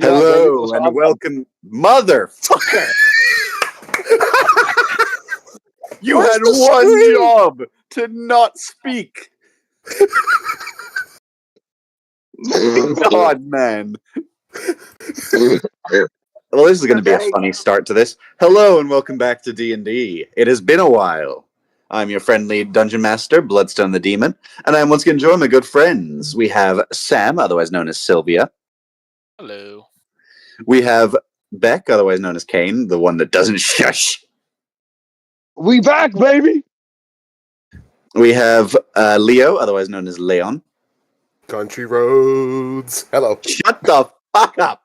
Hello and welcome, motherfucker. You had one job to not speak. My God, man. Well, this is going to be a funny start to this. Hello and welcome back to D&D. It has been a while. I'm your friendly dungeon master, Bloodstone the Demon, and I'm once again joined by my good friends. We have Sam, otherwise known as Sylvia. Hello. We have Beck, otherwise known as Kane, the one that doesn't shush. We back, baby! We have Leo, otherwise known as Leon. Country roads. Hello. Shut the fuck up!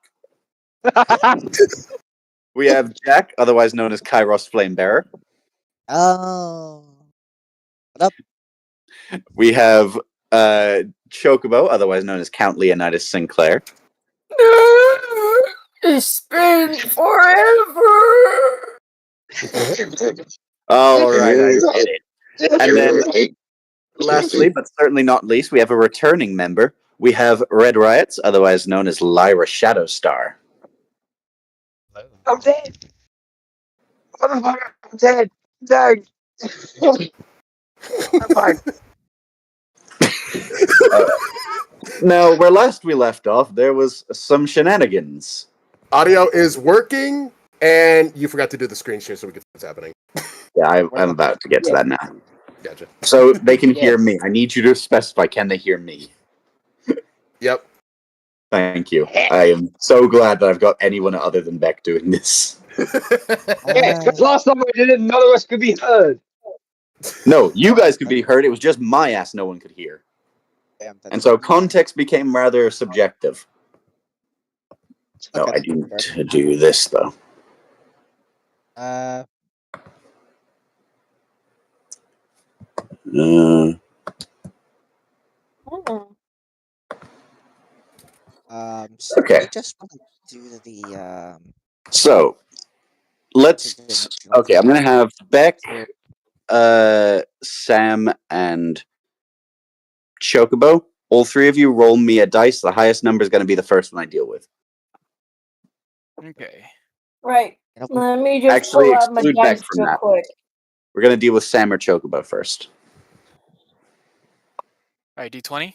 We have Jack, otherwise known as Kairos Flamebearer. Oh. What up? We have Chocobo, otherwise known as Count Leonidas Sinclair. It's been forever. All right, I get it. And then, lastly, but certainly not least, we have a returning member. We have Red Riots, otherwise known as Lyra Shadowstar. I'm dead! Motherfucker, I'm dead! I'm dead! I'm fine. Now, where last we left off, there was some shenanigans. Audio is working, and you forgot to do the screen share so we can see what's happening. Yeah, I'm about to get to that now. Gotcha. So they can hear me. I need you to specify, can they hear me? Yep. Thank you. I am so glad that I've got anyone other than Beck doing this. Yeah, because last time I did it, none of us could be heard. No, you guys could be heard. It was just my ass no one could hear. And so context became rather subjective. No, I need to do this, though. So Okay. I just want to do the So, let's... Okay, I'm going to have Beck, Sam, and Chocobo. All three of you roll me a dice. The highest number is going to be the first one I deal with. Okay. Right. Let me just Actually, pull out my exclude Beck dice from real that. quick. We're going to deal with Sam or Chocobo first. Alright, D20.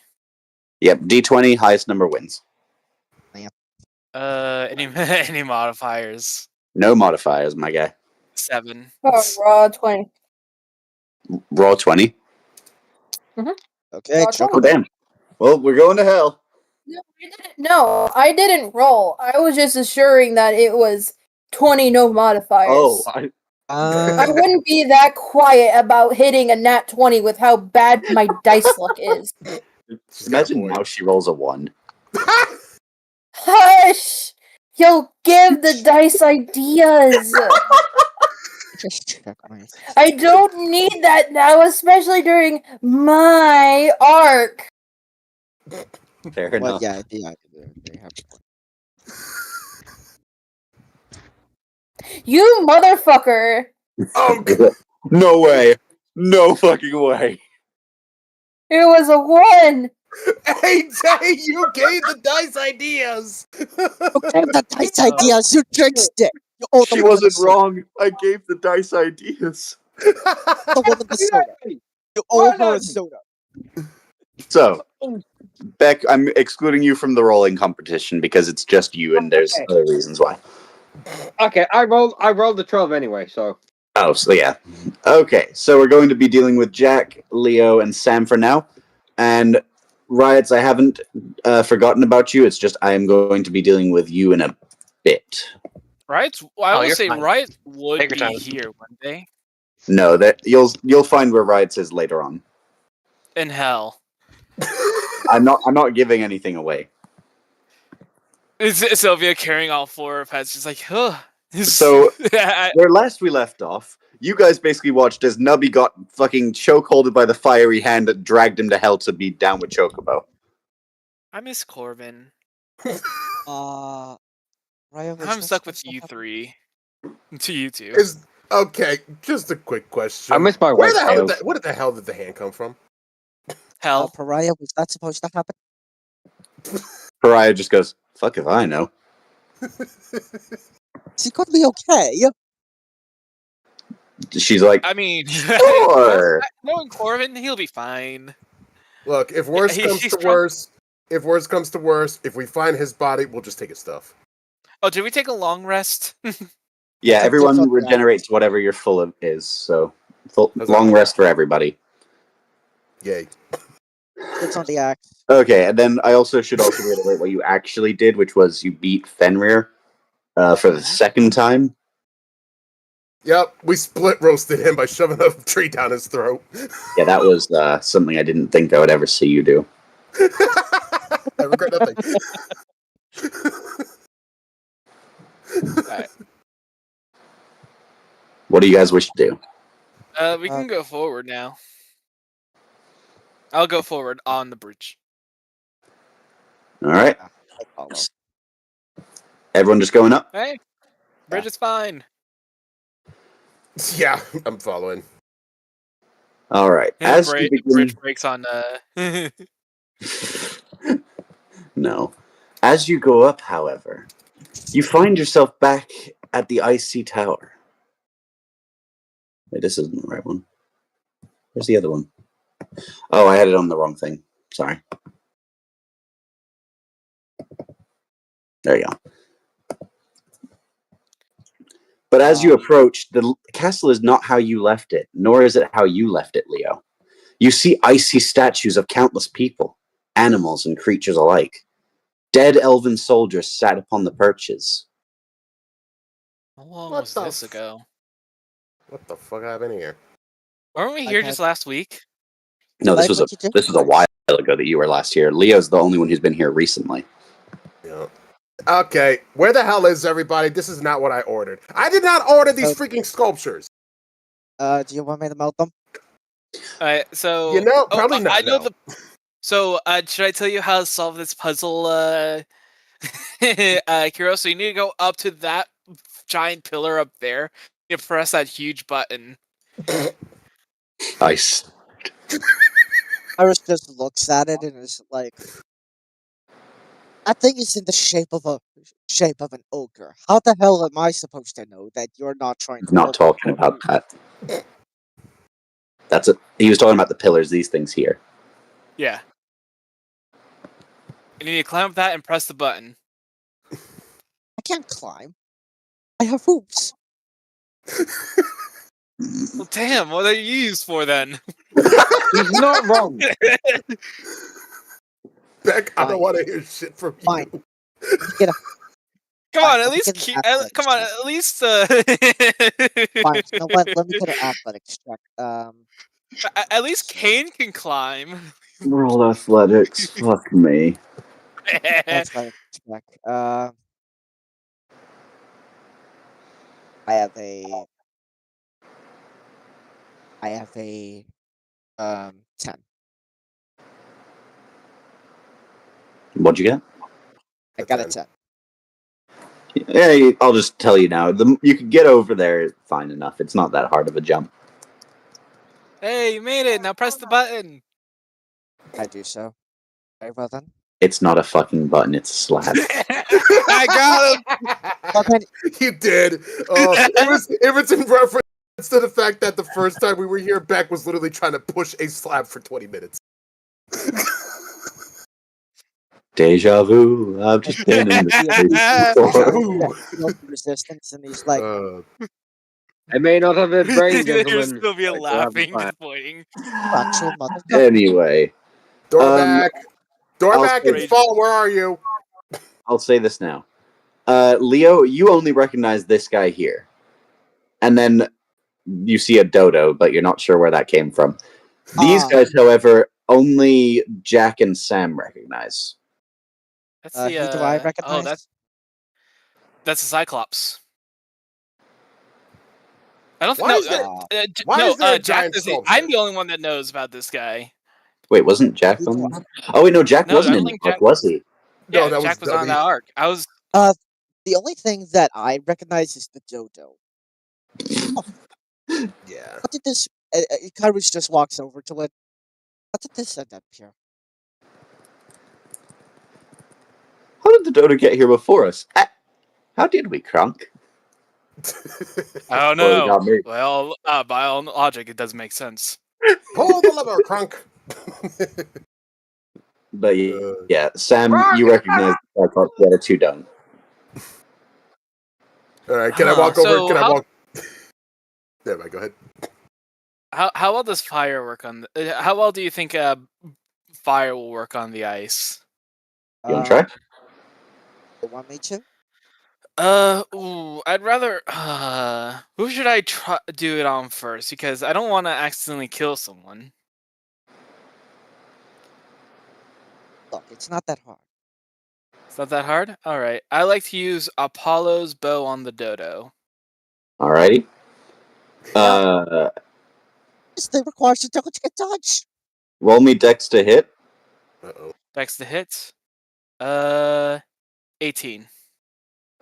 Yep, D20, highest number wins. Any modifiers? No modifiers, my guy. 7. Oh, raw 20. Raw 20. Okay, Raw Oh, 20. damn. Well, we're going to hell. No, I didn't roll. I was just assuring that it was 20 no modifiers. Oh, I wouldn't be that quiet about hitting a nat 20 with how bad my dice luck is. imagine now she rolls a 1. Hush! You'll give the dice ideas. just check my. I don't need that now, especially during my arc. Fair Well, enough. yeah, they have to. You motherfucker! Oh, God. No way. No fucking way. It was a 1! Hey, Jay, you gave the dice ideas! Okay, the dice ideas, you jinxed it! She wasn't wrong. I gave the dice ideas. The one with the soda. You owe her a soda. So, Beck, I'm excluding you from the rolling competition because it's just you and there's Okay. other reasons why. Okay, I rolled the 12 anyway, so... Oh, so yeah. Okay, so we're going to be dealing with Jack, Leo, and Sam for now. And Riots, I haven't forgotten about you. It's just I am going to be dealing with you in a bit. Right? Well, I would you're say fine. Riot would Take your be time. here one day. No, that you'll find where Riots is later on. In hell. I'm not giving anything away. It's Sylvia carrying all 4 pets. She's like, huh. So, where last we left off, you guys basically watched as Nubby got fucking chokeholded by the fiery hand that dragged him to hell to be down with Chocobo. I miss Corbin. Ryan, was I'm that stuck with supposed to you happen? 3. To you 2. Okay, just a quick question. I missed my Where white the hell tails. where the hell did the hand come from? Hell. Pariah, was that supposed to happen? Pariah just goes, fuck if I know. Is he going to be okay? She's like, I mean, Sure. knowing Corbin, he'll be fine. Look, if worse He- comes he's to strong- worse, if we find his body, we'll just take his stuff. Oh, did we take a long rest? yeah, It's a everyone different regenerates whatever you're full of is. So How's long that? rest for everybody. Yay. It's on the axe. Okay, and then I also should also reiterate what you actually did, which was you beat Fenrir for the second time. Yep, we split roasted him by shoving a tree down his throat. Yeah, that was something I didn't think I would ever see you do. I regret nothing. Alright. What do you guys wish to do? We can go forward now. I'll go forward on the bridge. All right, I follow. everyone just going up. Hey, bridge is fine. Yeah, I'm following. All right, And as the you begin... bridge breaks on. No, as you go up, however, you find yourself back at the icy tower. Wait, this isn't the right one. Where's the other one? Oh, I had it on the wrong thing. Sorry. There you go. But as you approach, the castle is not how you left it, nor is it how you left it, Leo. You see icy statues of countless people, animals and creatures alike. Dead elven soldiers sat upon the perches. How long What was the this ago? What the fuck happened here? Weren't we here just last week? No, this Like was what you did a first. while ago that you were last here. Leo's the only one who's been here recently. Yeah. Okay, where the hell is everybody? This is not what I ordered. I did not order these freaking sculptures. Do you want me to melt them? Alright, so You know, probably not. I know no. So, should I tell you how to solve this puzzle, Kiro? So you need to go up to that giant pillar up there. You press that huge button. Nice. Iris just looks at it and is like, "That thing is in the shape of an ogre. How the hell am I supposed to know that you're not trying to?" Not talking about that. That's it. He was talking about the pillars, these things here. Yeah. You need to climb up that and press the button. I can't climb. I have hoops. Well, damn, what are you used for then? He's not wrong. Beck, I Fine. don't want to hear shit from Fine. you. Get a Come on, Fine, at let me least get an athletics come on, check. at least Fine. You know what? Let me get an athletics check. At least Kane can climb. Roll athletics. Fuck me. Athletics check. I have a 10. What'd you get? I got a 10. Yeah, I'll just tell you now. You can get over there fine enough. It's not that hard of a jump. Hey, you made it. Now press the button. I do so. Very well then. It's not a fucking button. It's a slab. I got him. Okay. You did. If it's in reference to the fact that the first time we were here, Beck was literally trying to push a slab for 20 minutes. Deja vu. I've just been in this place before. He knows the resistance, and he's like, I may not have a brain, There's gentlemen. still be a but I still have a laughing, plan. just pointing. "Actual motherfucker." Anyway, Doorback. Doorback I'll and say- Fall, where are you? I'll say this now. Leo, you only recognize this guy here. And then you see a dodo, but you're not sure where that came from. These guys, however, only Jack and Sam recognize. That's Who do I recognize? Oh, that's a Cyclops. I don't think. Why No, is there- Why is there a Jack giant doesn't. sculpture? I'm the only one that knows about this guy. Wait, wasn't Jack Who do on that? Oh, wait, no, Jack No, I wasn't don't in the think book, Jack- was he? No, Yeah, that Jack was was on Dubby. that arc. I was. The only thing that I recognize is the dodo. Yeah. What did this? Kyrus just walks over to it. What did this end up here? How did the dodo get here before us? How did we, Kronk? I don't Well, you know. got me. Well, by all logic, it does make sense. Pull the lever, Crunk. But yeah, Sam, you recognize I can't get it too done. All right, can I walk over? So Can I how- walk? There, go ahead. How well does fire work on? How well do you think fire will work on the ice? You want to try? You want me to? I'd rather. Who should I try do it on first? Because I don't want to accidentally kill someone. Look, it's not that hard. It's not that hard. All right. I like to use Apollo's bow on the dodo. Alrighty. This thing requires a delicate touch. Roll me dex to hit. Uh-oh. Dex to hit. 18.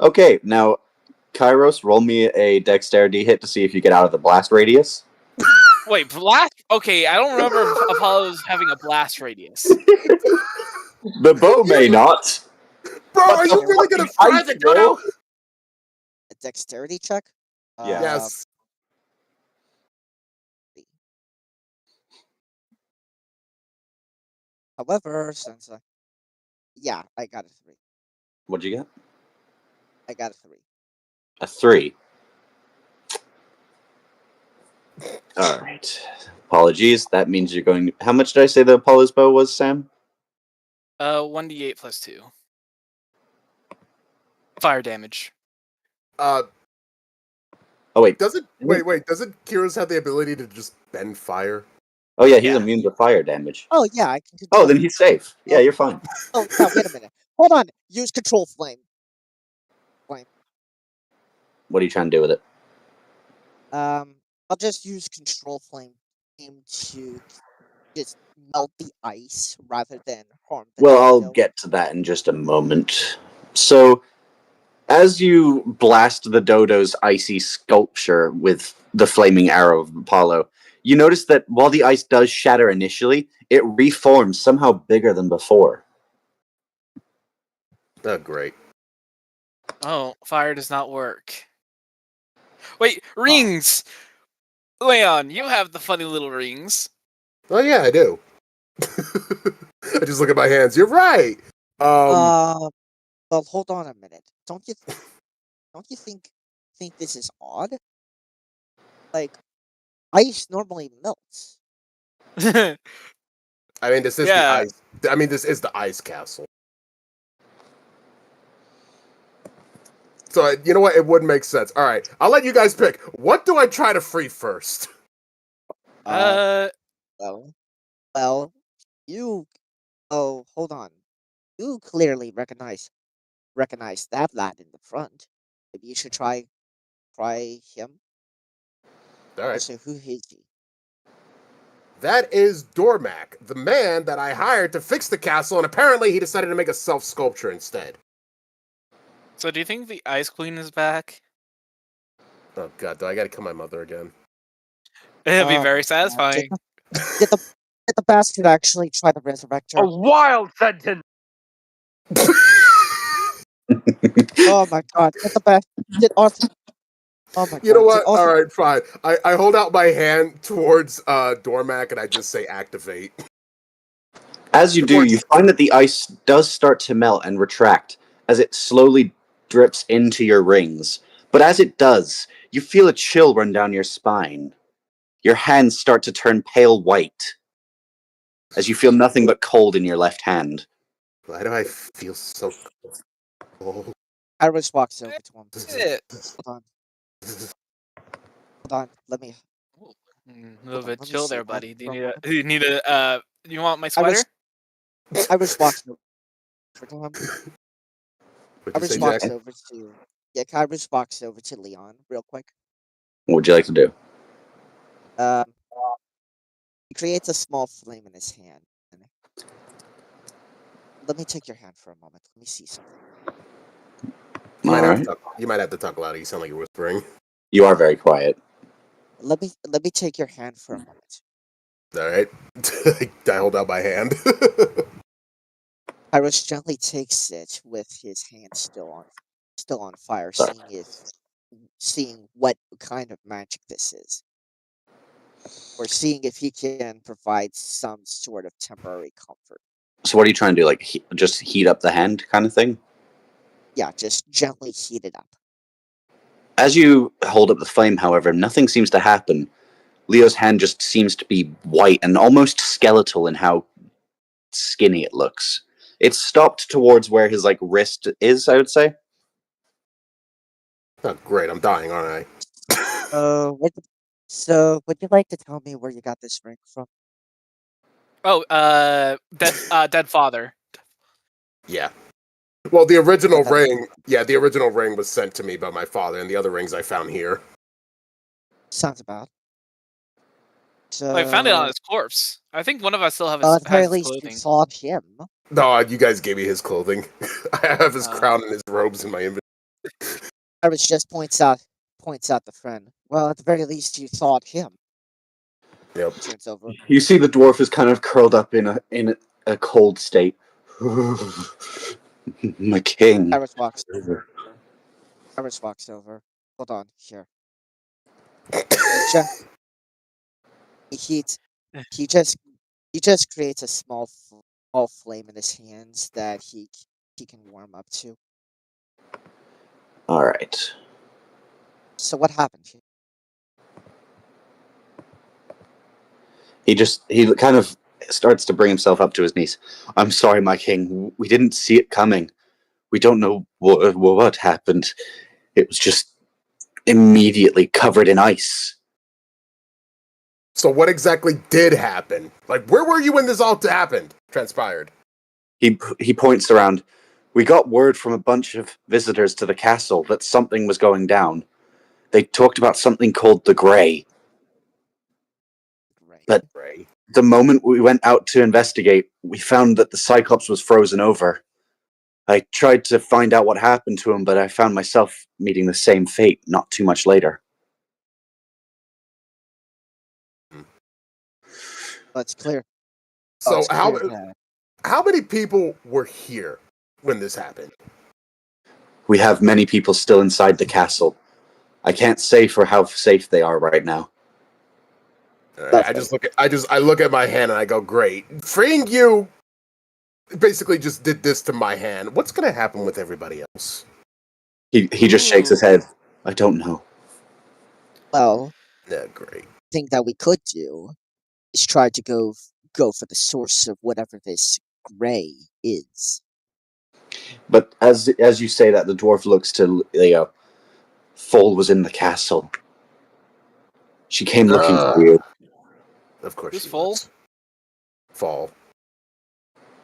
Okay, now, Kairos, roll me a dexterity hit to see if you get out of the blast radius. Wait, blast? Okay, I don't remember if Apollo's having a blast radius. The bow may not. Bro, What are the you really gonna fucking fry ice, the bro? cutout? A dexterity check? Yeah. Yes. However, since yeah, I got a 3. What'd you get? I got a 3. A 3. Alright. Apologies. That means you're going. How much did I say the Apollo's bow was, Sam? 1d8 plus 2. Fire damage. Oh, wait. Doesn't Doesn't Kyrus have the ability to just bend fire? Oh, yeah, he's Yeah. immune to fire damage. Oh yeah, I can. Oh, then he's safe. Yeah, you're fine. Oh yeah, wait a minute. Hold on. Use control flame. What are you trying to do with it? I'll just use control flame to just melt the ice rather than harm the Well, I'll dodo. get to that in just a moment. So, as you blast the dodo's icy sculpture with the flaming arrow of Apollo, you notice that while the ice does shatter initially, it reforms somehow bigger than before. Oh, great. Oh, fire does not work. Wait, rings! Leon, you have the funny little rings. Oh yeah, I do. I just look at my hands. You're right. Well, hold on a minute. Don't you think this is odd? Like, ice normally melts. I mean, this is the Yeah. ice. I mean, this is the ice castle. So you know what? It would make sense. All right, I'll let you guys pick. What do I try to free first? Well, you. Oh, hold on. You clearly recognize that lad in the front. Maybe you should try him. All right, So who is he? that is Dormac, the man that I hired to fix the castle, and apparently he decided to make a self sculpture instead. So do you think the Ice Queen is back? Oh God, do I got to kill my mother again? It'd be Oh, very God. satisfying. Did the bastard actually try to resurrect her? A wild sentence. Oh my God! Did the bastard? Did Arthur? Oh my God! You know what? Did Arthur... All right, fine. I hold out my hand towards Dormac and I just say activate. As you do, you find that the ice does start to melt and retract as it slowly drips into your rings. But as it does, you feel a chill run down your spine. Your hands start to turn pale white as you feel nothing but cold in your left hand. Why do I feel so cold? Iris walks over to him. Shit. Hold on. Let me. A little bit Let me chill see, there, man. buddy. Do you need a you want my Iris- sweater? Iris walks over to him. What'd you Iris say, walks Jack? over to. Yeah, Iris walks over to Leon real quick. What would you like to do? He creates a small flame in his hand. Let me take your hand for a moment. Let me see something. You might, All have right. to talk, you might have to talk louder. You sound like you're whispering. You are very quiet. Let me take your hand for a moment. All right. I hold out my hand. Iris gently takes it with his hand still on still on fire, Sorry. seeing what kind of magic this is, or seeing if he can provide some sort of temporary comfort. So what are you trying to do? Like, just heat up the hand kind of thing? Yeah, just gently heat it up. As you hold up the flame, however, nothing seems to happen. Leo's hand just seems to be white and almost skeletal in how skinny it looks. It's stopped towards where his wrist is, I would say. Oh, great, I'm dying, aren't So, would you like to tell me where you got this ring from? Oh, dead father. I? Yeah. Well, the original Okay. ring, the original ring was sent to me by my father, and the other rings I found here. Sounds about. So, I found it on his corpse. I think one of us still have well, his, at the very has his least, you clothing. thought him. No, you guys gave me his clothing. I have his Oh. crown and his robes in my inventory. Iris just points out the friend. Well, at the very least, you thought him. Yep. Turns over. You see the dwarf is kind of curled up in a cold state. My king. Iris walks over. Hold on, here. He just creates a small flame in his hands that he can warm up to. All right. So what happened here? He kind of starts to bring himself up to his knees. I'm sorry, my king. We didn't see it coming. We don't know what happened. It was just immediately covered in ice. So what exactly did happen? Like, where were you when this all happened? Transpired. He points around. We got word from a bunch of visitors to the castle that something was going down. They talked about something called the Grey. Right. But Ray. the moment we went out to investigate, we found that the Cyclops was frozen over. I tried to find out what happened to him, but I found myself meeting the same fate not too much later. That's clear. So It's how clear that how many people were here when this happened? We have many people still inside the castle. I can't say for how safe they are right now. I look at my hand and I go, great. Freeing you basically just did this to my hand. What's gonna happen with everybody else? He just shakes his head. I don't know. well, Yeah, great. thing that we could do is try to go for the source of whatever this gray is. But as you say that, the dwarf looks to Leo. Foal was in the castle. She came looking for you. Of course Who's she Foal? was. Fall.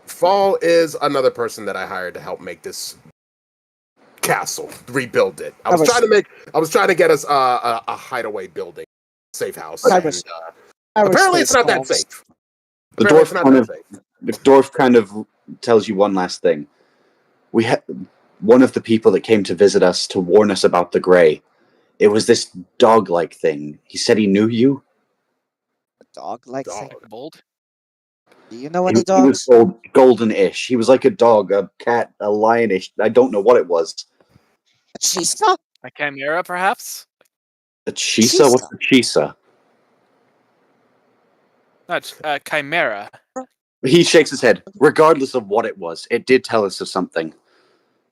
Fall is another person that I hired to help make this castle, rebuild it. I was trying to get us a hideaway building, safe house. Iris- And, Iris apparently, it's face not that calms. safe. The Apparently it's not that safe. dwarf kind of tells you one last thing. We had one of the people that came to visit us to warn us about the Grey. It was this dog-like thing. He said he knew you. A dog-like Dog. thing. Like bold. Do you know He any was dogs? golden-ish. He was like a dog, a cat, a lionish. I don't know what it was. A chisa? A chimera, perhaps? A chisa? What's Chisa. a chisa? Not chimera. He shakes his head. Regardless of what it was, it did tell us of something.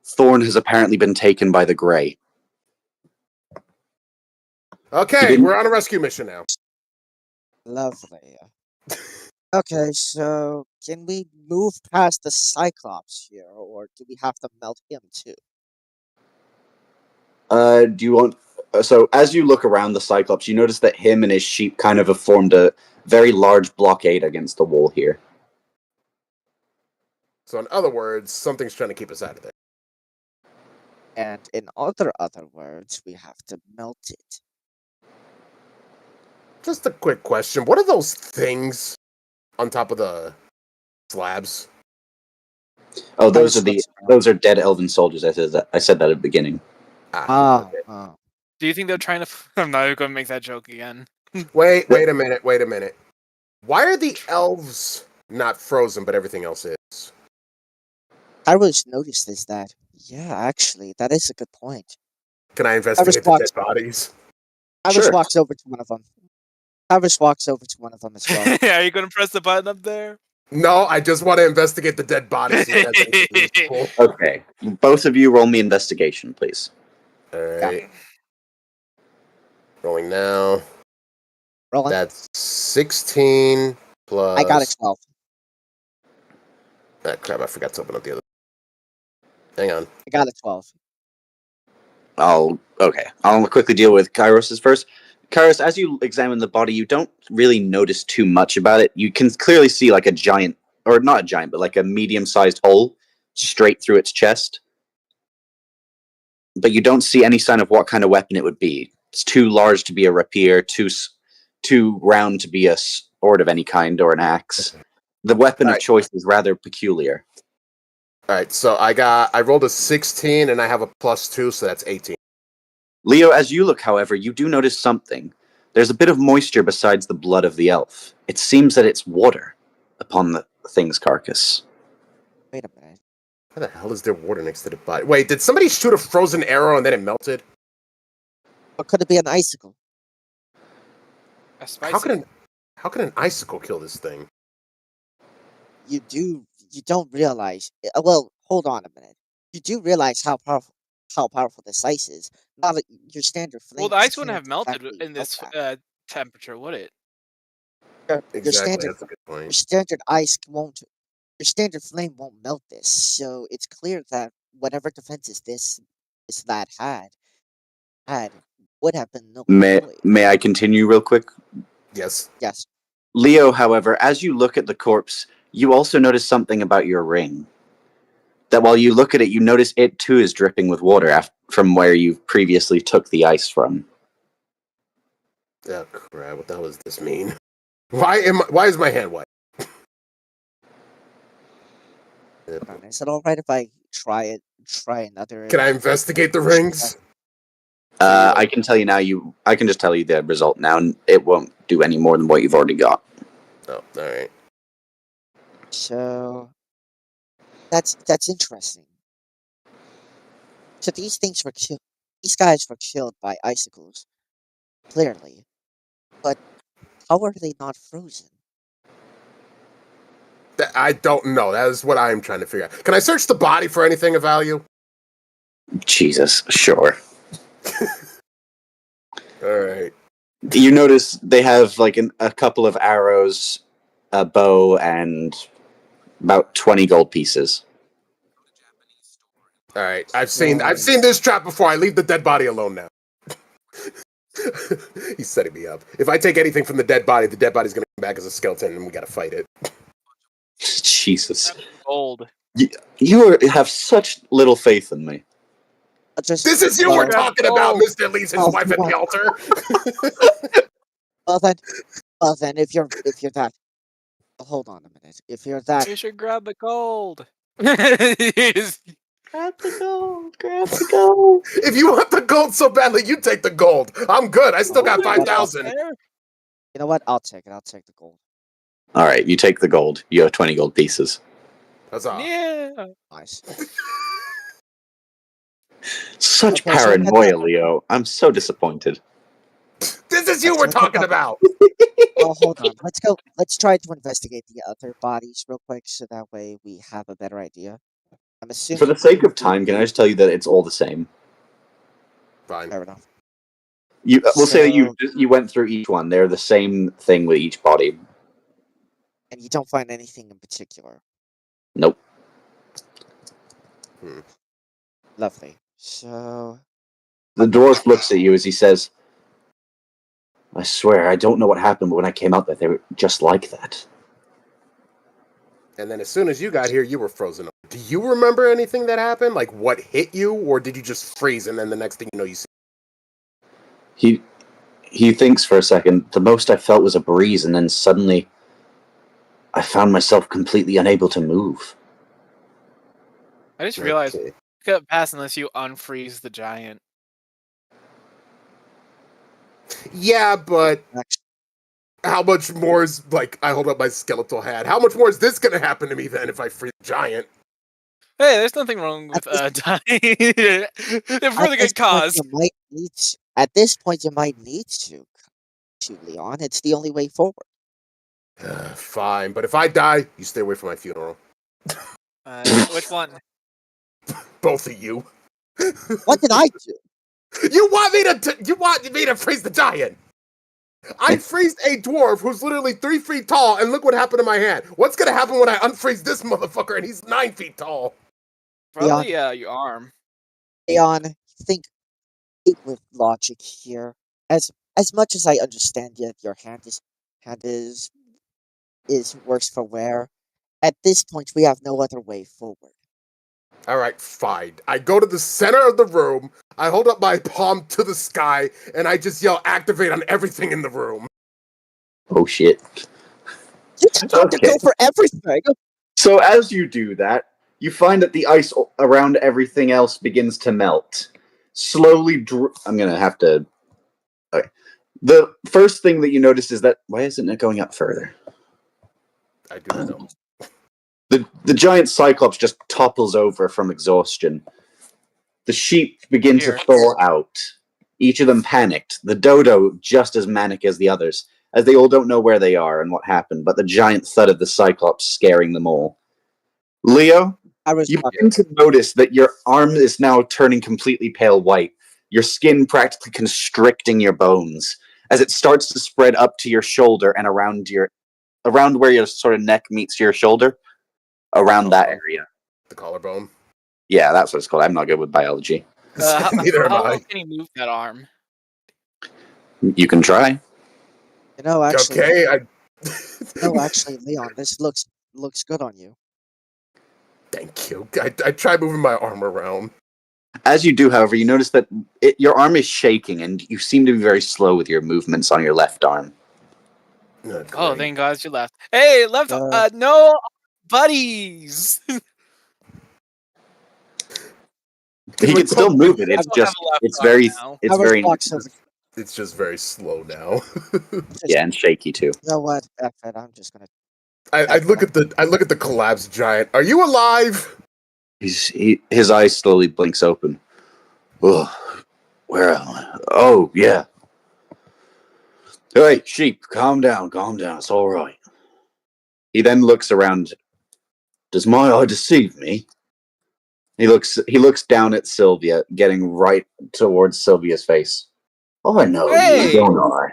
Thorn has apparently been taken by the Grey. Okay, we're on a rescue mission now. Lovely. Okay, so can we move past the Cyclops here, or do we have to melt him too? Do you want? So as you look around the Cyclops, you notice that him and his sheep kind of have formed a very large blockade against the wall here. So, in other words, something's trying to keep us out of there. And in other words, we have to melt it. Just a quick question: what are those things on top of the slabs? Oh, those are dead elven soldiers. I said that at the beginning. Okay. Do you think they're trying to... I'm not even going to make that joke again. Wait a minute. Why are the elves not frozen, but everything else is? I always noticed is that Yeah, actually, that is a good point. Can I investigate the dead bodies? Iris Sure. walks over to one of them. Iris walks over to one of them as well. Are you gonna press the button up there? No, I just want to investigate the dead bodies. See if that's anything useful. Okay. Both of you roll me investigation, please. All right. Rolling now. Rolling. That's 16 plus. I got a 12. Ah, crap, I forgot to open up the other. Hang on. I got a 12. I'll quickly deal with Kairos' first. Kairos, as you examine the body, you don't really notice too much about it. You can clearly see like a giant, or not a giant, but like a medium-sized hole straight through its chest. But you don't see any sign of what kind of weapon it would be. It's too large to be a rapier, too round to be a sword of any kind or an axe. The weapon of choice is rather peculiar. All right, so I rolled a 16 and I have a +2, so that's 18. Leo, as you look, however, you do notice something. There's a bit of moisture besides the blood of the elf. It seems that it's water upon the thing's carcass. Wait a minute. How the hell is there water next to the body? Wait, did somebody shoot a frozen arrow and then it melted? Or could it be an icicle? A spicy. How can an icicle kill this thing? You don't realize. Well, hold on a minute. You do realize how powerful this ice is. Not your standard flame. Well, the ice wouldn't have melted in this temperature, would it? Exactly, that's a good point. Your standard ice won't. Your standard flame won't melt this. So it's clear that whatever defenses this lad had would have been null and void. May I continue real quick? Yes. Yes. Leo, however, as you look at the corpse, you also notice something about your ring. That while you look at it, you notice it too is dripping with water from where you previously took the ice from. Oh crap! What the hell does this mean? Why is my hand white? Hold on, is it all right if I try another? Can I investigate the rings? I can tell you now. I can just tell you the result now, and it won't do any more than what you've already got. Oh, all right. So that's interesting. So these things were killed. These guys were killed by icicles, clearly. But how are they not frozen? I don't know. That is what I'm trying to figure out. Can I search the body for anything of value? Jesus, sure. All right. You notice they have like a couple of arrows, a bow, and about 20 gold pieces. All right. I've seen this trap before. I leave the dead body alone now. He's setting me up. If I take anything from the dead body's going to come back as a skeleton, and we got to fight it. Jesus. Gold. You have such little faith in me. This is you we're talking about, Mr. Lee's his wife at the altar. Well then, if you're that, hold on a minute. If you're that, You should grab the gold. Grab the gold. Grab the gold. If you want the gold so badly, you take the gold. I'm good. I still got 5,000. you know what? I'll take it. I'll take the gold. All right, you take the gold. You have 20 gold pieces. Huzzah. Yeah. Nice. Such Okay, so paranoia, Leo. I'm so disappointed. This is you we're talking about. Oh, hold on. Let's try to investigate the other bodies real quick, so that way we have a better idea. I'm assuming. For the sake of time, can I just tell you that it's all the same? Fine. Fair enough. We'll say that you went through each one. They're the same thing with each body. And you don't find anything in particular. Nope. Lovely. So The dwarf looks at you as he says, I swear, I don't know what happened, but when I came out there, they were just like that. And then as soon as you got here, you were frozen up. Do you remember anything that happened? Like what hit you? Or did you just freeze and then the next thing you know, you see? He thinks for a second. The most I felt was a breeze, and then suddenly I found myself completely unable to move. I just realized you can't pass unless you unfreeze the giant. Yeah, but how much more is, like, I hold up my skeletal hat. How much more is this going to happen to me then if I free the giant? Hey, there's nothing wrong with dying for the good cause. At this point, you might need to, Leon. It's the only way forward. Fine, but if I die, you stay away from my funeral. Which one? Both of you. What did I do? You want me to freeze the giant? I freezed a dwarf who's literally 3 feet tall, and look what happened to my hand. What's gonna happen when I unfreeze this motherfucker and he's 9 feet tall? Probably your arm. Leon, think with logic here. As much as I understand your hand is worse for wear. At this point, we have no other way forward. All right, fine. I go to the center of the room, I hold up my palm to the sky, and I just yell activate on everything in the room. Oh shit. You just have to go for everything. So as you do that, you find that the ice around everything else begins to melt. Slowly, I'm gonna have to... Okay. The first thing that you notice is that... Why isn't it going up further? I do not know. The giant cyclops just topples over from exhaustion. The sheep begin to thaw out. Each of them panicked. The dodo just as manic as the others, as they all don't know where they are and what happened, but the giant thud of the cyclops scaring them all. Leo, you begin to notice that your arm is now turning completely pale white, your skin practically constricting your bones, as it starts to spread up to your shoulder and around where your sort of neck meets your shoulder. Around that area. The collarbone? Yeah, that's what it's called. I'm not good with biology. Neither am How I. well can he move that arm? You can try. Actually, okay, actually, Leon, this looks good on you. Thank you. I try moving my arm around. As you do, however, you notice that your arm is shaking, and you seem to be very slow with your movements on your left arm. Oh, thank God you left. Hey, left. No buddies. He can still move it. It's just it's very It's just very slow now. Yeah, and shaky too. You know what? F it. I'm just gonna. I look at the collapsed giant. Are you alive? His eyes slowly blinks open. Oh, where am I? Oh, yeah. Hey, sheep, calm down. It's all right. He then looks around. Does my eye deceive me? He looks down at Sylvia, getting right towards Sylvia's face. Oh, I know you, don't I?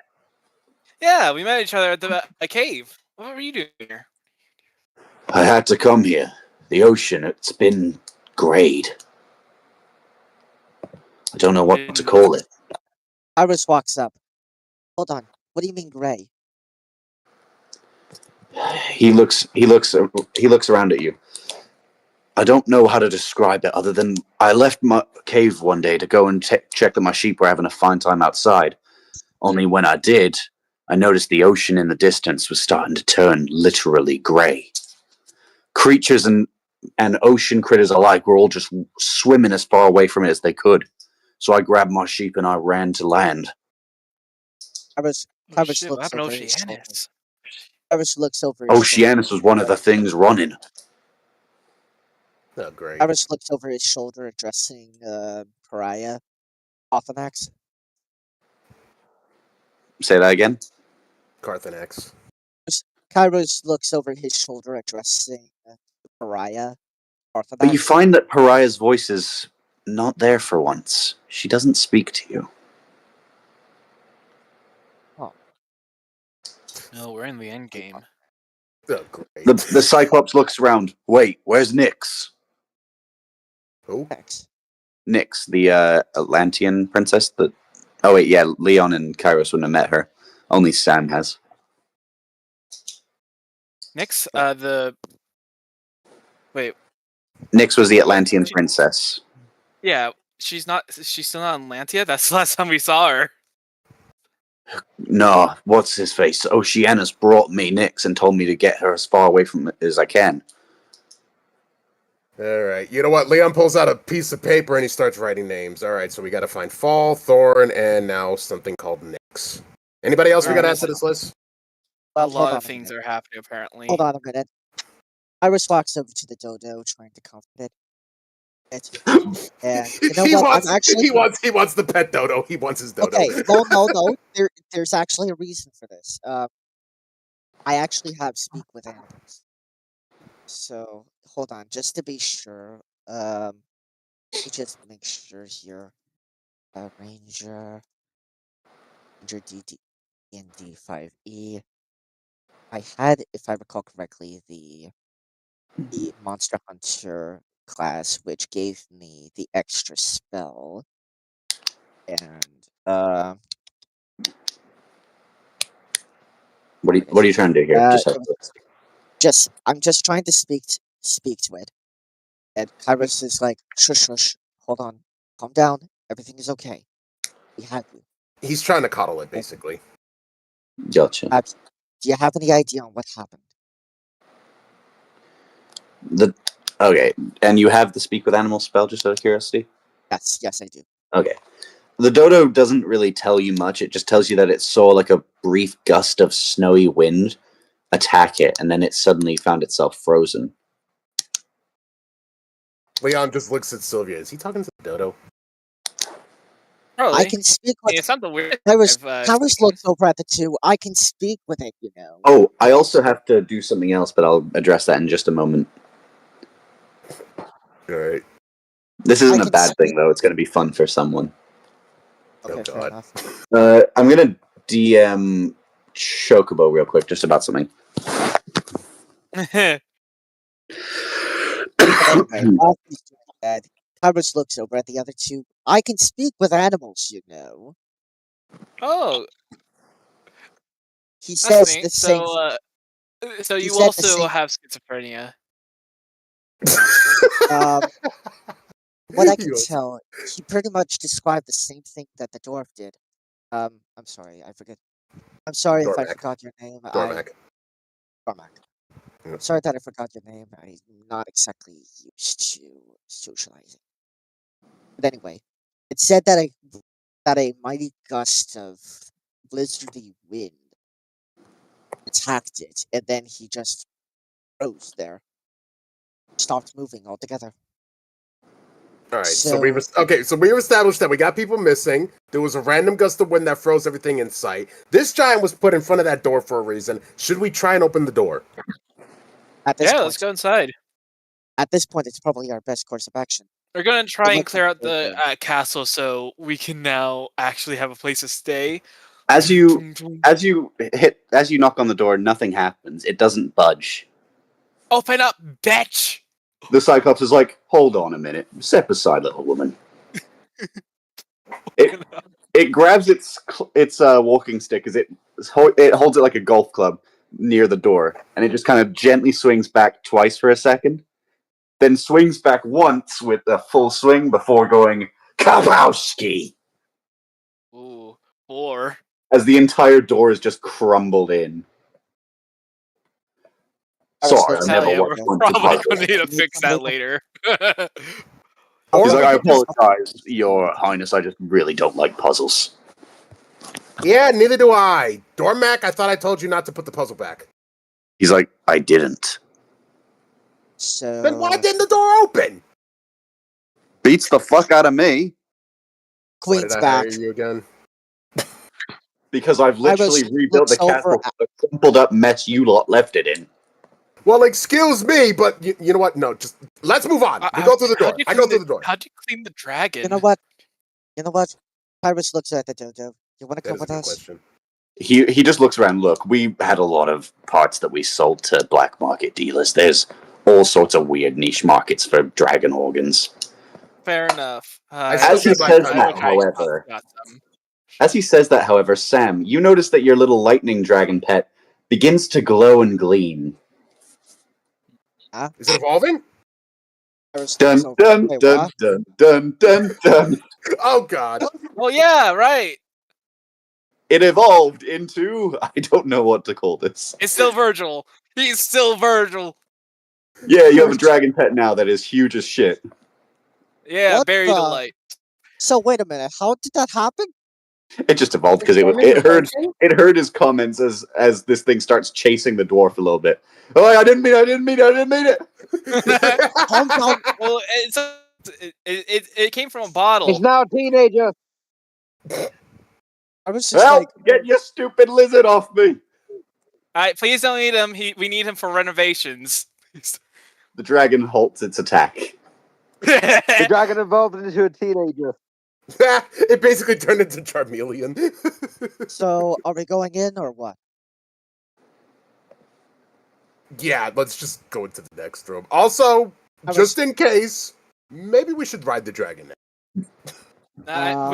Yeah, we met each other at a cave. What were you doing here? I had to come here. The ocean, it's been grayed. I don't know what to call it. Iris walks up. Hold on. What do you mean gray? He looks around at you. I don't know how to describe it other than I left my cave one day to go and check that my sheep were having a fine time outside. Only when I did, I noticed the ocean in the distance was starting to turn literally gray. Creatures and ocean critters alike were all just swimming as far away from it as they could. So I grabbed my sheep and I ran to land. Iris looks over his shoulder. Iris looks over his Oceanus was one of the things running. Oh, great. Iris looks over his shoulder, addressing Pariah. Parthenax. Say that again? Parthenax. Kairos looks over his shoulder, addressing Pariah. Parthenax. But you find that Pariah's voice is not there for once. She doesn't speak to you. Oh. No, we're in the end game. Oh, great. The Cyclops looks around. Wait, where's Nyx? Who? Nyx, the Atlantean princess. Oh wait, yeah, Leon and Kairos wouldn't have met her. Only Sam has. Nyx, wait. Nyx was the Atlantean princess. Yeah, she's still not in Atlantia? That's the last time we saw her. No, what's his face? Oceanus brought me Nyx and told me to get her as far away from it as I can. All right. You know what? Leon pulls out a piece of paper and he starts writing names. All right, so we got to find Fall, Thorn, and now something called Nyx. Anybody else we got to add to this list? A lot of things are happening, apparently. Hold on a minute. Iris walks over to the dodo, trying to comfort it. It's and you know what? I'm actually he wants the pet dodo. He wants his dodo. okay. No. There's actually a reason for this. I actually have speak with animals. So hold on, just to be sure. Let me just make sure here. Ranger DND 5E. I had, if I recall correctly, the Monster Hunter class, which gave me the extra spell, and What are you trying to do here? I'm just trying to speak to it, and Kairos is like, shush, hold on, calm down, everything is okay. We have you. He's trying to coddle it, basically. Gotcha. Do you have any idea on what happened? Okay, and you have the speak with animals spell, just out of curiosity? Yes, I do. Okay. The dodo doesn't really tell you much. It just tells you that it saw like a brief gust of snowy wind attack it, and then it suddenly found itself frozen. Leon just looks at Sylvia. Is he talking to the dodo? Probably. I can speak with It's not the weirdest. Kairos looks over at the two. I can speak with it, you know. Oh, I also have to do something else, but I'll address that in just a moment. Alright. This isn't a bad thing, though. It's going to be fun for someone. Okay, Oh, fair God. enough. I'm going to DM Chocobo real quick, just about something. But anyway, while he's doing that, Kairos looks over at the other two. I can speak with animals, you know. Oh, He that's says neat. the same thing. So He you said the also same- have schizophrenia. What I can Yes. tell, he pretty much described the same thing that the dwarf did. I'm sorry, I forget. I'm sorry if I Dormac. forgot your name. Dormac. Cormac. Yep. Sorry that I forgot your name. I'm not exactly used to socializing. But anyway, it said that a mighty gust of blizzardy wind attacked it, and then he just froze there, stopped moving altogether. Alright, so So- we've established that we got people missing. There was a random gust of wind that froze everything in sight. This giant was put in front of that door for a reason. Should we try and open the door? At this Yeah, point, let's go inside. At this point, it's probably our best course of action. We're gonna try and looks clear like out the we're castle so we can now actually have a place to stay. As you knock on the door, nothing happens. It doesn't budge. Open up, bitch! The Cyclops is like, hold on a minute. Step aside, little woman. It grabs its walking stick as it holds it like a golf club near the door, and it just kind of gently swings back twice for a second, then swings back once with a full swing before going Kabowski Ooh, or as the entire door is just crumbled in. Sorry, I never yeah, we're worked on probably puzzles. gonna need to fix that later. He's like, I we could just- apologize, Your Highness. I just really don't like puzzles. Yeah, neither do I. Dormac, I thought I told you not to put the puzzle back. He's like, I didn't. So Then why didn't the door open? Beats the fuck out of me. Why Queen's did I back. hire you again? Because I've literally Kairos rebuilt the looks over castle from the crumpled up mess you lot left it in. Well, excuse me, but you know what? No, just let's move on. We go through the door. I go through the door. How'd you clean the dragon? You know what? Kairos looks at the dodo. You want to That come is a with good us? question. He just looks around. Look, we had a lot of parts that we sold to black market dealers. There's all sorts of weird niche markets for dragon organs. Fair enough. As he still says got that, that, however, Sam, you notice that your little lightning dragon pet begins to glow and gleam. Is it evolving? Kairos Dun looks over. dun Wait, dun, what? dun dun dun dun. Oh God! Oh yeah, right. It evolved into I don't know what to call this. It's still Virgil. He's still Virgil. Yeah, you have a dragon pet now that is huge as shit. Yeah, What Berry the- Delight. So wait a minute. How did that happen? It just evolved because it heard his comments as this thing starts chasing the dwarf a little bit. Oh, I didn't mean it. Calm down. Well, it's It came from a bottle. He's now a teenager. I was just Well, like, get your stupid lizard off me! Alright, please don't eat him. We need him for renovations. The dragon halts its attack. The dragon evolved into a teenager. It basically turned into Charmeleon. so are we going in or what? Yeah, let's just go into the next room. Also, just in case, maybe we should ride the dragon now.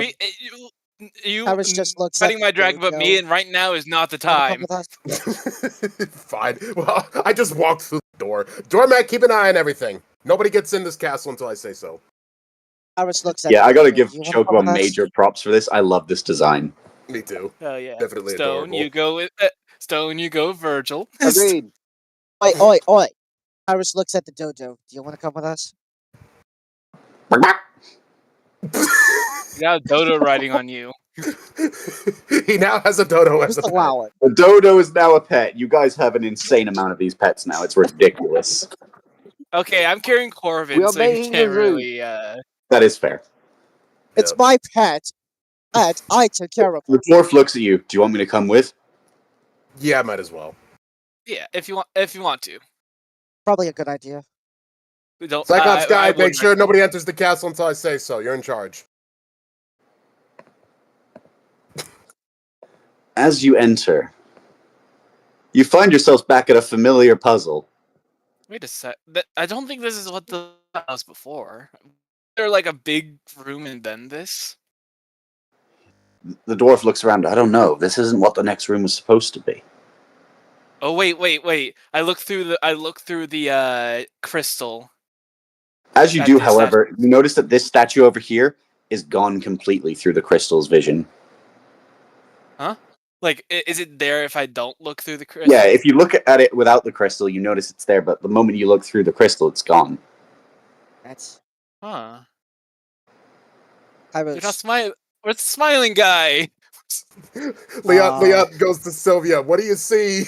You Harris just looks fighting at my dragon, but me, Jojo. and right now is not the Wanna come time. with us? Fine. Well, I just walked through the door. Doormat, keep an eye on everything. Nobody gets in this castle until I say so. Harris looks at Yeah, I gotta Jojo. give Do you wanna come Chocobo with us? major props for this. I love this design. Me too. Oh yeah, Definitely Stone. adorable. You go with Stone. You go, Virgil. Agreed. Oi. Harris looks at the dojo. Do you want to come with us? Now Dodo riding on you. He now has a dodo as Just a pet. allow it. The dodo is now a pet. You guys have an insane amount of these pets now. It's ridiculous. Okay, I'm carrying Corvin, We are so you making can't a zoo. really. That is fair. It's my pet. And I took care of The it. dwarf looks at you. Do you want me to come with? Yeah, might as well. Yeah, if you want to. Probably a good idea. We don't. Cyclops I guy, make wouldn't sure nobody enters the castle until I say so. You're in charge. As you enter, you find yourselves back at a familiar puzzle. Wait a sec. I don't think this is what the was before. There like a big room and then this. The dwarf looks around. I don't know. This isn't what the next room was supposed to be. Oh wait. I looked through the crystal. As you That do, is however, you notice that this statue over here is gone completely through the crystal's vision. Huh? Like, is it there if I don't look through the crystal? Yeah, if you look at it without the crystal, you notice it's there, but the moment you look through the crystal, it's gone. That's Huh. I You're not was smiling. Where's the smiling guy? Leon goes to Sylvia. What do you see?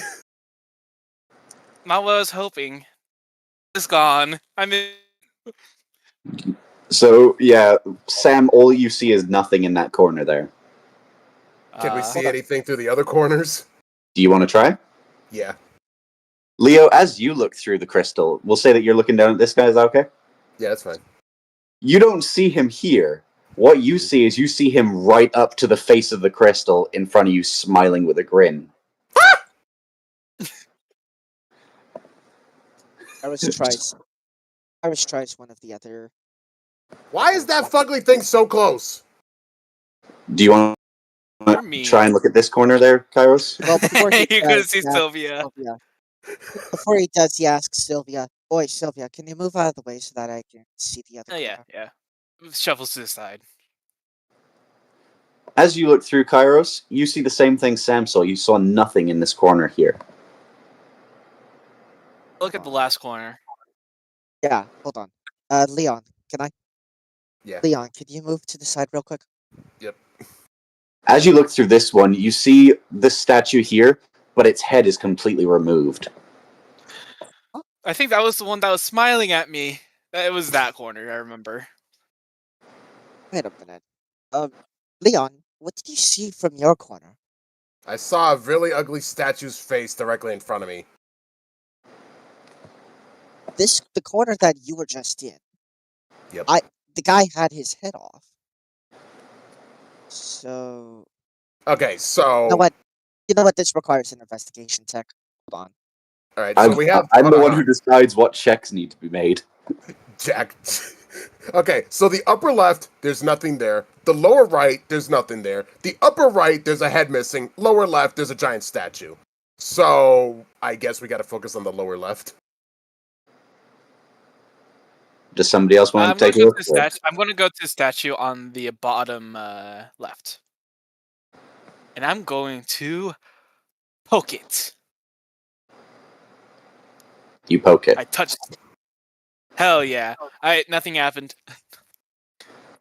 Not what I was hoping. It's gone. I'm in. So, yeah, Sam, all you see is nothing in that corner there. Can we see hold on. anything through the other corners? Do you want to try? Yeah. Leo, as you look through the crystal, we'll say that you're looking down at this guy, is that okay? Yeah, that's fine. You don't see him here. What you see is you see him right up to the face of the crystal in front of you, smiling with a grin. Harris tries one of the other. Why is that fugly thing so close? Do you want You're to mean. try and look at this corner there, Kairos? Well, before he You're gonna does, see he asks Sylvia. Before he does, he asks Sylvia, "Oi, Sylvia, can you move out of the way so that I can see the other?" Oh yeah. Shuffles to the side. As you look through Kairos, you see the same thing Sam saw. You saw nothing in this corner here. Look at the last corner. Yeah, hold on. Leon, can I? Yeah. Leon, can you move to the side real quick? Yep. As you look through this one, you see the statue here, but its head is completely removed. I think that was the one that was smiling at me. It was that corner, I remember. Wait a minute. Leon, what did you see from your corner? I saw a really ugly statue's face directly in front of me. The corner that you were just in. Yep. The guy had his head off. So Okay, so... You know what? This requires an investigation check. Hold on. Alright, so we have... I'm the one who decides what checks need to be made. Jack. Okay, so the upper left, there's nothing there. The lower right, there's nothing there. The upper right, there's a head missing. Lower left, there's a giant statue. So, I guess we gotta focus on the lower left. Does somebody else want to take a look? I'm going to go to the statue on the bottom left. And I'm going to poke it. You poke it. I touched it. Hell yeah. Nothing happened.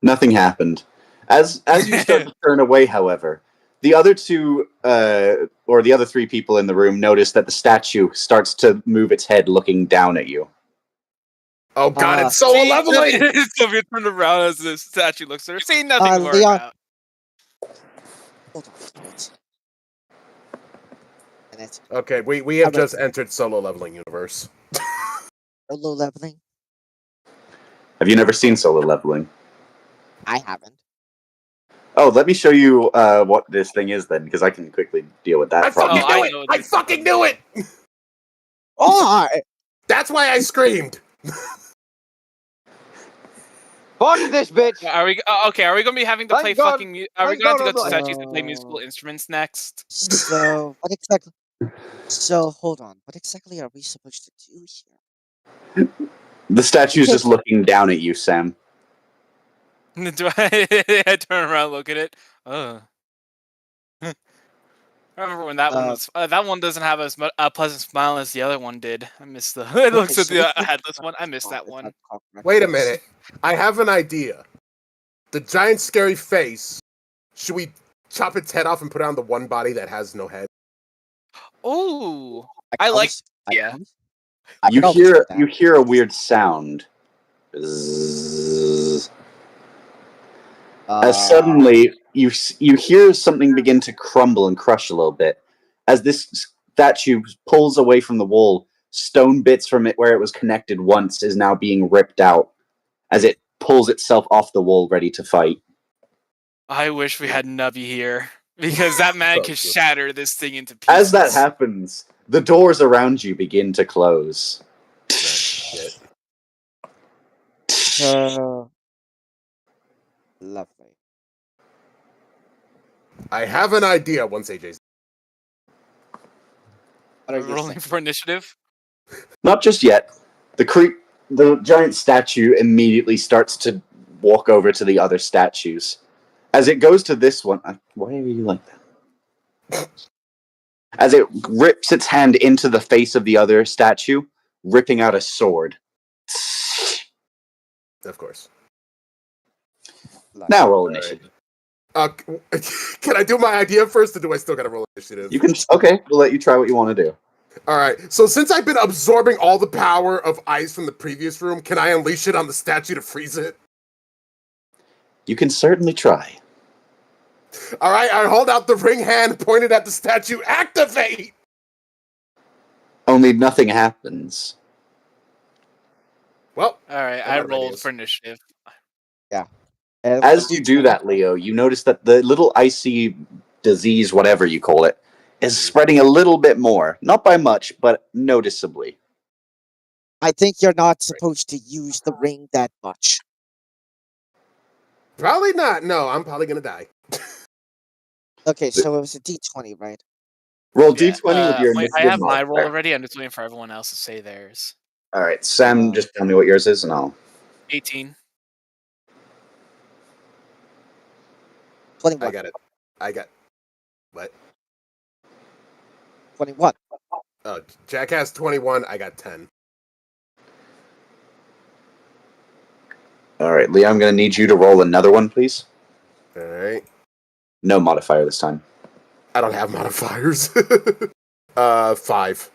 Nothing happened. As you start to turn away, however, the other two, or the other three people in the room notice that the statue starts to move its head looking down at you. Oh god, it's solo leveling! Sylvia turned around as the statue looks at her. See nothing to worry Leon. about. Hold on a minute. Okay, we have just entered solo leveling universe. Solo leveling? Have you never seen solo leveling? I haven't. Oh, let me show you what this thing is then, because I can quickly deal with that I problem. fucking knew it! I fucking knew it! Oh! That's why I screamed! Fuck this bitch! Are we okay? Are we gonna be having to play God. fucking? Are we Thank going to God go to I'm statues and play musical instruments next? So, what exactly? So, hold on. What exactly are we supposed to do here? The statue's just looking down at you, Sam. Do I turn around, look at it? I remember when that that one doesn't have as much a pleasant smile as the other one did. I missed the. It looks at the headless one. I missed that one. Wait a minute. I have an idea. The giant scary face. Should we chop its head off and put it on the one body that has no head? Oh, I like. Yeah. You hear a weird sound. Bzzz. As suddenly you hear something begin to crumble and crush a little bit. As this statue pulls away from the wall, stone bits from it where it was connected once is now being ripped out as it pulls itself off the wall ready to fight. I wish we had Nubby here because that man can shatter this thing into pieces. As that happens, the doors around you begin to close. Lovely. I have an idea once AJ's. Rolling for initiative? Not just yet. The giant statue immediately starts to walk over to the other statues. As it goes to this one, why are you like that? As it rips its hand into the face of the other statue, ripping out a sword. Of course. Now roll initiative. Can I do my idea first, or do I still gotta roll initiative? You can. Okay, we'll let you try what you want to do. All right. So since I've been absorbing all the power of ice from the previous room, can I unleash it on the statue to freeze it? You can certainly try. All right. I hold out the ring hand pointed at the statue. Activate. Only nothing happens. Well, all right. I rolled for initiative. Yeah. As you do that, Leo, you notice that the little icy disease, whatever you call it, is spreading a little bit more. Not by much, but noticeably. I think you're not supposed to use the ring that much. Probably not. No, I'm probably going to die. Okay, so it was a D20, right? Roll D20 with your initiative. I have my roll already. I'm just waiting for everyone else to say theirs. All right, Sam, just tell me what yours is and I'll... 18. 21. I got it. What? 21. Oh, Jack has 21. I got 10. All right, Leo, I'm going to need you to roll another one, please. All right. No modifier this time. I don't have modifiers. 5.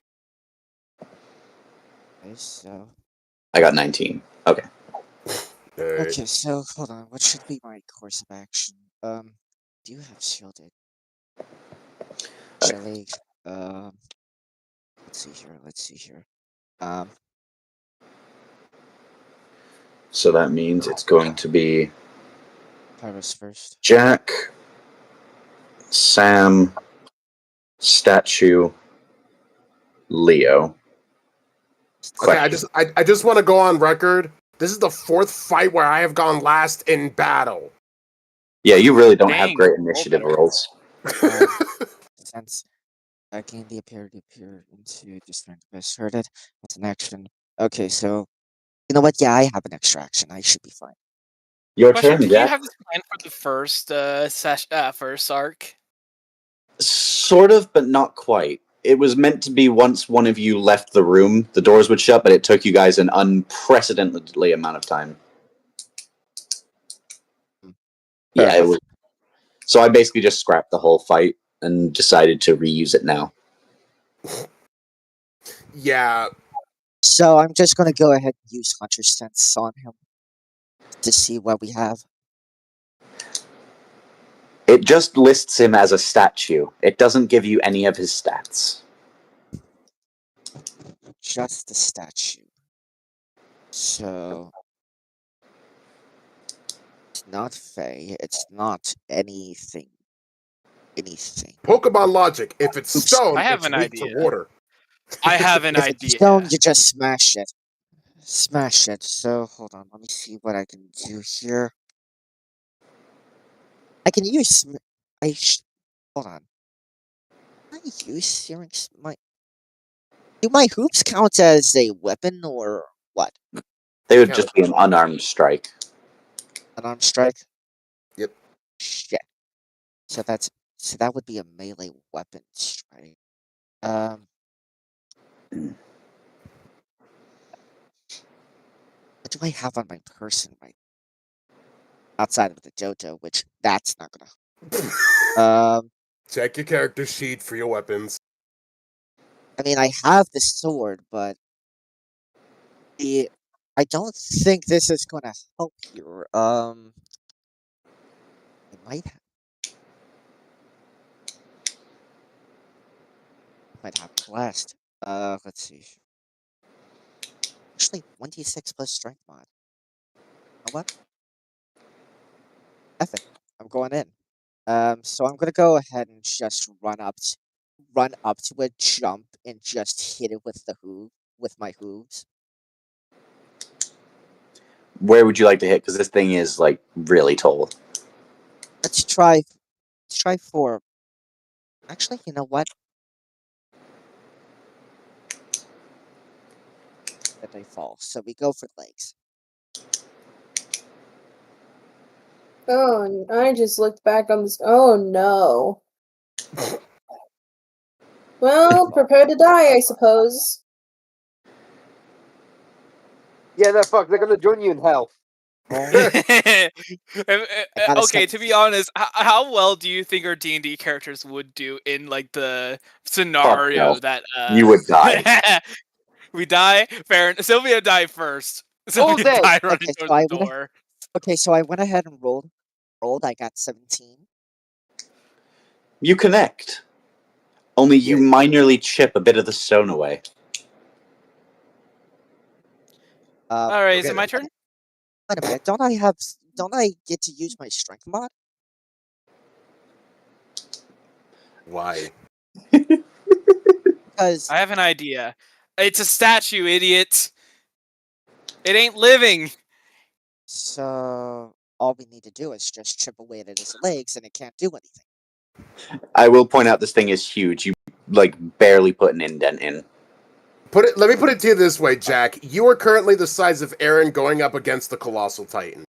Okay, so... I got 19. Okay. Right. Okay, so hold on. What should be my course of action? Do you have shielded? Actually, let's see here. So that means it's going to be Pyrus first. Jack, Sam, Statue, Leo. Okay, I just want to go on record. This is the 4th fight where I have gone last in battle. Yeah, you really don't have great initiative rolls. Since I gained the ability to appear into discern the best hearded. That's an action. Okay, so you know what? Yeah, I have an extra action. I should be fine. Your turn, Did Jack. you have this plan for the first arc? Sort of, but not quite. It was meant to be once one of you left the room, the doors would shut, but it took you guys an unprecedentedly amount of time. Yeah, it was. So I basically just scrapped the whole fight and decided to reuse it now. Yeah. So I'm just gonna go ahead and use Hunter's Sense on him to see what we have. It just lists him as a statue. It doesn't give you any of his stats. Just a statue. So it's not Fey. It's not anything. Anything. Pokemon logic. If it's Oops. stone, I have it's an weak idea. to water. I have an If it's idea. stone, you just smash it. Smash it. So hold on. Let me see what I can do here. I can use. Hold on. Can I use searing? Do my hoops count as a weapon or what? They would just be an unarmed strike. Unarmed strike. Yep. Shit. So that would be a melee weapon strike. What do I have on my person right outside of the dojo? Which that's not gonna. Check your character sheet for your weapons. I mean, I have the sword, but I don't think this is gonna help here. I might have blast. Let's see. Actually, 1d6 plus strength mod. You know what? F it. I'm going in. So I'm gonna go ahead and just run up to a jump and just hit it with my hooves. Where would you like to hit? Because this thing is like really tall. Let's try for. Actually, you know what? That they fall. So we go for legs. Oh, I just looked back on this. Oh no. Well, prepare to die, I suppose. Yeah, the fuck, they're gonna join you in hell. I gotta Okay, step- to be honest, how well do you think our D&D characters would do in like the scenario no. that You would die. we die? Fair. Sylvia died first. All Sylvia day. died running Okay, towards so I the door. so I went ahead and rolled. I got 17. You connect. Only you minorly chip a bit of the stone away. All right, is okay it my then. turn? Wait a minute. Don't I get to use my strength mod? Why? Because I have an idea. It's a statue, idiot. It ain't living. so all we need to do is just chip away at his legs, and it can't do anything. I will point out this thing is huge. You like barely put an indent in. Let me put it to you this way, Jack. You are currently the size of Aaron going up against the Colossal Titan.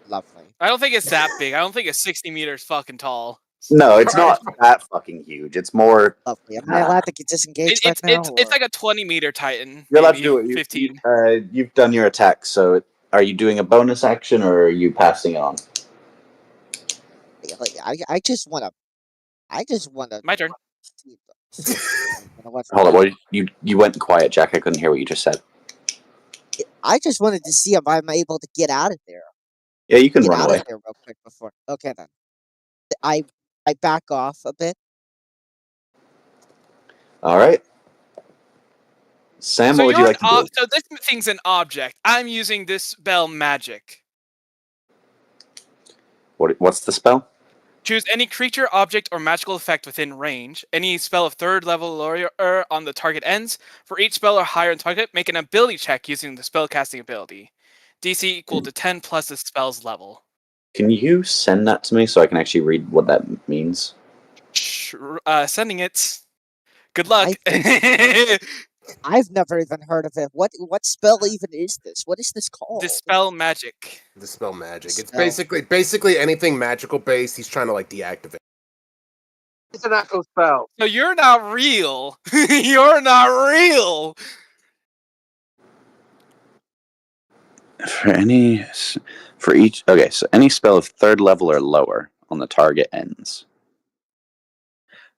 Lovely. I don't think it's that big. I don't think it's 60 meters fucking tall. No, it's not that fucking huge. It's more. Lovely. Am I allowed to get disengaged right now? It's like a 20-meter Titan. You're allowed to maybe do it. 15. You've done your attack, so are you doing a bonus action or are you passing it on? I just wanna. My turn. Hold on, you went quiet, Jack. I couldn't hear what you just said. I just wanted to see if I'm able to get out of there. Yeah, you can Get run out away. of there real quick before. Okay then. I back off a bit. All right. Sam, So what would you like to do? so this thing's an object. I'm using this spell magic. What's the spell? Choose any creature, object, or magical effect within range. Any spell of 3rd level or lower on the target ends. For each spell or higher on target, make an ability check using the spellcasting ability. DC equal to 10 plus the spell's level. Can you send that to me so I can actually read what that means? Sending it. Good luck. I've never even heard of it. What spell even is this? What is this called? Dispel magic. Dispel magic. It's Dispel. basically anything magical based. He's trying to like deactivate. It's an echo spell. So you're not real. You're not real. For each. Okay, so any spell of 3rd level or lower on the target ends.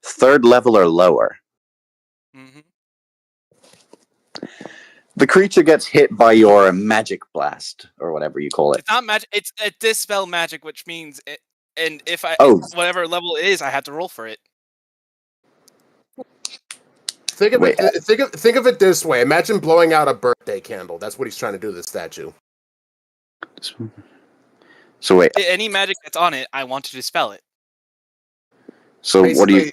3rd level or lower. Mm-hmm. The creature gets hit by your magic blast, or whatever you call it. It's not magic. It's a dispel magic, which means it. And if I whatever level it is, I have to roll for it. Think of it this way. Imagine blowing out a birthday candle. That's what he's trying to do to the statue. So wait. Any magic that's on it, I want to dispel it. So what do you?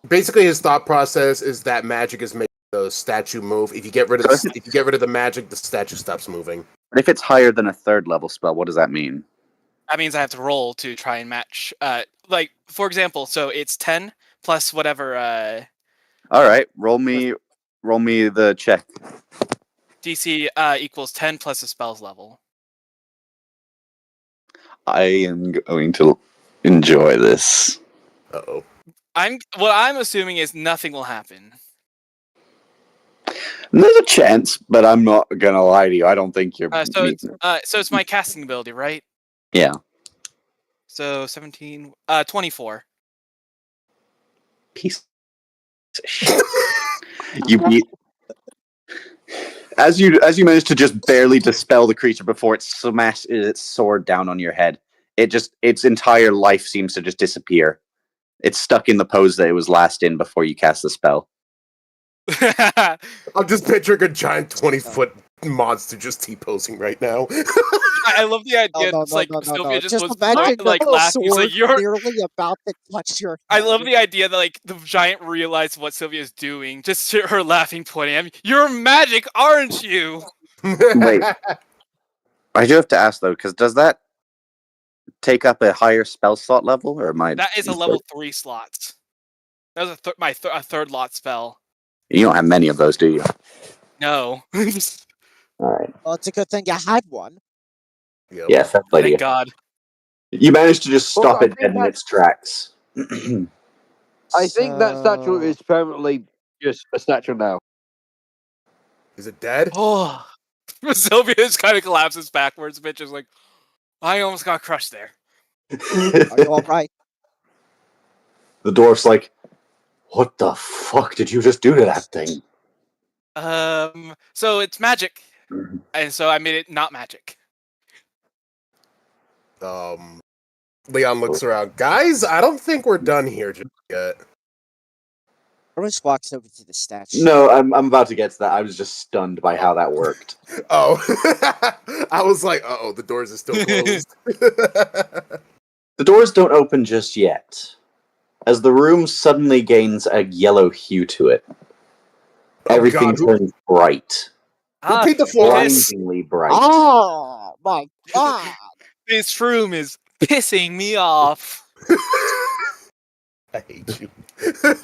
Basically, his thought process is that magic is making the statue move. If you get rid of the magic, the statue stops moving. But if it's higher than a 3rd level spell, what does that mean? That means I have to roll to try and match. Like for example, so it's 10 plus whatever. All right, roll me the check. DC equals 10 plus the spell's level. I am going to enjoy this. Uh-oh. What I'm assuming is nothing will happen. There's a chance, but I'm not gonna lie to you. I don't think you're. So it's my casting ability, right? Yeah. So 17, 24. Piece of shit. As you manage to just barely dispel the creature before it smashes its sword down on your head, its entire life seems to just disappear. It's stuck in the pose that it was last in before you cast the spell. I'm just picturing a giant 20-foot monster just T-posing right now. I love the idea. No, It's like Sylvia just was imagine like laughing. He's like, "You're." Nearly about to touch your. I love the idea that like the giant realized what Sylvia's doing. Just her laughing, pointing at me. You're magic, aren't you? Wait. I do have to ask though, because does that take up a higher spell slot level, or am I? That is a level 3 slot. That was a third lot spell. You don't have many of those, do you? No. All right. Well, it's a good thing you had one. Yep. Yeah, fair play to you. Thank God. You managed to just stop I it dead in its tracks. I think that statue is permanently just a statue now. Is it dead? Oh, Sylvia just kind of collapses backwards. Bitch is like, I almost got crushed there. Are you all right? The dwarf's like, what the fuck did you just do to that thing? So it's magic, and so I made it not magic. Leon looks around. Guys, I don't think we're done here just yet. Everyone walks over to the statue. No, I'm about to get to that. I was just stunned by how that worked. Oh. I was like, uh-oh, the doors are still closed. The doors don't open just yet, as the room suddenly gains a yellow hue to it. Everything turns bright. Repeat the floor. Blindingly bright. Oh my god! This room is pissing me off. I hate you.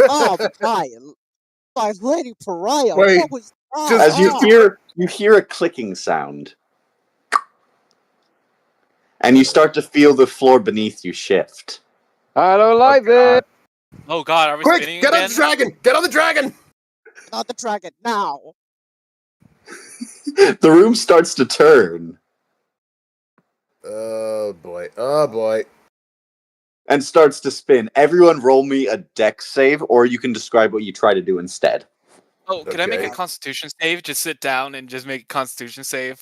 Oh my lady pariah! Wait, what was that? As you hear a clicking sound, and you start to feel the floor beneath you shift. I don't like this. Oh God, are we Quick, spinning get again? on the dragon! Get on the dragon! Not the dragon now. The room starts to turn Oh boy. Oh boy. and starts to spin. Everyone roll me a dex save, or you can describe what you try to do instead. Oh, can I make Okay. a Constitution save? Just sit down and just make a Constitution save.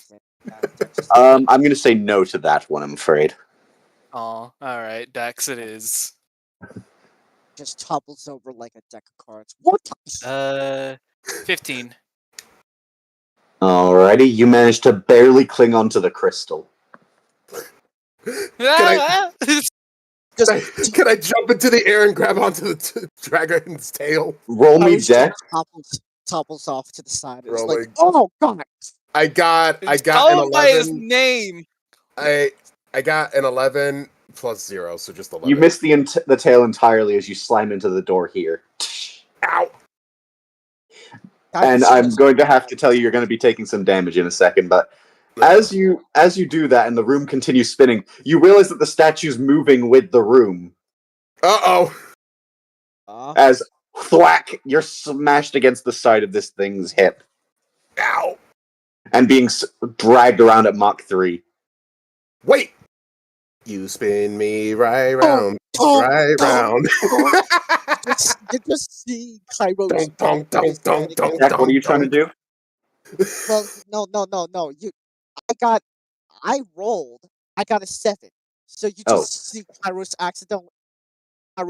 I'm going to say no to that one, I'm afraid. Oh, all right, Dex, it is. Just topples over like a deck of cards. What? 15. Alrighty, you managed to barely cling onto the crystal. Can I jump into the air and grab onto the dragon's tail? Roll me dex. Topples off to the side. It's Rolling. like, oh god! I got an Call him by his 11. name. I got an 11 plus 0, so just 11. You miss the tail entirely as you slam into the door here. Ow! And I'm going to have to tell you, you're going to be taking some damage in a second, but as you do that and the room continues spinning, you realize that the statue's moving with the room. Uh-oh! As thwack, you're smashed against the side of this thing's hip Ow! and being dragged around at Mach 3. Wait! You spin me right round, right round. You just see Kairos. Dunk, dunk, dunk, dunk, dunk, Jack, what are you trying to do? Well, no. I rolled. I got a 7. So you Oh. just see Kairos Kairos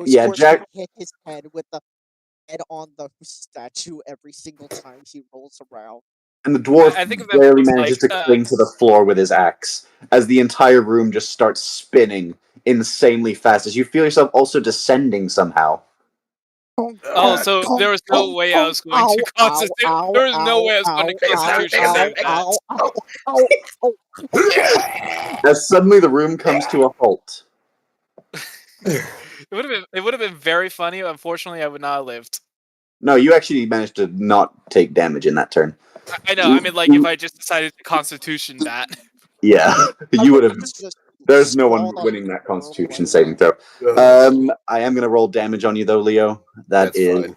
Yeah, forced to Jack. hit his head with the head on the statue every single time he rolls around. And the dwarf I think of them barely as manages to cling to the floor with his axe as the entire room just starts spinning insanely fast as you feel yourself also descending somehow. Oh, so there was no way I was going to constitute. There was no way I was going to constitution save that. As suddenly the room comes to a halt. It would have been very funny. Unfortunately, I would not have lived. No, you actually managed to not take damage in that turn. I know. I mean, like if I just decided to constitution that. Yeah, you would have. There's no one sprawled on winning the that floor Constitution like saving that. throw. I am going to roll damage on you though, Leo. That's is fine.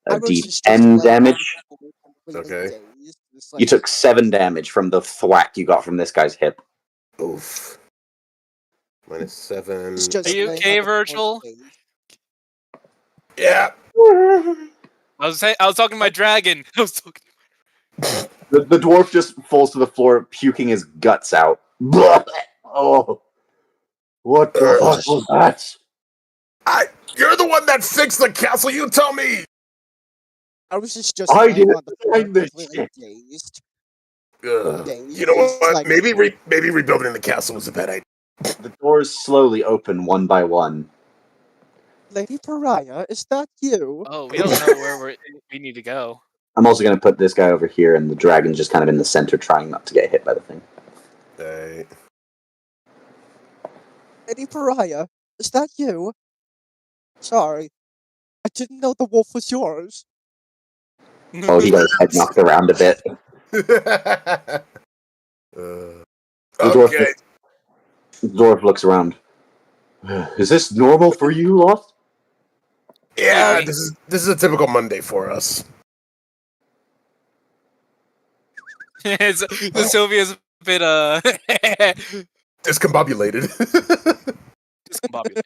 I was just D10 laying on damage. the floor, completely Okay. dazed, just You like, took 7 damage from the thwack you got from this guy's hip. Oof. -7. he's just Are you laying okay, on the floor Virgil? dazed. Yeah. I was talking to my dragon. I was talking. The dwarf just falls to the floor, puking his guts out. Oh, what the fuck was that? You're the one that fixed the castle. You tell me. I was just I laying didn't on the floor, find this completely shit. dazed. You know what? Like, Maybe rebuilding the castle was a bad idea. The doors slowly open one by one. Lady Pariah, is that you? Oh, we don't know where we need to go. I'm also going to put this guy over here, and the dragon's just kind of in the center, trying not to get hit by the thing. Right. Lady Pariah, is that you? Sorry, I didn't know the wolf was yours. Oh, he got his head knocked around a bit. Okay. The dwarf looks around. Is this normal for you, Lost? Yeah, Wait. this is a typical Monday for us. The Sylvia's a bit Discombobulated. discombobulated.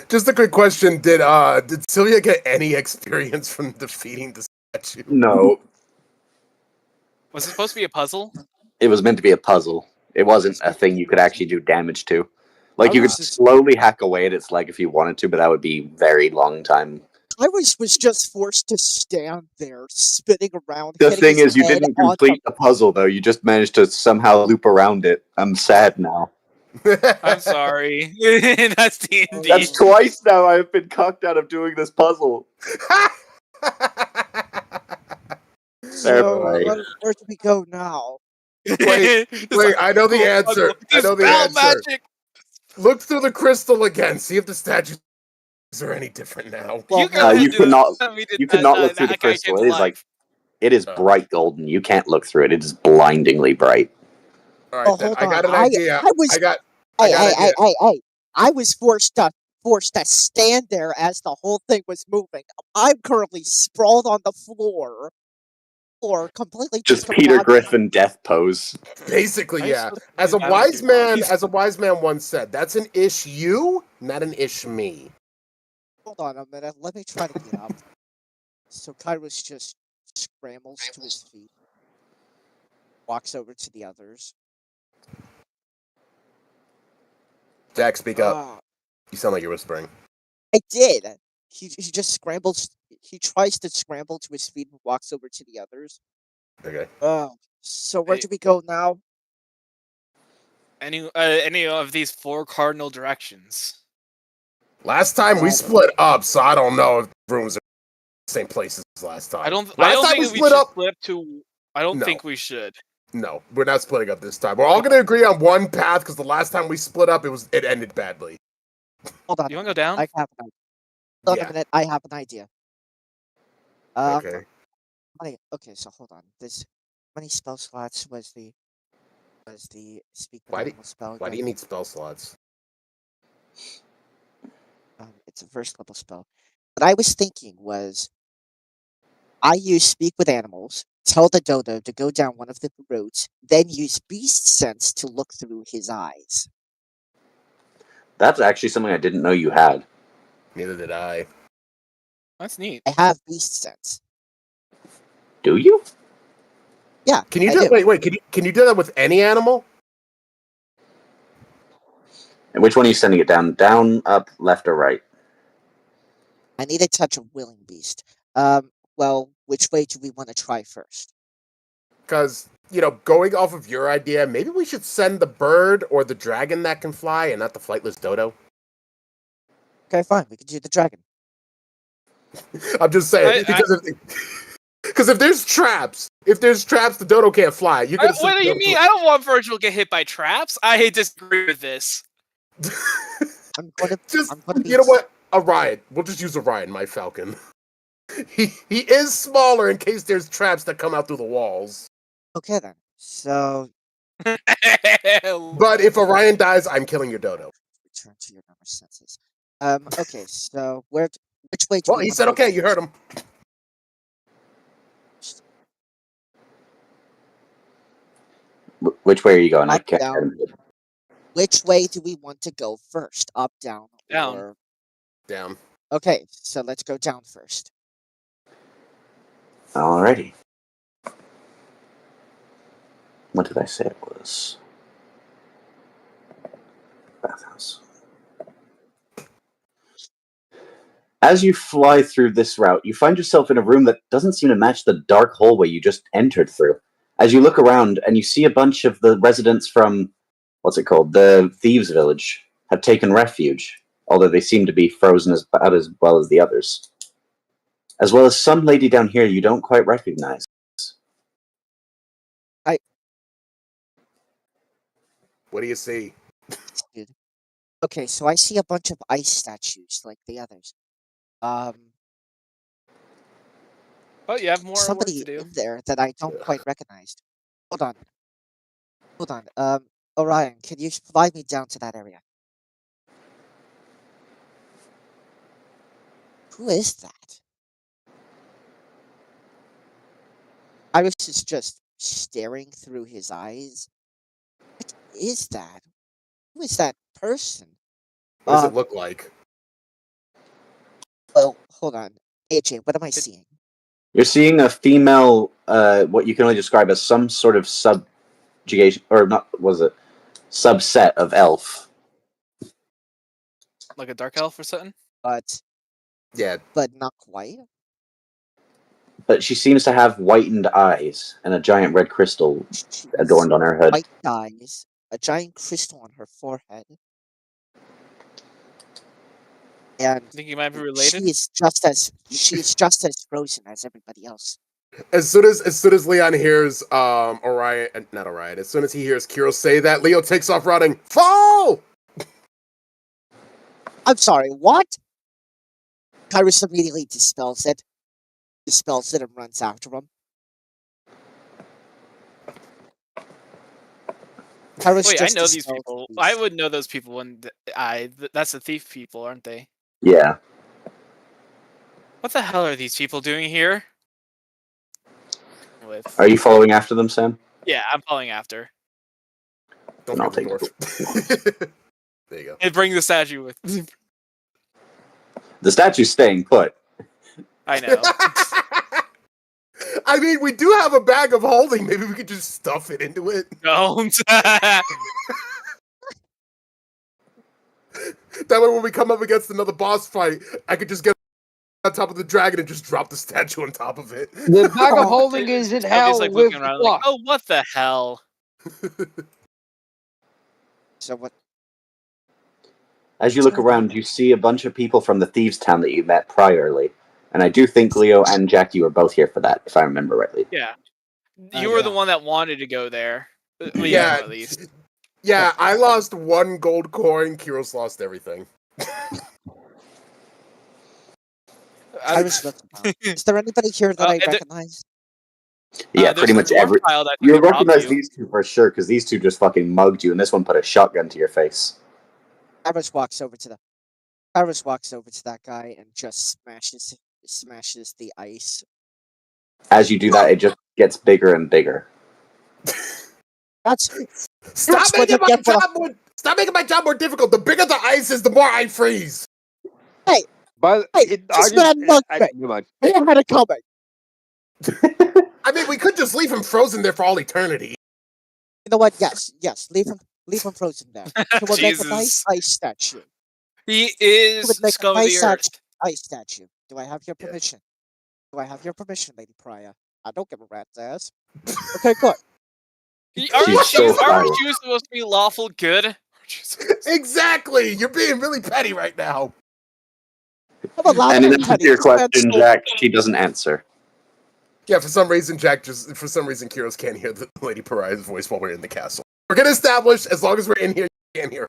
Just a quick question: Did Sylvia get any experience from defeating the statue? No. Was it supposed to be a puzzle? It was meant to be a puzzle. It wasn't a thing you could actually do damage to. Like, you could slowly hack away at its leg if you wanted to, but that would be very long time. I was just forced to stand there, spinning around. The hitting thing his is, you head didn't on complete the puzzle, though. You just managed to somehow loop around it. I'm sad now. I'm sorry. That's D&D. That's twice now I've been cucked out of doing this puzzle. So, where do we go now? Wait, I know the answer. I know the answer. Magic. Look through the crystal again. See if the statues are any different now. Well, You go ahead you and do cannot- that. We did You that, cannot look through the that guy crystal. came It to is like life. it is bright golden. You can't look through it. It is blindingly bright. All right, then. hold I got on. an idea. I was. I got Hey, an idea. I was forced to stand there as the whole thing was moving. I'm currently sprawled on the floor, or completely Just Peter discombobulated. Griffin death pose. Basically, yeah. Nice. As a That wise would be man, once said, "That's an ish you, not an ish me." Hold on a minute. Let me try to get up. So Kairos just scrambles to his feet, walks over to the others. Jack, speak up. You sound like you're whispering. I did. He just scrambles. He tries to scramble to his feet and walks over to the others. Okay. So where Hey. do we go now? Any of these 4 cardinal directions. Last time we split up, so I don't know if the rooms are the same places as last time. I don't Last time think we we split should up. flip to. I don't No. think we should. No, we're not splitting up this time. We're all gonna agree on one path because the last time we split up, it ended badly. Hold on. You want to go down? I have an idea. Hold on Yeah. a minute. I have an idea. Okay. Okay, so hold on. How many spell slots was the speak with Why animal spell? do you need spell slots? It's a first level spell. What I was thinking was, I use speak with animals, tell the dodo to go down one of the roads, then use beast sense to look through his eyes. That's actually something I didn't know you had. Neither did I. That's neat. I have beast sense. Do you? Yeah. Can you I do? do. Wait. Can you do that with any animal? And which one are you sending it down? Down, up, left, or right? I need a touch of willing beast. Well, which way do we want to try first? Because going off of your idea, maybe we should send the bird or the dragon that can fly, and not the flightless dodo. Okay, fine. We can do the dragon. I'm just saying because if there's traps, the dodo can't fly. You're gonna. What do you mean? I don't want Virgil to get hit by traps. I disagree with this. I'm gonna Just I'm gonna be you know what? Orion. We'll just use Orion, my falcon. He is smaller in case there's traps that come out through the walls. Okay then. So But if Orion dies, I'm killing your dodo. return to your normal senses. Okay, so which way do Well, we he wanna said go okay. You first? heard him. Which way are you going? I Up, can't. down. Which way do we want to go first? Up, down, Down. or Down. okay, so let's go down first. Alrighty. What did I say it was? Bathhouse. As you fly through this route, you find yourself in a room that doesn't seem to match the dark hallway you just entered through. As you look around and you see a bunch of the residents from, what's it called, the Thieves' Village, have taken refuge, although they seem to be frozen about as well as the others. As well as some lady down here you don't quite recognize. What do you see? Dude. Okay, so I see a bunch of ice statues like the others. But you have more work Somebody to do. in there that I don't quite recognize. Hold on. Orion, can you slide me down to that area? Who is that? Iris is just staring through his eyes. What is that? Who is that person? What does it look like? Well, hold on. AJ, what am I seeing? You're seeing a female, what you can only describe as some sort of subjugation, or not, was it? Subset of elf. Like a dark elf or something? But Yeah. not quite. But she seems to have whitened eyes and a giant red crystal She's adorned on her head. white eyes, a giant crystal on her forehead, and Think you might be related? she's just as frozen as everybody else. As soon as Leon hears Orion, not Orion. As soon as he hears Kiro say that, Leo takes off running. Fall! I'm sorry, what? Kyrus immediately dispels it and runs after him. Kyrus Wait, I just know these dispels people. these. I would know those people when that's the thief people, aren't they? Yeah. What the hell are these people doing here? Are you following after them, Sam? Yeah, I'm following after. Don't Then I'll forget the dwarf. There you go. And bring the statue with. The statue's staying put. I know. I mean, we do have a bag of holding. Maybe we could just stuff it into it. Don't. That way, when we come up against another boss fight, I could just get on top of the dragon and just drop the statue on top of it. The bag of holding is in I'll hell just like with looking around like, luck. oh, what the hell? So what? As you look around, you see a bunch of people from the Thieves' Town that you met priorly. And I do think Leo and Jackie were both here for that, if I remember rightly. Yeah. You were the yeah. one that wanted to go there. Leo, Yeah. at least. Yeah, I lost 1 gold coin. Kiros lost everything. Kyrus looks around. Is there anybody here that I and recognize? Yeah, there's pretty the much dwarf every. child that You robbed recognize you. these two for sure, because these two just fucking mugged you, and this one put a shotgun to your face. Kyrus walks over to that guy and just smashes the ice. As you do that, it just gets bigger and bigger. That's Stop That's what making you my get for- job more. Stop making my job more difficult. The bigger the ice is, the more I freeze. By But Hey, this man mugged me. never mind. He had it coming. I mean, we could just leave him frozen there for all eternity. You know what? Yes, leave him frozen there. He would make a nice Jesus. ice statue. He He is would make a scum of nice the earth. ice statue. Do I have your Yeah. permission? Do I have your permission, Lady Priya? I don't give a rat's ass. Okay, good. Aren't She's so shoes fine. supposed to be lawful good? Exactly. You're being really petty right now. I'm allowed And to in be answer petty. to your This man's question, so- Jack, she doesn't answer. Yeah, for some reason, Kyros can't hear the Lady Pariah's voice while we're in the castle. We're gonna establish, as long as we're in here, you can't hear.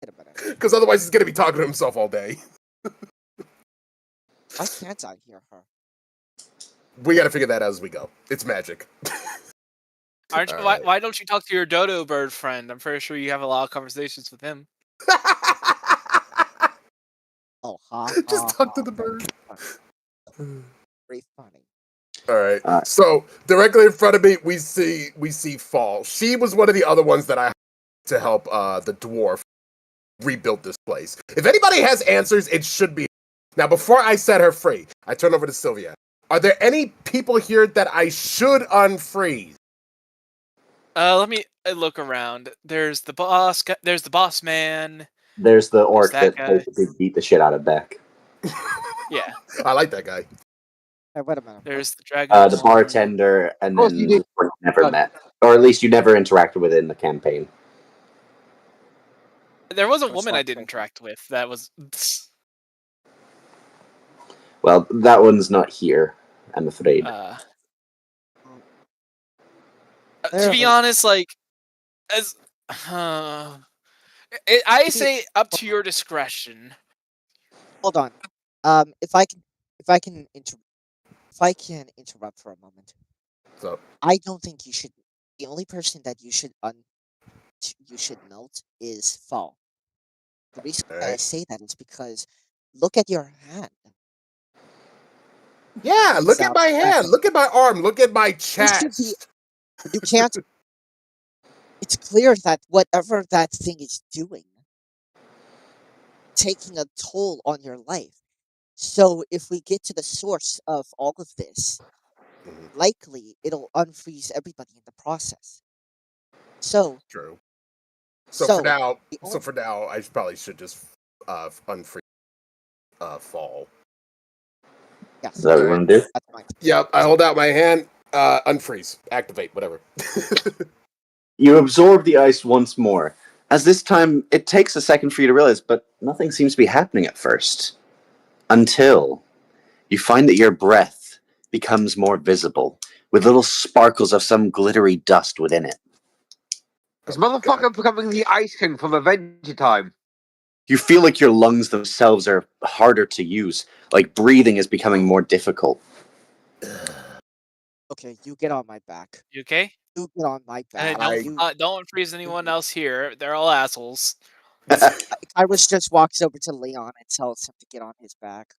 Wait a minute. Because otherwise he's gonna be talking to himself all day. Why can't I hear her? We gotta figure that out as we go. It's magic. Aren't you, Alright. why don't you talk to your dodo bird friend? I'm pretty sure you have a lot of conversations with him. Oh, ha. Just talk to the bird. Very funny. Alright. So directly in front of me we see Fall. She was one of the other ones that I to help the dwarf rebuild this place. If anybody has answers, it should be. Now before I set her free, I turn over to Sylvia. Are there any people here that I should unfreeze? Let me look around. There's the boss. There's the boss man. There's the orc that that guy. basically beat the shit out of Beck. Yeah. I like that guy. Hey, wait a minute. There's the dragon. The bartender, and course then you the did. orc never met. Or at least you never interacted with in the campaign. There was a First woman one, I did second. interact with. That was. Well, that one's not here, I'm afraid. To There be we- honest, like, as I say, up to your discretion. Hold on. If I can interrupt for a moment. So I don't think you should. The only person that you should note is Fall. The reason why I Alright. say that is because look at your hand. yeah, look So, at my hand, look at my arm, look at my chest. You can't. It's clear that whatever that thing is doing, taking a toll on your life. So if we get to the source of all of this, Mhm. likely it'll unfreeze everybody in the process. So True. So So, for now, the I probably should just unfreeze Fall. yes, Is that what you want to do? that's fine. Yep, I hold out my hand, unfreeze, activate, whatever. You absorb the ice once more. As this time, it takes a second for you to realize, but nothing seems to be happening at first. Until you find that your breath becomes more visible, with little sparkles of some glittery dust within it. This motherfucker becoming the Ice King from Adventure Time. You feel like your lungs themselves are harder to use, like breathing is becoming more difficult. Okay, you get on my back. You okay? You get on my back. And don't freeze anyone else here. They're all assholes. Iris just walks over to Leon and tells him to get on his back.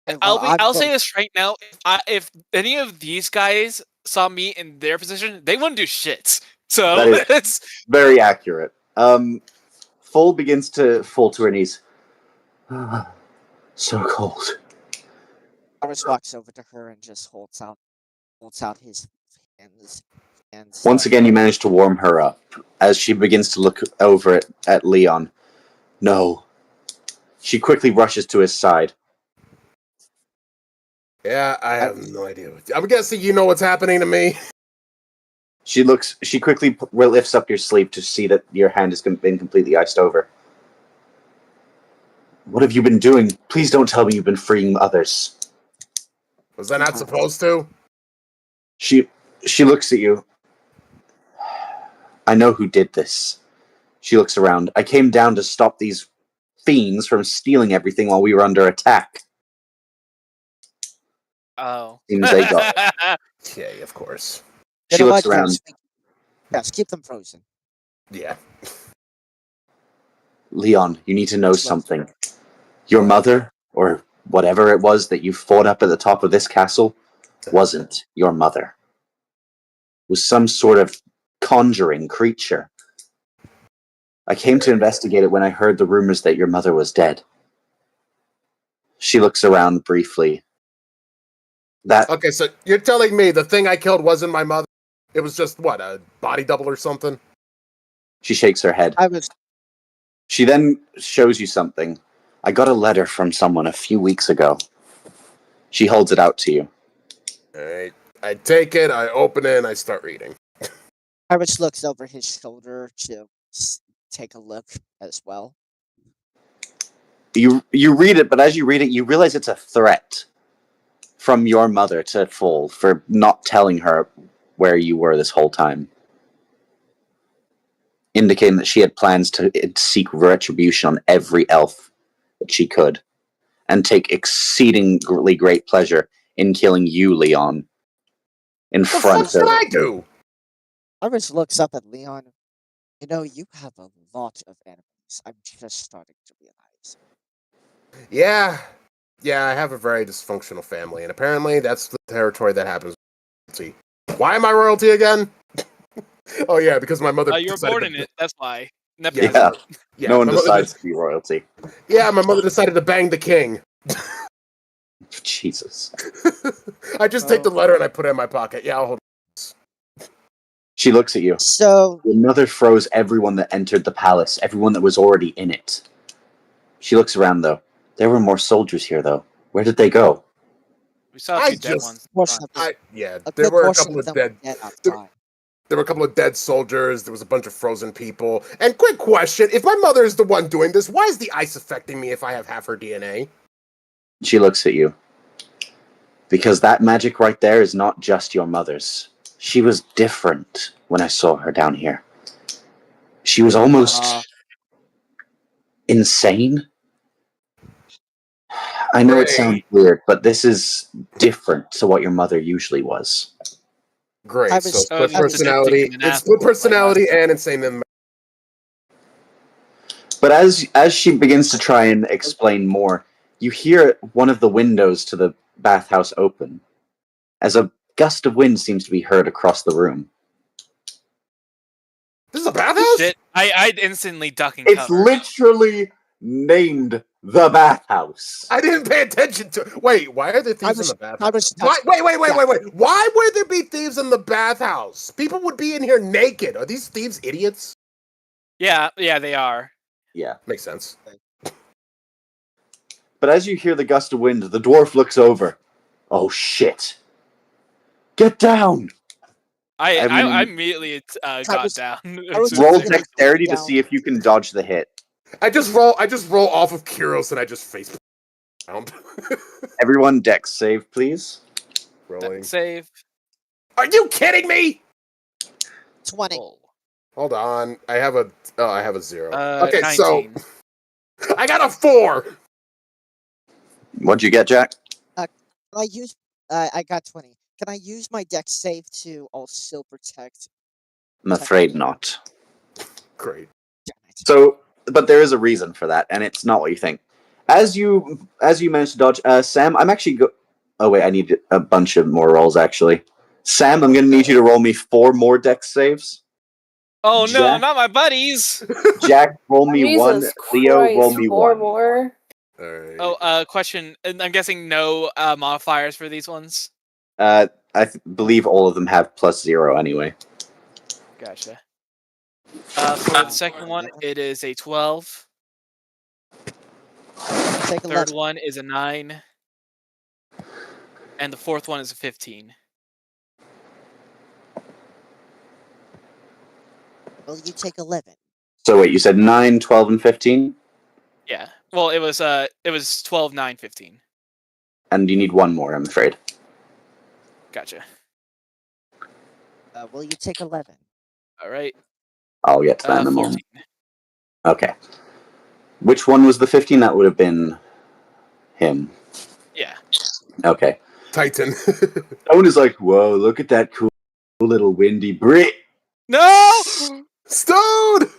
And, well, I'll say this right now. If any of these guys saw me in their position, they wouldn't do shit. So That is- it's Very accurate. Full begins to fall to her knees. So cold. Iris walks over to her and just holds out his hands. Once again, you manage to warm her up as she begins to look over at Leon. No. She quickly rushes to his side. Yeah, I have no idea. I'm guessing you know what's happening to me. She quickly lifts up your sleeve to see that your hand has been completely iced over. What have you been doing? Please don't tell me you've been freeing others. Was I not supposed to? She looks at you. I know who did this. She looks around. I came down to stop these fiends from stealing everything while we were under attack. oh. Seems they got Okay, of course. She looks around. Yes, keep them frozen. Yeah. Leon, you need to know something. Your mother, or whatever it was that you fought up at the top of this castle, wasn't your mother. It was some sort of conjuring creature. I came to investigate it when I heard the rumors that your mother was dead. She looks around briefly. Okay, so you're telling me the thing I killed wasn't my mother? It was just, what, a body double or something? She shakes her head. She then shows you something. I got a letter from someone a few weeks ago. She holds it out to you. Alright. I take it, I open it, and I start reading. Iris looks over his shoulder to take a look as well. You read it, but as you read it, you realize it's a threat from your mother to Full for not telling her where you were this whole time. Indicating that she had plans to seek retribution on every elf that she could, and take exceedingly great pleasure in killing you, Leon, in What the front fuck did of... I do? Iris looks up at Leon. You know, you have a lot of enemies. I'm just starting to realize. Yeah, I have a very dysfunctional family, and apparently that's the territory that happens with royalty. Why am I royalty again? Oh yeah, because my mother You were born in it, that's why. Yeah, Yeah, no one my mother decides to be royalty. Yeah, my mother decided to bang the king. Jesus. I just take the letter and I put it in my pocket. Yeah, I'll hold it. She looks at you. So your mother froze everyone that entered the palace, everyone that was already in it. She looks around, though. There were more soldiers here, though. Where did they go? We saw a few dead ones. There were a couple of dead. There were a couple of dead soldiers. There was a bunch of frozen people. And quick question: if my mother is the one doing this, why is the ice affecting me if I have half her DNA? She looks at you. Because that magic right there is not just your mother's. She was different when I saw her down here. She was almost insane. I know it sounds weird, but this is different to what your mother usually was. Great. So split personality. It's split personality and insane. But as she begins to try and explain more, you hear one of the windows to the bathhouse open, as a gust of wind seems to be heard across the room. This is a bathhouse? Shit. I'd instantly duck and cover. It's literally named the bathhouse. I didn't pay attention to. Wait, why are there thieves in the bathhouse? Wait. Why would there be thieves in the bathhouse? People would be in here naked. Are these thieves idiots? Yeah, they are. Yeah. Makes sense. But as you hear the gust of wind, the dwarf looks over. Oh, shit. Get down! I immediately got down. Roll dexterity to see if you can dodge the hit. I just roll off of Kyros and I just face down. Everyone dex save, please. Rolling. Save. Are you kidding me? 20. Hold on. I have a 0. Okay, 19. so I got a 4. What'd you get, Jack? I got 20. Can I use my dex save to also protect? I'm afraid not. Great. So, but there is a reason for that, and it's not what you think. As you managed to dodge, Sam, I'm actually oh wait, I need a bunch of more rolls actually. Sam, I'm gonna need you to roll me 4 more dex saves. Oh no, not my buddies! Jack, roll me 1. Leo, roll me 1. More. All right. Oh, question. I'm guessing no modifiers for these ones. I believe all of them have +0 anyway. Gotcha. For the second one, it is a 12. Third one is a 9. And the fourth one is a 15. Well, you take 11. So wait, you said 9, 12, and 15? Yeah. Well, it was 12, 9, 15. And you need 1 more, I'm afraid. Gotcha. Will you take 11? All right. I'll get to that in a moment. 14. Okay. Which one was the 15? That would have been him. Yeah. Okay. Titan. Stone is like, whoa, look at that cool little windy Brit. No! Stone!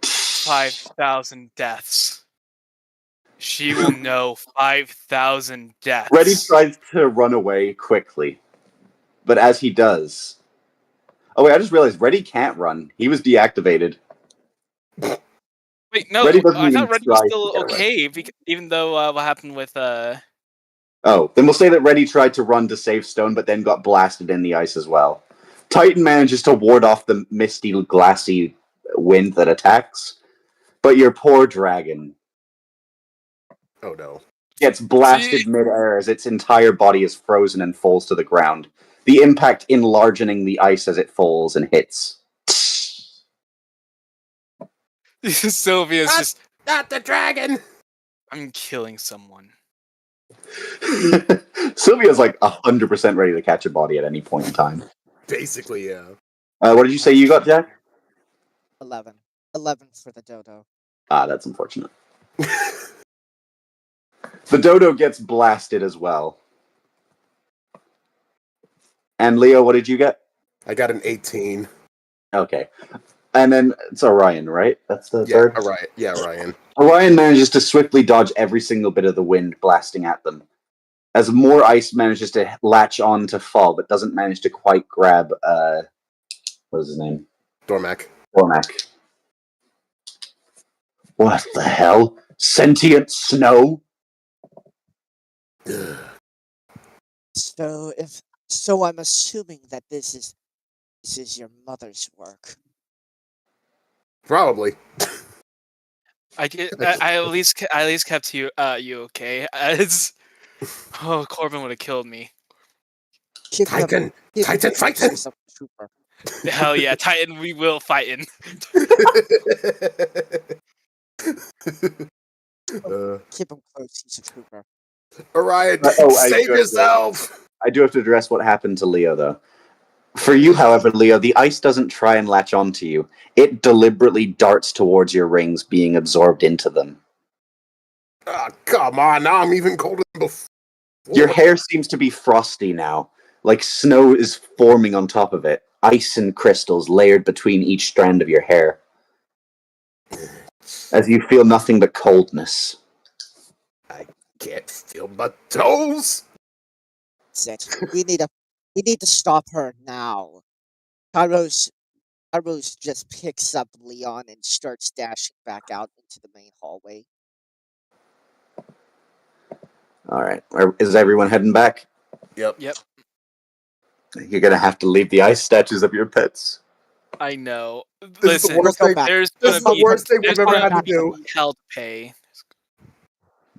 5,000 deaths. She will know 5,000 deaths. Reddy tries to run away quickly. But as he does... Oh wait, I just realized Reddy can't run. He was deactivated. Wait, no, Reddy doesn't I even thought Reddy was try to still get away. okay, even though what happened with Oh, then we'll say that Reddy tried to run to save Stone, but then got blasted in the ice as well. Titan manages to ward off the misty, glassy wind that attacks, but your poor dragon Oh no. gets blasted mid-air as its entire body is frozen and falls to the ground. The impact enlarging the ice as it falls and hits. Sylvia's just, Not the dragon! I'm killing someone. Sylvia's like 100% ready to catch a body at any point in time. Basically, yeah. What did you say you got, Jack? 11. 11 for the dodo. Ah, that's unfortunate. The dodo gets blasted as well. And Leo, what did you get? I got an 18. Okay. And then it's Orion, right? That's the Yeah, third? Orion. Yeah, Orion. Orion manages to swiftly dodge every single bit of the wind blasting at them. As more ice manages to latch on to fall, but doesn't manage to quite grab, what is his name? Dormac. Dormac. What the hell? Sentient snow? So I'm assuming that this is your mother's work. Probably. I at least kept you okay. As Corbin would have killed me. Keep Titan! Titan fighting! fighting! Hell yeah, Titan, we will fightin'. Keep him close, he's a trooper. Orion, I save do have yourself! I do have to address what happened to Leo, though. For you, however, Leo, the ice doesn't try and latch onto you. It deliberately darts towards your rings, being absorbed into them. Oh, come on, now I'm even colder than before. Your hair seems to be frosty now, like snow is forming on top of it. Ice and crystals layered between each strand of your hair. As you feel nothing but coldness. I can't feel my toes! That's it. We need to stop her now. Kairos just picks up Leon and starts dashing back out into the main hallway. Alright, is everyone heading back? Yep. You're gonna have to leave the ice statues of your pets. I know. This is the Listen, worst thing. there's This gonna is the be worst thing we've there's ever gonna had to be do. hell to pay.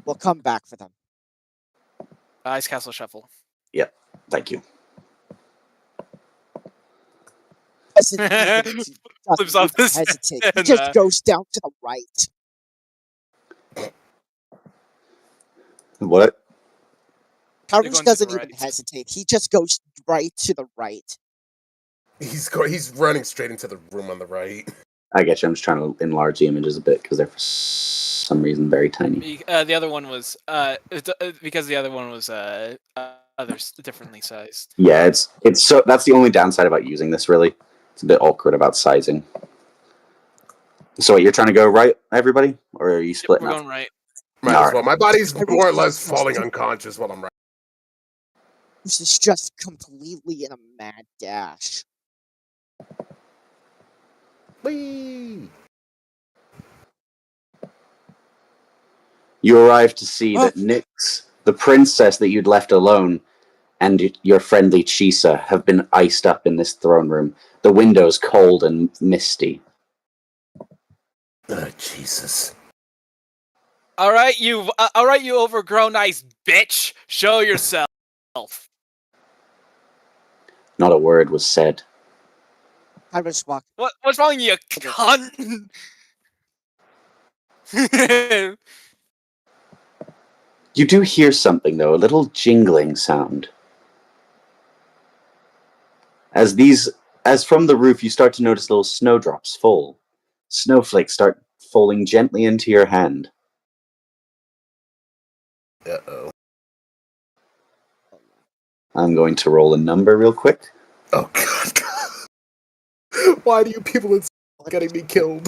We'll come back for them. Ice Castle Shuffle. Yep, thank you. Doesn't Flips off even this hesitate. He and, just goes down to the right. What? going Kairos to doesn't the even right. hesitate. He just goes right to the right. He's running straight into the room on the right. I get you, I'm just trying to enlarge the images a bit, because they're for some reason very tiny. The other one was because the other one was others differently sized. Yeah, it's so that's the only downside about using this, really. It's a bit awkward about sizing. So wait, you're trying to go right, everybody? Or are you splitting We're up? going right. Might as well. My body's I more or really less just- falling unconscious while I'm right. This is just completely in a mad dash. Whee! You arrive to see that Nyx, the princess that you'd left alone, and your friendly Chisa have been iced up in this throne room. The window's cold and misty. Oh, Jesus. All right, you overgrown ice bitch. Show yourself. Not a word was said. Kairos walk. What's wrong, you cunt? You do hear something, though, a little jingling sound. As from the roof, you start to notice little snowdrops fall. Snowflakes start falling gently into your hand. Uh-oh. I'm going to roll a number real quick. Oh, God. Why do you people insist on getting me killed?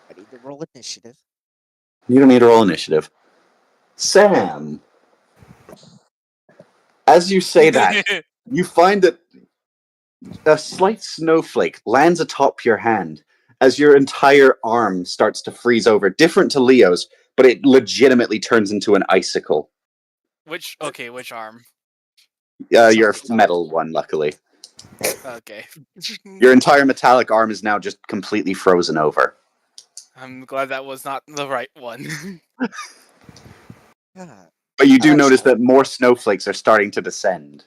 Ready to roll initiative. You don't need to roll initiative. Sam! As you say that, you find that A slight snowflake lands atop your hand as your entire arm starts to freeze over, different to Leo's, but it legitimately turns into an icicle. Which arm? Your metal one, luckily. Okay. Your entire metallic arm is now just completely frozen over. I'm glad that was not the right one. God. But you do notice that more snowflakes are starting to descend.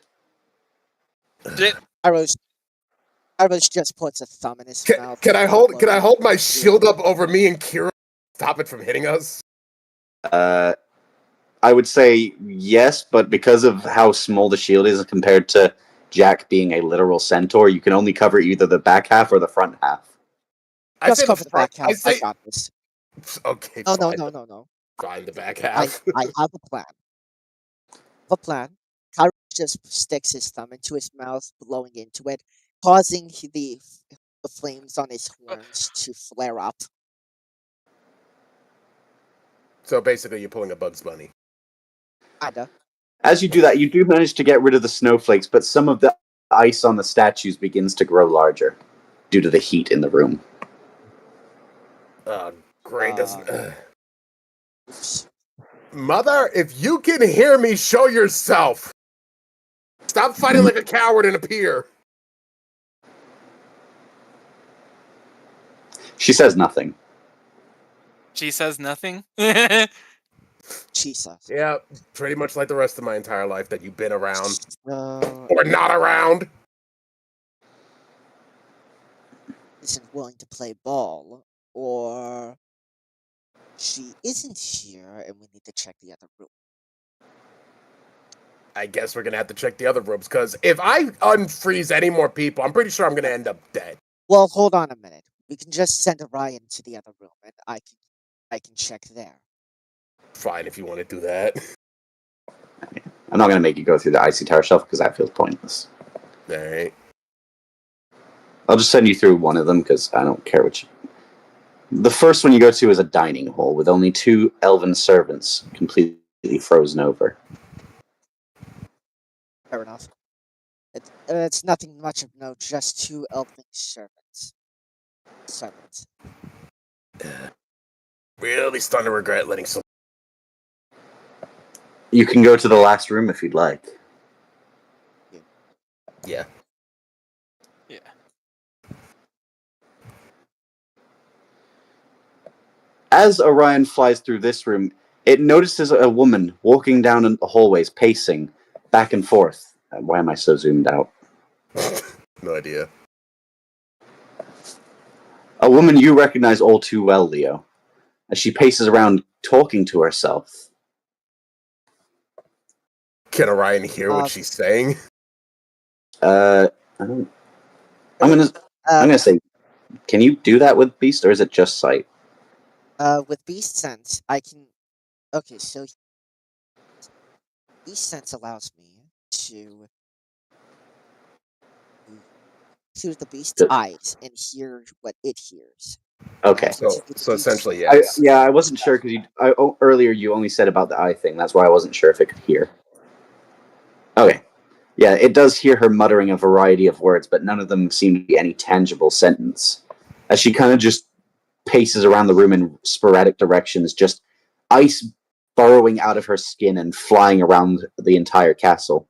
Shit. Arrows just puts a thumb in his mouth. Can I hold my shield up over me and Kira? Stop it from hitting us. I would say yes, but because of how small the shield is compared to Jack being a literal centaur, you can only cover either the back half or the front half. Just cover the back half. I I got this. Okay, No, fine. no. Fine, the back half. I have a plan. Kyro just sticks his thumb into his mouth, blowing into it, causing the flames on his horns to flare up. So basically, you're pulling a Bugs Bunny. Kinda. As you do that, you do manage to get rid of the snowflakes, but some of the ice on the statues begins to grow larger due to the heat in the room. Great. Mother, if you can hear me, show yourself. Stop fighting like a coward and appear. She says nothing. She says nothing. Jesus. Yeah, pretty much like the rest of my entire life that you've been around Or not around. Isn't willing to play ball, or she isn't here, and we need to check the other room. I guess we're gonna have to check the other rooms, because if I unfreeze any more people, I'm pretty sure I'm gonna end up dead. Well, hold on a minute. We can just send Orion to the other room, and I can check there. Fine, if you want to do that. I'm not going to make you go through the icy tower shelf because that feels pointless. All right. I'll just send you through one of them because I don't care which. The first one you go to is a dining hall with only 2 elven servants completely frozen over. Fair enough. It's nothing much of note, just 2 elven servants. Really starting to regret letting some. You can go to the last room if you'd like. Yeah. Yeah. As Orion flies through this room, it notices a woman walking down the hallways, pacing back and forth. Why am I so zoomed out? No idea. A woman you recognize all too well, Leo, as she paces around talking to herself. Can Orion hear what she's saying? I don't. I'm gonna say, can you do that with Beast, or is it just sight? With Beast Sense, I can. Okay, so Beast Sense allows me to see the beast's eyes and hear what it hears. Okay. So essentially, yes. I wasn't sure because earlier you only said about the eye thing. That's why I wasn't sure if it could hear. Okay. Yeah, it does hear her muttering a variety of words, but none of them seem to be any tangible sentence. As she kind of just paces around the room in sporadic directions, just ice burrowing out of her skin and flying around the entire castle.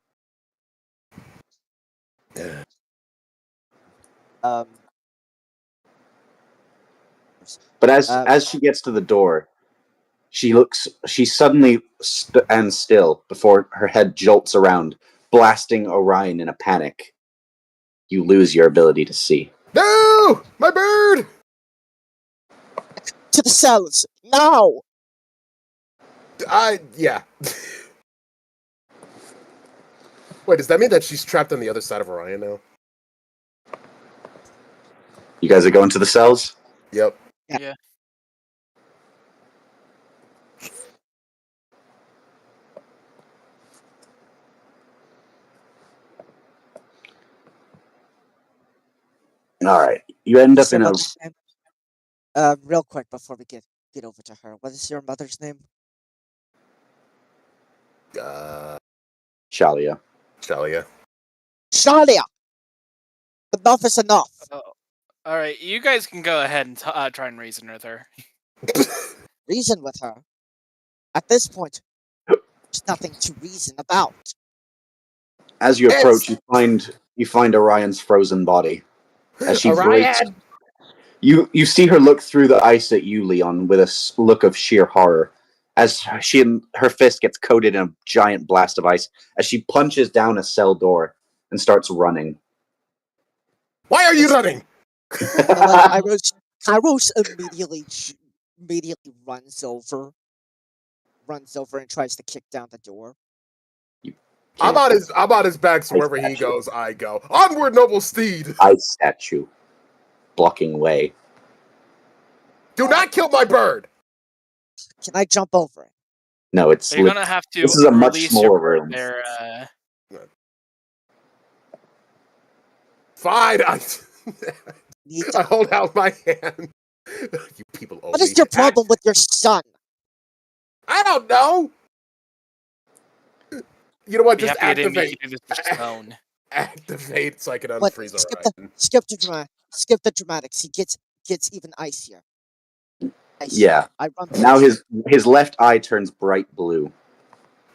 But as she gets to the door, she suddenly stands still before her head jolts around, blasting Orion in a panic. You lose your ability to see. No! My bird! To the cells! Now! Yeah. Wait, does that mean that she's trapped on the other side of Orion now? You guys are going to the cells? Yep. Yeah. All right. You end up in a. Real quick before we get over to her, what is your mother's name? Shalia. Shalia! Enough is enough. Oh. All right, you guys can go ahead and try and reason with her. Reason with her. At this point, there's nothing to reason about. As you approach, you find Orion's frozen body. As she breaks, Orion! you see her look through the ice at you, Leon, with a look of sheer horror. As her fist gets coated in a giant blast of ice, as she punches down a cell door and starts running. Why are you running? You know what? Kairos immediately runs over and tries to kick down the door. I'm on his back, so wherever he goes, I go. Onward, noble steed! Ice statue. Blocking way. Do not kill my bird! Can I jump over it? No, it's... You're gonna have to this is a much release smaller your room. there. Fine, I hold out my hand. You people owe What me. is your problem with your son? I don't know! You know what, You just have to get in activate. to do this with stone. Activate so I can But unfreeze skip the dramatics. He gets even icier. Yeah. I run Now his left eye turns bright blue.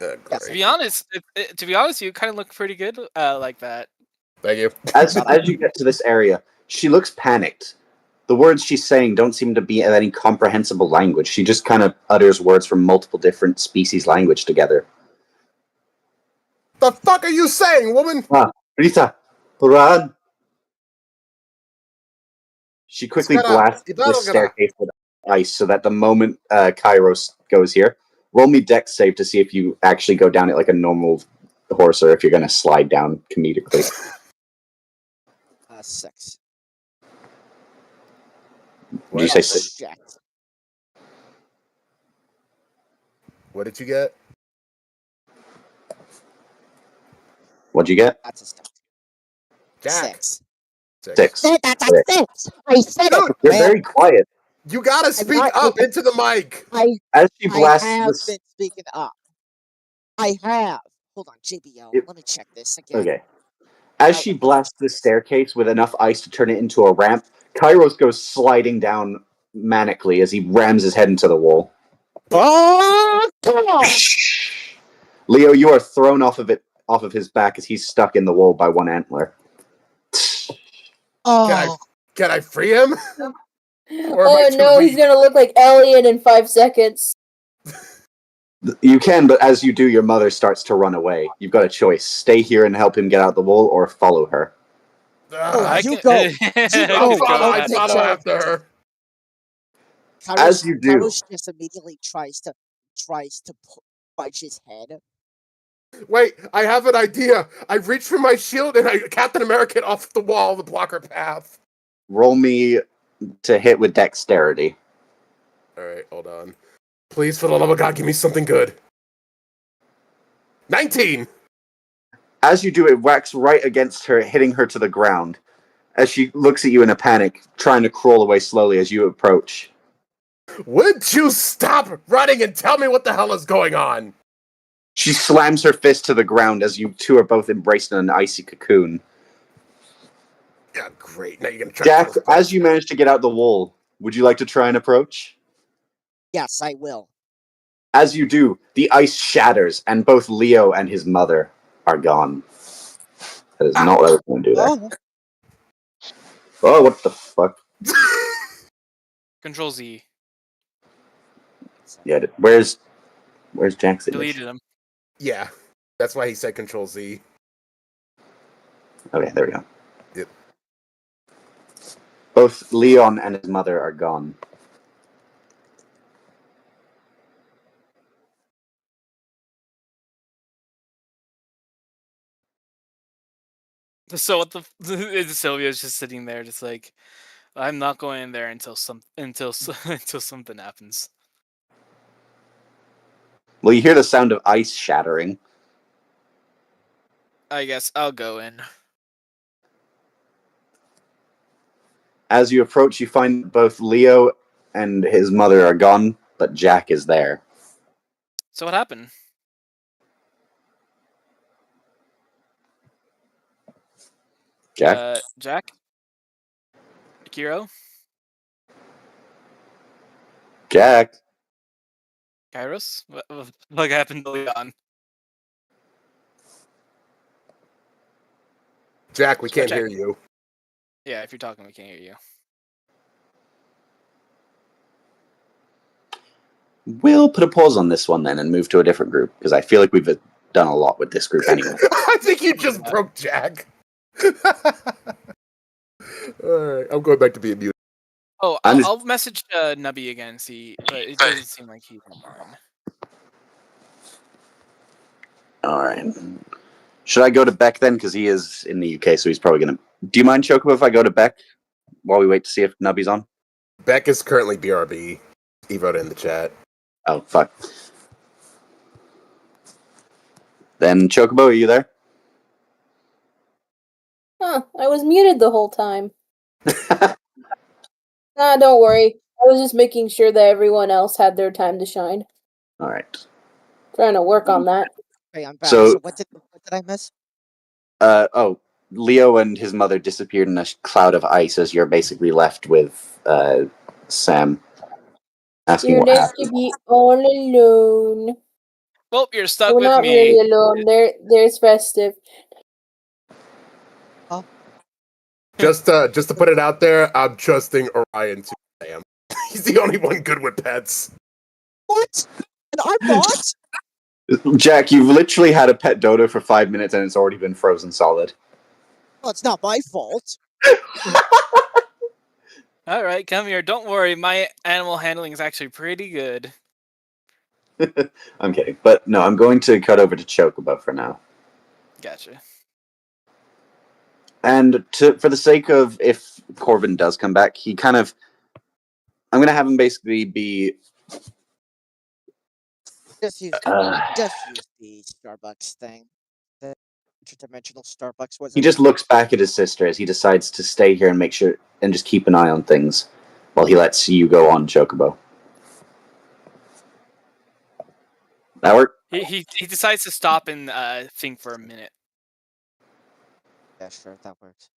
To be honest, you kind of look pretty good like that. Thank you. As you get to this area, she looks panicked. The words she's saying don't seem to be any comprehensible language. She just kind of utters words from multiple different species language together. The fuck are you saying, woman? Rita, run! She quickly blasts this staircase with ice so that the moment Kairos goes here, roll me dex save to see if you actually go down it like a normal horse or if you're going to slide down comedically. 6. Did you say 6? What did you get? What'd you get? That's a step. Jack. 6. 6. That's a 6. I said it. You're very quiet. You gotta speak up into the mic. As she blasts I have this... been speaking up. I have. Hold on, JBL. Let me check this again. Okay. As she blasts this staircase with enough ice to turn it into a ramp, Kairos goes sliding down manically as he rams his head into the wall. Oh, come on! Leo, you are thrown off of his back as he's stuck in the wall by one antler. Oh, Can I free him? Oh no, he's gonna look like Elliot in 5 seconds. You can, but as you do, your mother starts to run away. You've got a choice. Stay here and help him get out the wall, or follow her. you go. I follow after her. As you do. Kairos just immediately tries to punch his head. Wait, I have an idea. I reach for my shield and I Captain America off the wall to block her path. Roll me to hit with dexterity. Alright, hold on. Please, for the love of God, give me something good. 19! As you do, it whacks right against her, hitting her to the ground. As she looks at you in a panic, trying to crawl away slowly as you approach. Would you stop running and tell me what the hell is going on? She slams her fist to the ground as you two are both embraced in an icy cocoon. Yeah, great. Now you're gonna try Jack, as you manage to get out the wall, would you like to try and approach? Yes, I will. As you do, the ice shatters, and both Leo and his mother are gone. That is not what I was going to do there. Oh, what the fuck? Control Z. Yeah, where's Jack's image? Deleted him. Yeah, that's why he said Control Z. Okay, there we go. Yep. Both Leon and his mother are gone. So what Sylvia's just sitting there, just like, I'm not going in there until something happens. Well, you hear the sound of ice shattering. I guess I'll go in. As you approach, you find both Leo and his mother are gone, but Jack is there. So what happened? Jack? Jack? Akiro? Jack? Kairos? What happened to Leon? Jack, we can't Jack. hear you. Yeah, if you're talking, we can't hear you. We'll put a pause on this one then and move to a different group, because I feel like we've done a lot with this group anyway. I think you just broke Jack. Alright, I'm going back to being muted. Oh, I'm just- I'll message Nubby again and see, but it doesn't seem like he's online. Alright. Should I go to Beck then? Because he is in the UK, so he's probably going to... Do you mind, Chocobo, if I go to Beck while we wait to see if Nubby's on? Beck is currently BRB. He voted in the chat. Oh, fuck. Then, Chocobo, are you there? Huh, I was muted the whole time. Nah, don't worry. I was just making sure that everyone else had their time to shine. Alright. Trying to work on that. Okay, I'm back. So- So what did I miss? Leo and his mother disappeared in a cloud of ice as you're basically left with Sam asking You're what left happened. to be all alone. Well, you're stuck We're with not me. really alone. There's Festive. Just to put it out there, I'm trusting Orion to Sam. He's the only one good with pets. What? And I'm not? Jack, you've literally had a pet dodo for 5 minutes and it's already been frozen solid. Well, it's not my fault. All right, come here. Don't worry, my animal handling is actually pretty good. I'm kidding. But no, I'm going to cut over to Chocobo for now. Gotcha. And for the sake of if Corbin does come back, he kind of... I'm going to have him basically be... Just use the Starbucks thing. The interdimensional Starbucks was He just looks back at his sister as he decides to stay here and make sure and just keep an eye on things while he lets you go on, Chocobo. That work? He decides to stop and think for a minute. Yeah, sure, that works.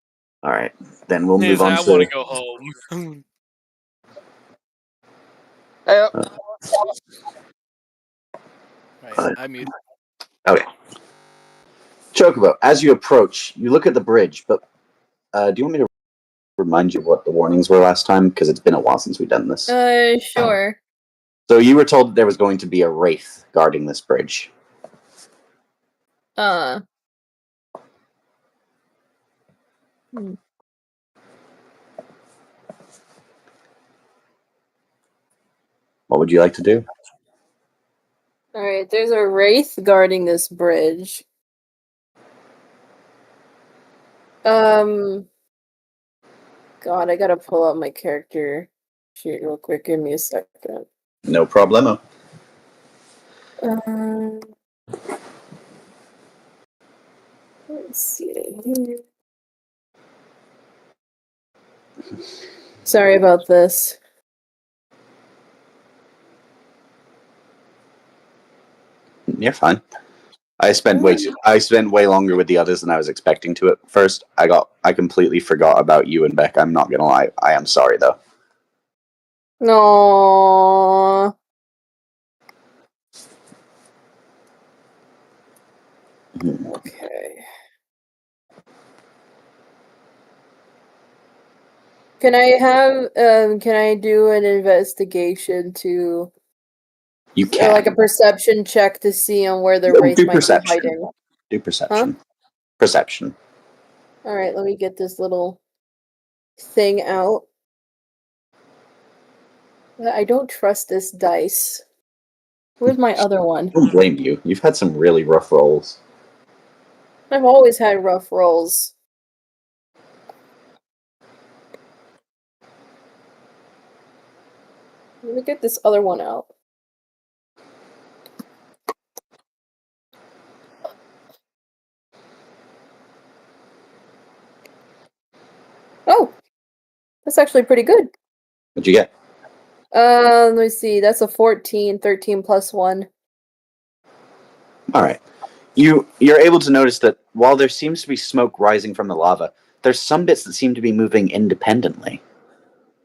All right, then we'll He's move on like, I to... want to go home. Right, I muted. Okay. Chocobo, as you approach, you look at the bridge, but do you want me to remind you of what the warnings were last time? Because it's been a while since we've done this. Sure. So you were told that there was going to be a wraith guarding this bridge. What would you like to do? Alright, there's a wraith guarding this bridge. God, I gotta pull up my character sheet real quick. Give me a second. No problemo. Let's see. Sorry about this. You're fine. I spent way longer with the others than I was expecting to at first. I completely forgot about you and Beck. I'm not gonna lie. I am sorry though. No. Okay. Can I do an investigation to You can like a perception check to see on where the No, wraith do might perception. be hiding? do perception. Perception. Alright, let me get this little thing out. I don't trust this dice. Where's my other one? I don't blame you. You've had some really rough rolls. I've always had rough rolls. Let me get this other one out. Oh! That's actually pretty good. What'd you get? Let me see. That's a 14. 13 plus 1. All right. You're able to notice that while there seems to be smoke rising from the lava, there's some bits that seem to be moving independently,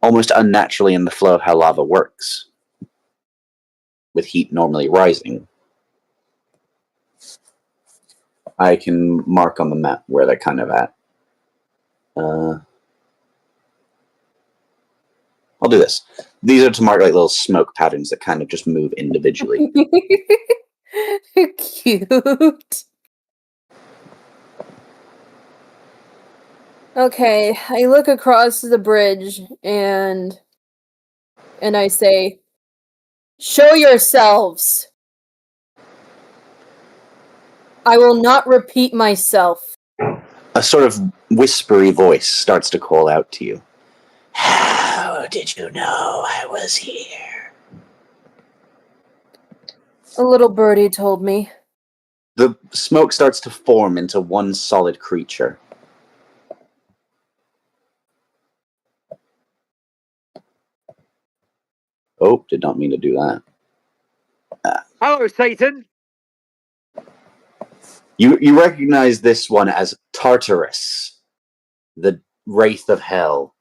almost unnaturally in the flow of how lava works, with heat normally rising. I can mark on the map where they're kind of at. I'll do this. These are to mark like little smoke patterns that kind of just move individually. Cute. Okay, I look across the bridge and I say, "Show yourselves. I will not repeat myself." A sort of whispery voice starts to call out to you. How did you know I was here? A little birdie told me. The smoke starts to form into one solid creature. Oh, did not mean to do that. Hello, Satan. You recognize this one as Tartarus, the Wraith of Hell,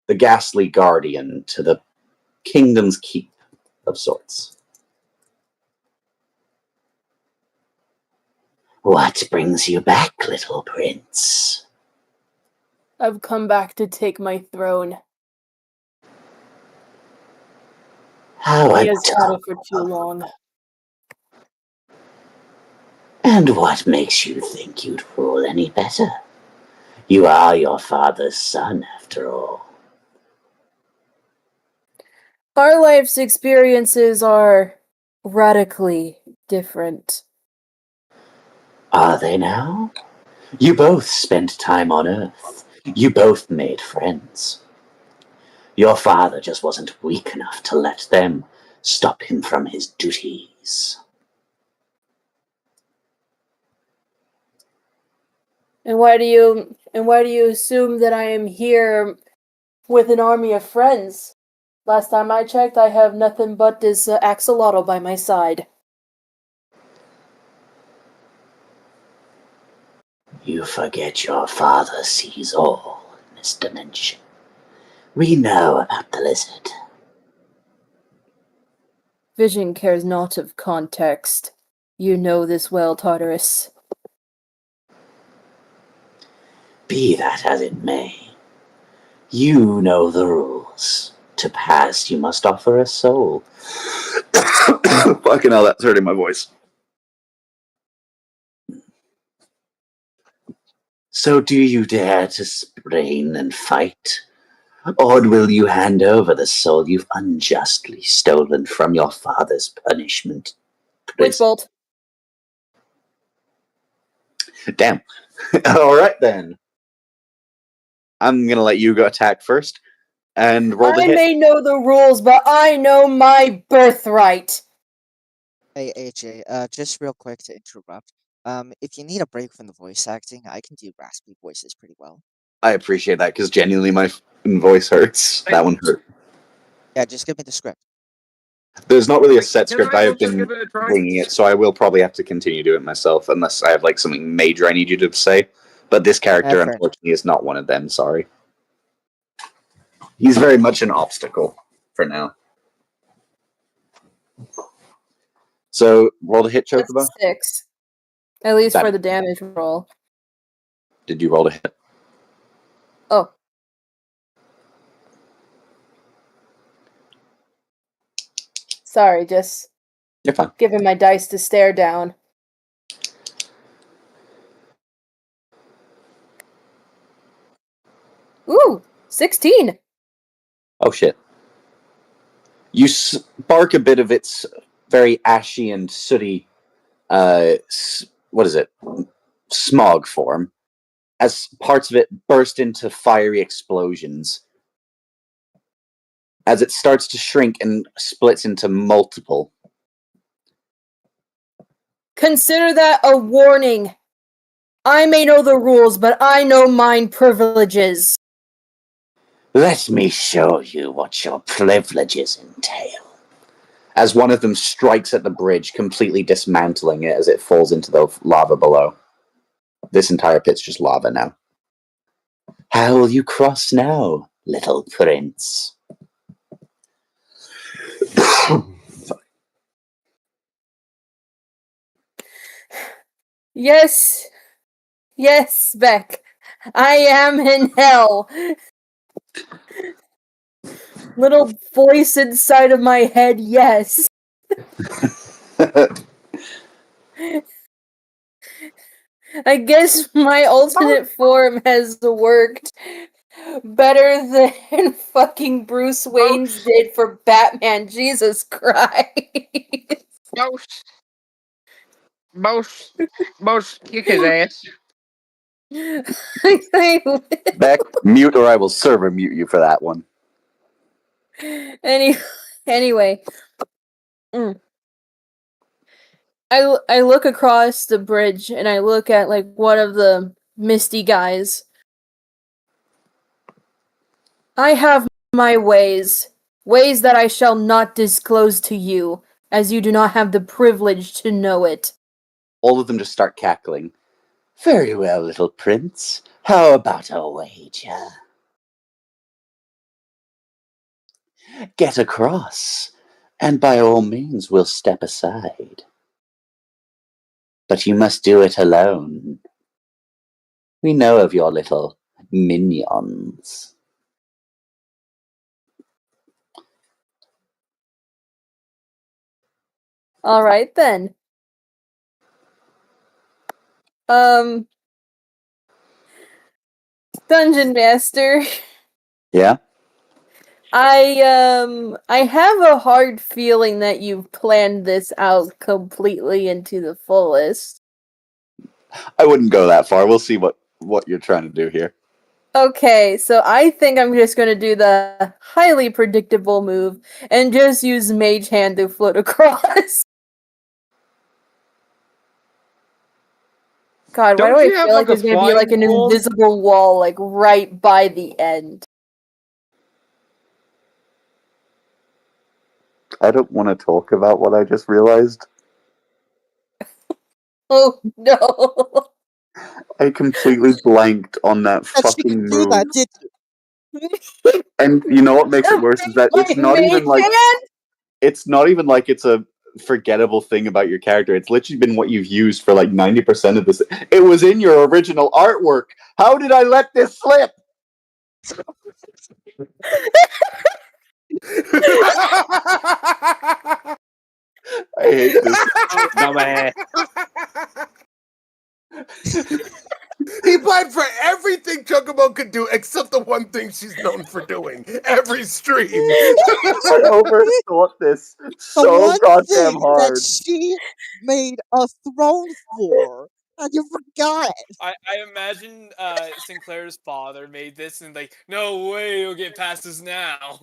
the ghastly guardian to the kingdom's keep of sorts. What brings you back, little prince? I've come back to take my throne. How He has had it for too long. And what makes you think you'd rule any better? You are your father's son, after all. Our life's experiences are radically different. Are they now? You both spent time on Earth. You both made friends. Your father just wasn't weak enough to let them stop him from his duties. And why do you assume that I am here with an army of friends? Last time I checked, I have nothing but this axolotl by my side. You forget your father sees all in this dimension. We know about the lizard. Vision cares not of context. You know this well, Tartarus. Be that as it may, you know the rules. To pass, you must offer a soul. Fucking hell, that's hurting my voice. So do you dare to sprain and fight? Or will you hand over the soul you've unjustly stolen from your father's punishment? Witch bolt. Damn. Alright then. I'm gonna let you go attack first. And roll the I hit. may know the rules, but I know my birthright. Hey AJ, just real quick to interrupt. If you need a break from the voice acting, I can do raspy voices pretty well. I appreciate that, because genuinely my voice hurts. That one hurt. Yeah, just give me the script. There's not really a set script. I have also been give it a try? winging it, so I will probably have to continue doing it myself, unless I have like something major I need you to say. But this character, Fair. unfortunately, is not one of them. Sorry. He's very much an obstacle for now. So roll the hit, That's Chocobo. 6. At least That- for the damage roll. Did you roll the hit? Oh. Sorry, just You're fine. giving my dice to stare down. Ooh, 16. Oh shit. You spark a bit of its very ashy and sooty, what is it? Smog form, as parts of it burst into fiery explosions. As it starts to shrink and splits into multiple. Consider that a warning. I may know the rules, but I know mine privileges. Let me show you what your privileges entail. As one of them strikes at the bridge, completely dismantling it as it falls into the lava below. This entire pit's just lava now. How will you cross now, little prince? Yes. Yes, Beck. I am in hell. Little voice inside of my head, yes. I guess my alternate form has worked better than fucking Bruce Wayne's did for Batman. Jesus Christ. Most kick his ass. Beck, mute or I will server mute you for that one. Anyway. I look across the bridge and I look at like one of the misty guys. I have my ways that I shall not disclose to you, as you do not have the privilege to know it. All of them just start cackling. Very well, little prince. How about a wager? Get across, and by all means we'll step aside. But you must do it alone. We know of your little minions. Alright then. Dungeon Master. Yeah? I have a hard feeling that you've planned this out completely into the fullest. I wouldn't go that far. We'll see what you're trying to do here. Okay, so I think I'm just gonna do the highly predictable move and just use Mage Hand to float across. God, why Don't do I you have, feel like like, a there's gonna be like an flying wall? invisible wall like right by the end? I don't want to talk about what I just realized. Oh no. I completely blanked on that And she fucking can do move. that, did you? And you know what makes it worse is that My it's not Mage even like Hand? it's a forgettable thing about your character. It's literally been what you've used for like 90% of this. It was in your original artwork. How did I let this slip? I hate this. Dumbass. He planned for everything Chocobo could do except the one thing she's known for doing every stream. I overthought this The so one goddamn thing hard. that she made a throne for, and you forgot it. I imagine Sinclair's father made this and like, no way you'll get past this now.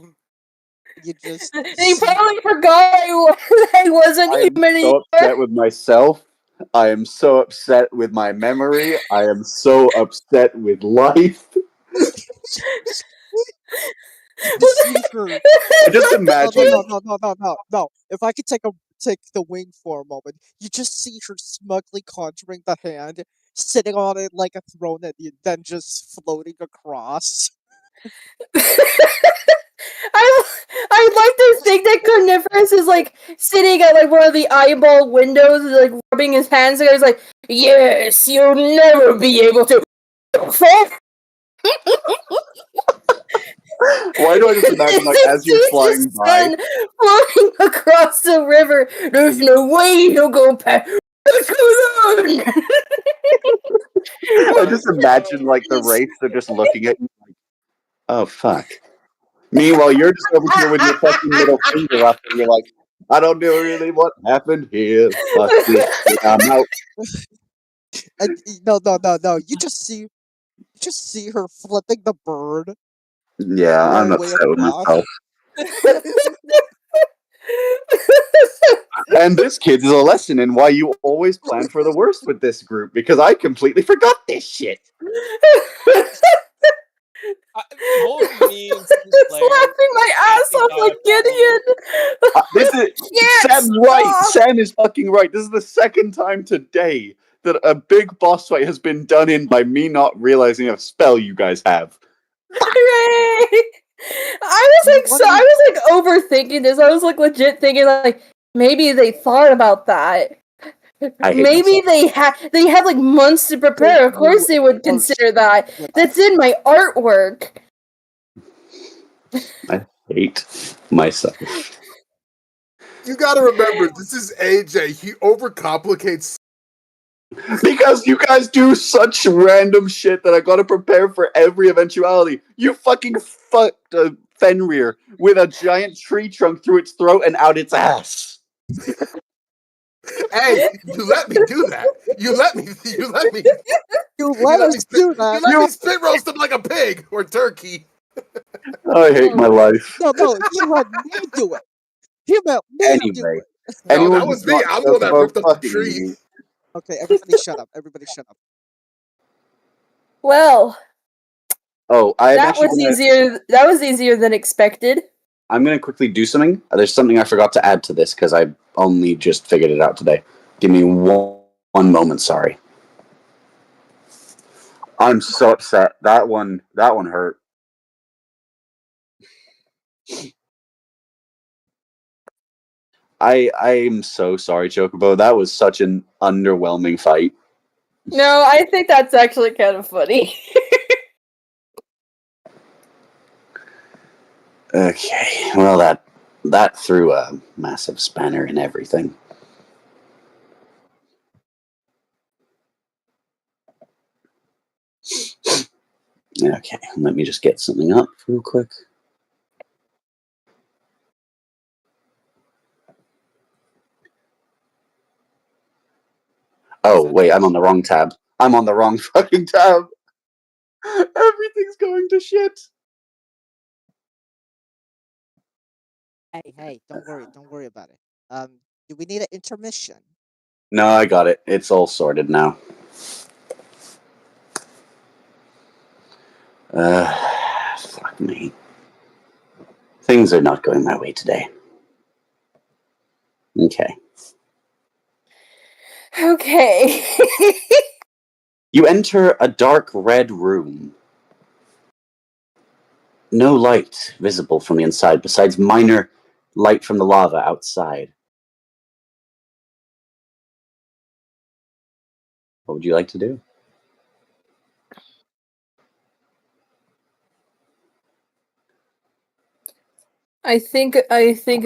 You just He see probably forgot I wasn't I am human so either. upset with myself. I am so upset with my memory. I am so upset with life. you see her. I just No, imagine. no. If I could take the wing for a moment, you just see her smugly conjuring the hand, sitting on it like a throne, and then just floating across. I'd like to think that Carnivorous is like sitting at like one of the eyeball windows, like rubbing his hands together. He's like, "Yes, you'll never be able to." Why do I just imagine like as you're flying by? Son floating across the river. There's no way he'll go past. What's going on? I just imagine like the wraiths are just looking at you like, oh fuck. Meanwhile, you're just over here with your fucking little finger up, and you're like, I don't know really what happened here. Fuck this shit, I'm out. And no. You just see her flipping the bird Yeah, I'm all the way upset with across. myself. And this, kids, is a lesson in why you always plan for the worst with this group, because I completely forgot this shit. Both me and Just laughing my ass off like Gideon. This is Yes, Sam's right. stop. Sam is fucking right. This is the second time today that a big boss fight has been done in by me not realizing a spell you guys have. Hooray! I was overthinking this. I was like legit thinking like maybe they thought about that. I hate Maybe myself. they had like months to prepare. Of course they would consider that. That's in my artwork. I hate myself. You gotta remember, this is AJ. He overcomplicates. Because you guys do such random shit that I gotta prepare for every eventuality. You fucking fucked a Fenrir with a giant tree trunk through its throat and out its ass. Hey, you let me do that. You let me You let us do that. You let me spit roast him like a pig or turkey. I hate my life. No, you let me do it. You let me do Anyway, it. No, anyone that was who's me. not I'm the one that about ripped up the fucking tree. me, Okay, everybody shut up. Everybody shut up. Well, I'm that actually was gonna, easier. That was easier than expected. I'm gonna quickly do something. There's something I forgot to add to this because I only just figured it out today. Give me one moment. Sorry. I'm so upset. That one hurt. I'm so sorry, Chocobo. That was such an underwhelming fight. No, I think that's actually kind of funny. Okay, well that threw a massive spanner in everything. Okay, let me just get something up real quick. Oh, wait, I'm on the wrong tab. I'm on the wrong fucking tab. Everything's going to shit. Hey, don't worry about it. Do we need an intermission? No, I got it. It's all sorted now. Fuck me. Things are not going my way today. Okay. Okay. You enter a dark red room. No light visible from the inside, besides minor light from the lava outside. What would you like to do? I think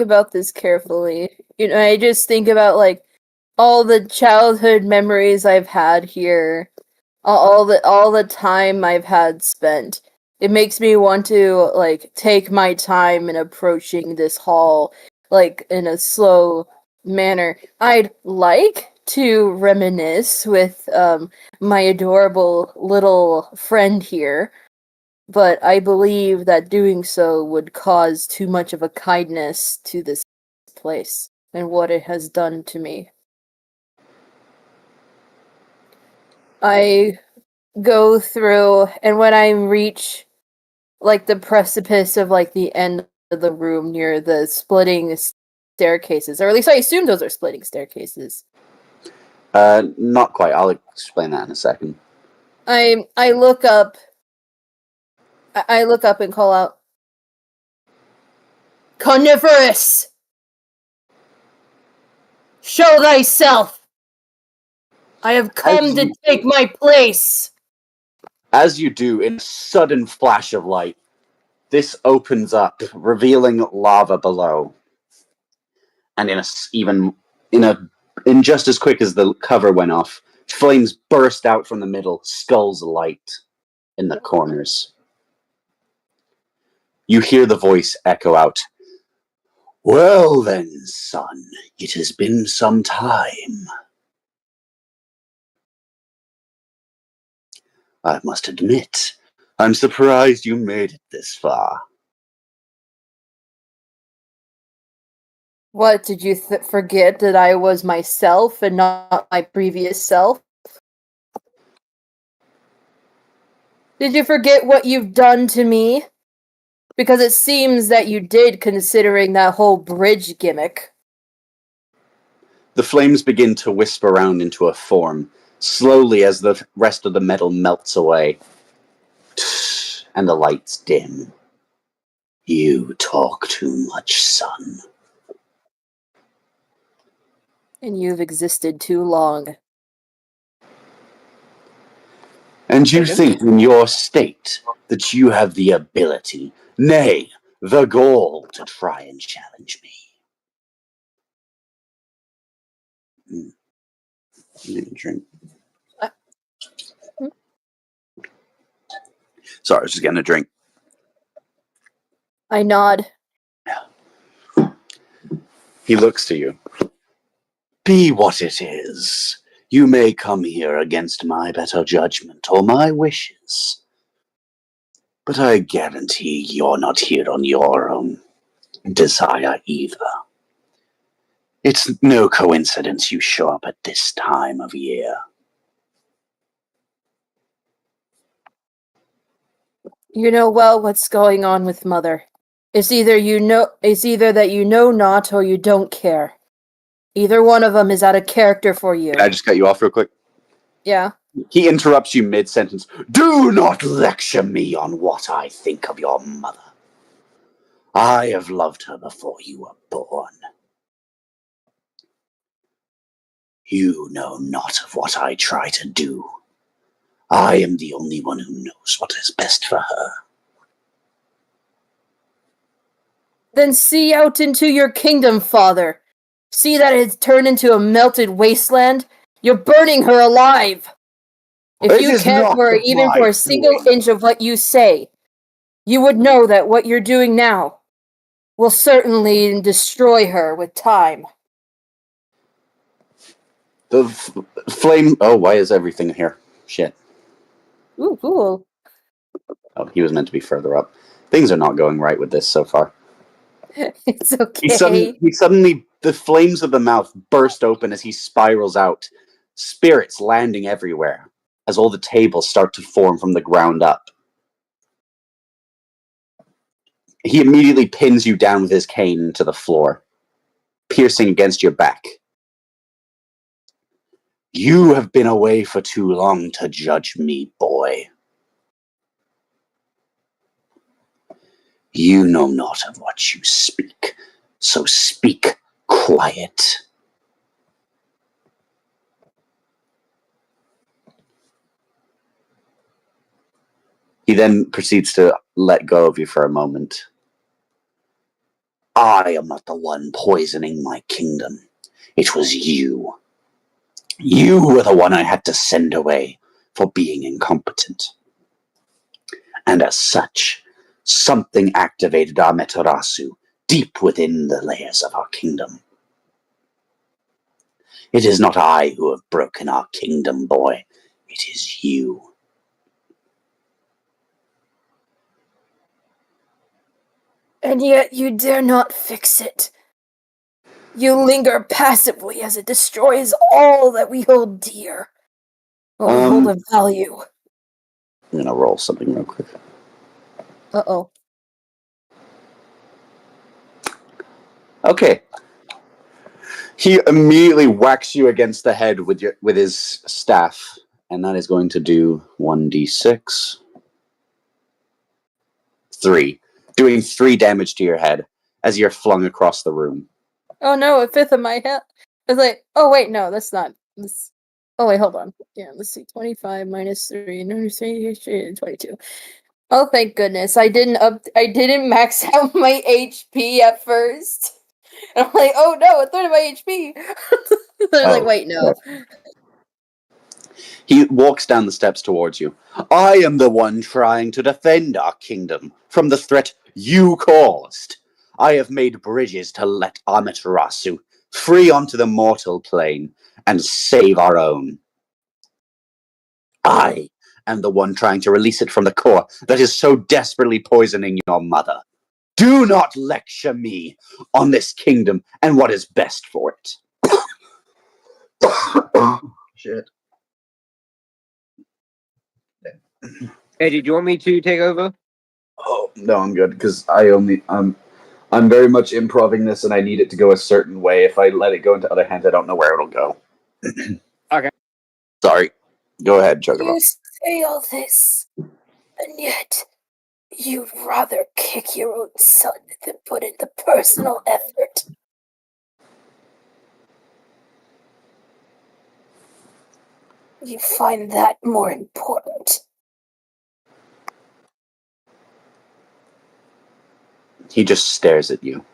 about this carefully. I just think about like all the childhood memories I've had here, all the time I've had spent. It makes me want to like take my time in approaching this hall like in a slow manner. I'd like to reminisce with my adorable little friend here, but I believe that doing so would cause too much of a kindness to this place and what it has done to me. I go through, and when I reach like the precipice of like the end of the room near the splitting staircases, or at least I assume those are splitting staircases. Not quite. I'll explain that in a second. I look up. I look up and call out, "Carnivorous! Show thyself! I have come to take my place!" As you do, in a sudden flash of light, this opens up, revealing lava below. And in just as quick as the cover went off, flames burst out from the middle, skulls alight in the corners. You hear the voice echo out, "Well then, son, it has been some time. I must admit, I'm surprised you made it this far." What, did you forget that I was myself and not my previous self? Did you forget what you've done to me? Because it seems that you did, considering that whole bridge gimmick. The flames begin to wisp around into a form, Slowly, as the rest of the metal melts away, and the lights dim. You talk too much, son. And you've existed too long. And you think in your state that you have the ability, nay, the gall, to try and challenge me. You need a drink. Sorry, I was just getting a drink. I nod. He looks to you. Be what it is. You may come here against my better judgment or my wishes. But I guarantee you're not here on your own desire either. It's no coincidence you show up at this time of year. You know well what's going on with Mother. It's either that you know not or you don't care. Either one of them is out of character for you. Can I just cut you off real quick? Yeah. He interrupts you mid-sentence. Do not lecture me on what I think of your mother. I have loved her before you were born. You know not of what I try to do. I am the only one who knows what is best for her. Then see out into your kingdom, Father. See that it's turned into a melted wasteland. You're burning her alive. If It you is cared not for her of even my for a single doing. inch of what you say, you would know that what you're doing now will certainly destroy her with time. The flame... Oh, why is everything here? Shit. Ooh, cool. Oh, he was meant to be further up. Things are not going right with this so far. It's okay. He suddenly, the flames of the mouth burst open as he spirals out, spirits landing everywhere, as all the tables start to form from the ground up. He immediately pins you down with his cane into the floor, piercing against your back. You have been away for too long to judge me, boy. You know not of what you speak, so speak quiet. He then proceeds to let go of you for a moment. I am not the one poisoning my kingdom. It was you. You were the one I had to send away for being incompetent. And as such, something activated Amaterasu deep within the layers of our kingdom. It is not I who have broken our kingdom, boy. It is you. And yet you dare not fix it. You linger passively as it destroys all that we hold dear. What we hold of value. I'm gonna roll something real quick. Uh-oh. Okay. He immediately whacks you against the head with his staff, and that is going to do 1d6. 3. Doing 3 damage to your head as you're flung across the room. Oh no, a fifth of my head. It's like, oh wait, no, that's not. This. Oh wait, hold on. Yeah, let's see. 25 minus 3, 22. Oh, thank goodness. I didn't max out my HP at first. And I'm like, oh no, a third of my HP. I was like, wait, no. He walks down the steps towards you. I am the one trying to defend our kingdom from the threat you caused. I have made bridges to let Amaterasu free onto the mortal plane and save our own. I am the one trying to release it from the core that is so desperately poisoning your mother. Do not lecture me on this kingdom and what is best for it. Shit. Hey, did you want me to take over? Oh no, I'm good because I'm very much improving this, and I need it to go a certain way. If I let it go into other hands, I don't know where it'll go. Okay. Sorry. Go ahead, Chocobo. You say all this, and yet you'd rather kick your own son than put in the personal effort. You find that more important. He just stares at you.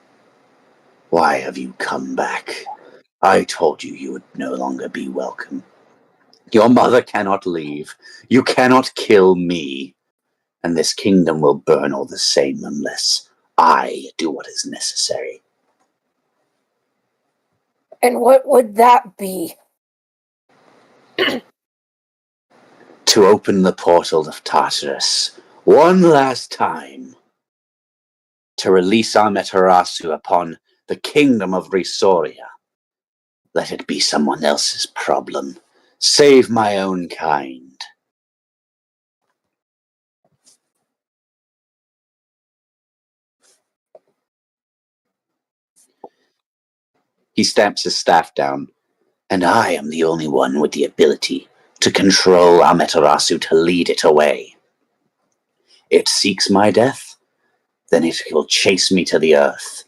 Why have you come back? I told you you would no longer be welcome. Your mother cannot leave. You cannot kill me. And this kingdom will burn all the same unless I do what is necessary. And what would that be? To open the portal of Tartarus one last time. To release Amaterasu upon the kingdom of Risoria. Let it be someone else's problem. Save my own kind. He stamps his staff down. And I am the only one with the ability to control Amaterasu to lead it away. It seeks my death, then it will chase me to the earth.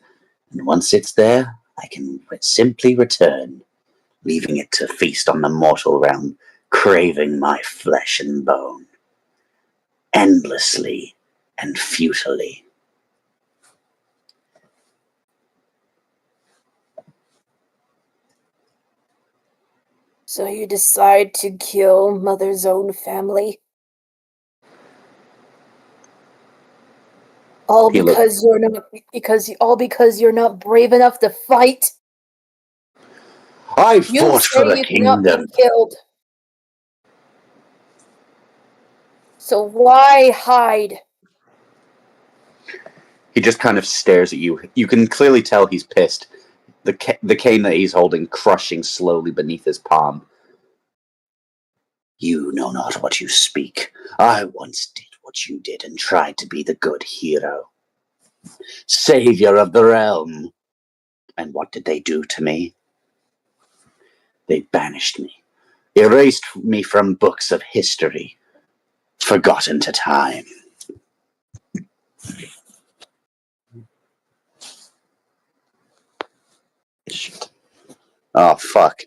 And once it's there, I can simply return, leaving it to feast on the mortal realm, craving my flesh and bone. Endlessly and futilely. So you decide to kill Mother's own family? All because you're not brave enough to fight? I fought for the kingdom. You cannot be killed. So why hide? He just kind of stares at you. You can clearly tell he's pissed. The cane that he's holding crushing slowly beneath his palm. You know not what you speak. I once did what you did and tried to be the good hero. Savior of the realm. And what did they do to me? They banished me. Erased me from books of history. Forgotten to time. Shit. Oh, fuck.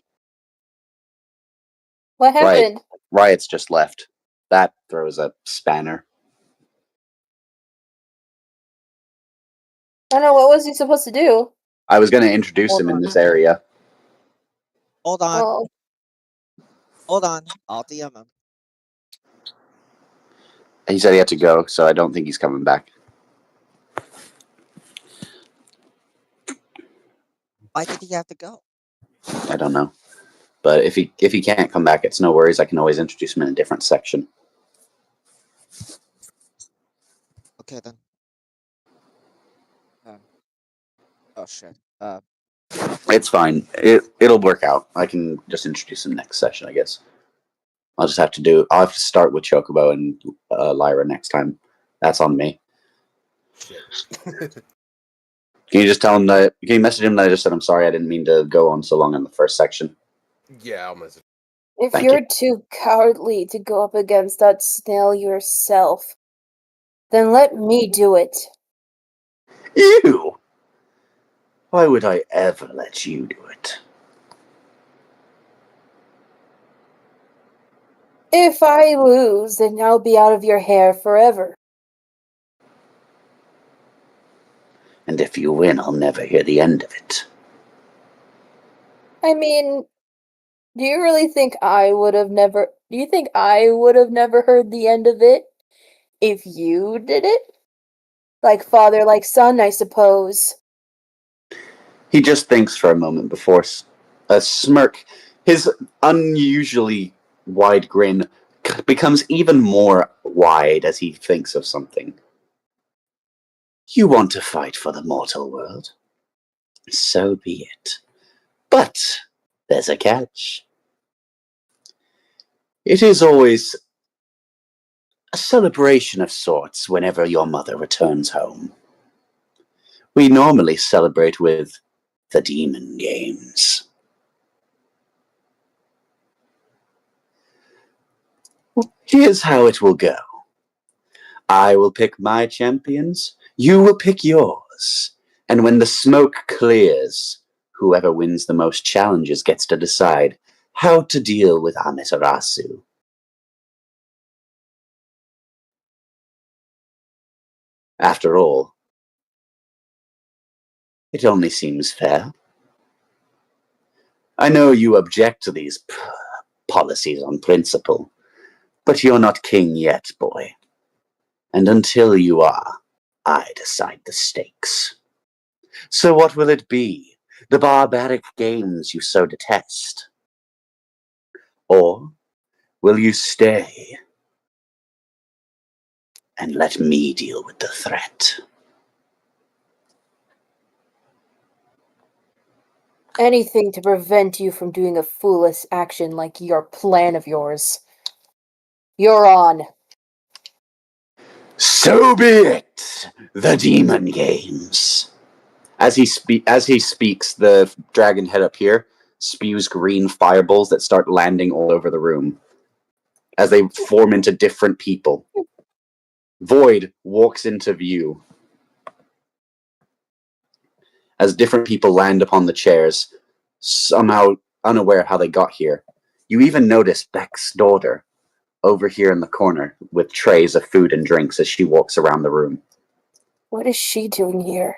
What happened? Riot's just left. That throws a spanner. I don't know, what was he supposed to do? I was going to introduce him in this area. Hold on. Oh, Hold on. I'll DM him. He said he had to go, so I don't think he's coming back. Why did he have to go? I don't know. But if he can't come back, it's no worries. I can always introduce him in a different section. Okay then. Oh shit. It's fine. It'll work out. I can just introduce him next session, I guess. I'll have to start with Chocobo and Lyra next time. That's on me. Can you just tell him can you message him that I just said I'm sorry, I didn't mean to go on so long in the first section? Yeah, I'll message. if Thank you're you. too cowardly to go up against that snail yourself, then let me do it. You? Why would I ever let you do it? If I lose, then I'll be out of your hair forever. And if you win, I'll never hear the end of it. I mean, do you really think I would have never... Do you think I would have never heard the end of it if you did it? Like father, like son, I suppose. He just thinks for a moment before a smirk. His unusually wide grin becomes even more wide as he thinks of something. You want to fight for the mortal world? So be it. But there's a catch. It is always a celebration of sorts whenever your mother returns home. We normally celebrate with the demon games. Here's how it will go. I will pick my champions, you will pick yours, and when the smoke clears, whoever wins the most challenges gets to decide how to deal with Amaterasu. After all, it only seems fair. I know you object to these policies on principle, but you're not king yet, boy. And until you are, I decide the stakes. So what will it be? The barbaric games you so detest? Or will you stay and let me deal with the threat? Anything to prevent you from doing a foolish action like your plan of yours. You're on. So be it! The Demon Games. As he speaks, the dragon head up here spews green fireballs that start landing all over the room as they form into different people. Void walks into view as different people land upon the chairs, somehow unaware how they got here. You even notice Beck's daughter over here in the corner with trays of food and drinks as she walks around the room. What is she doing here?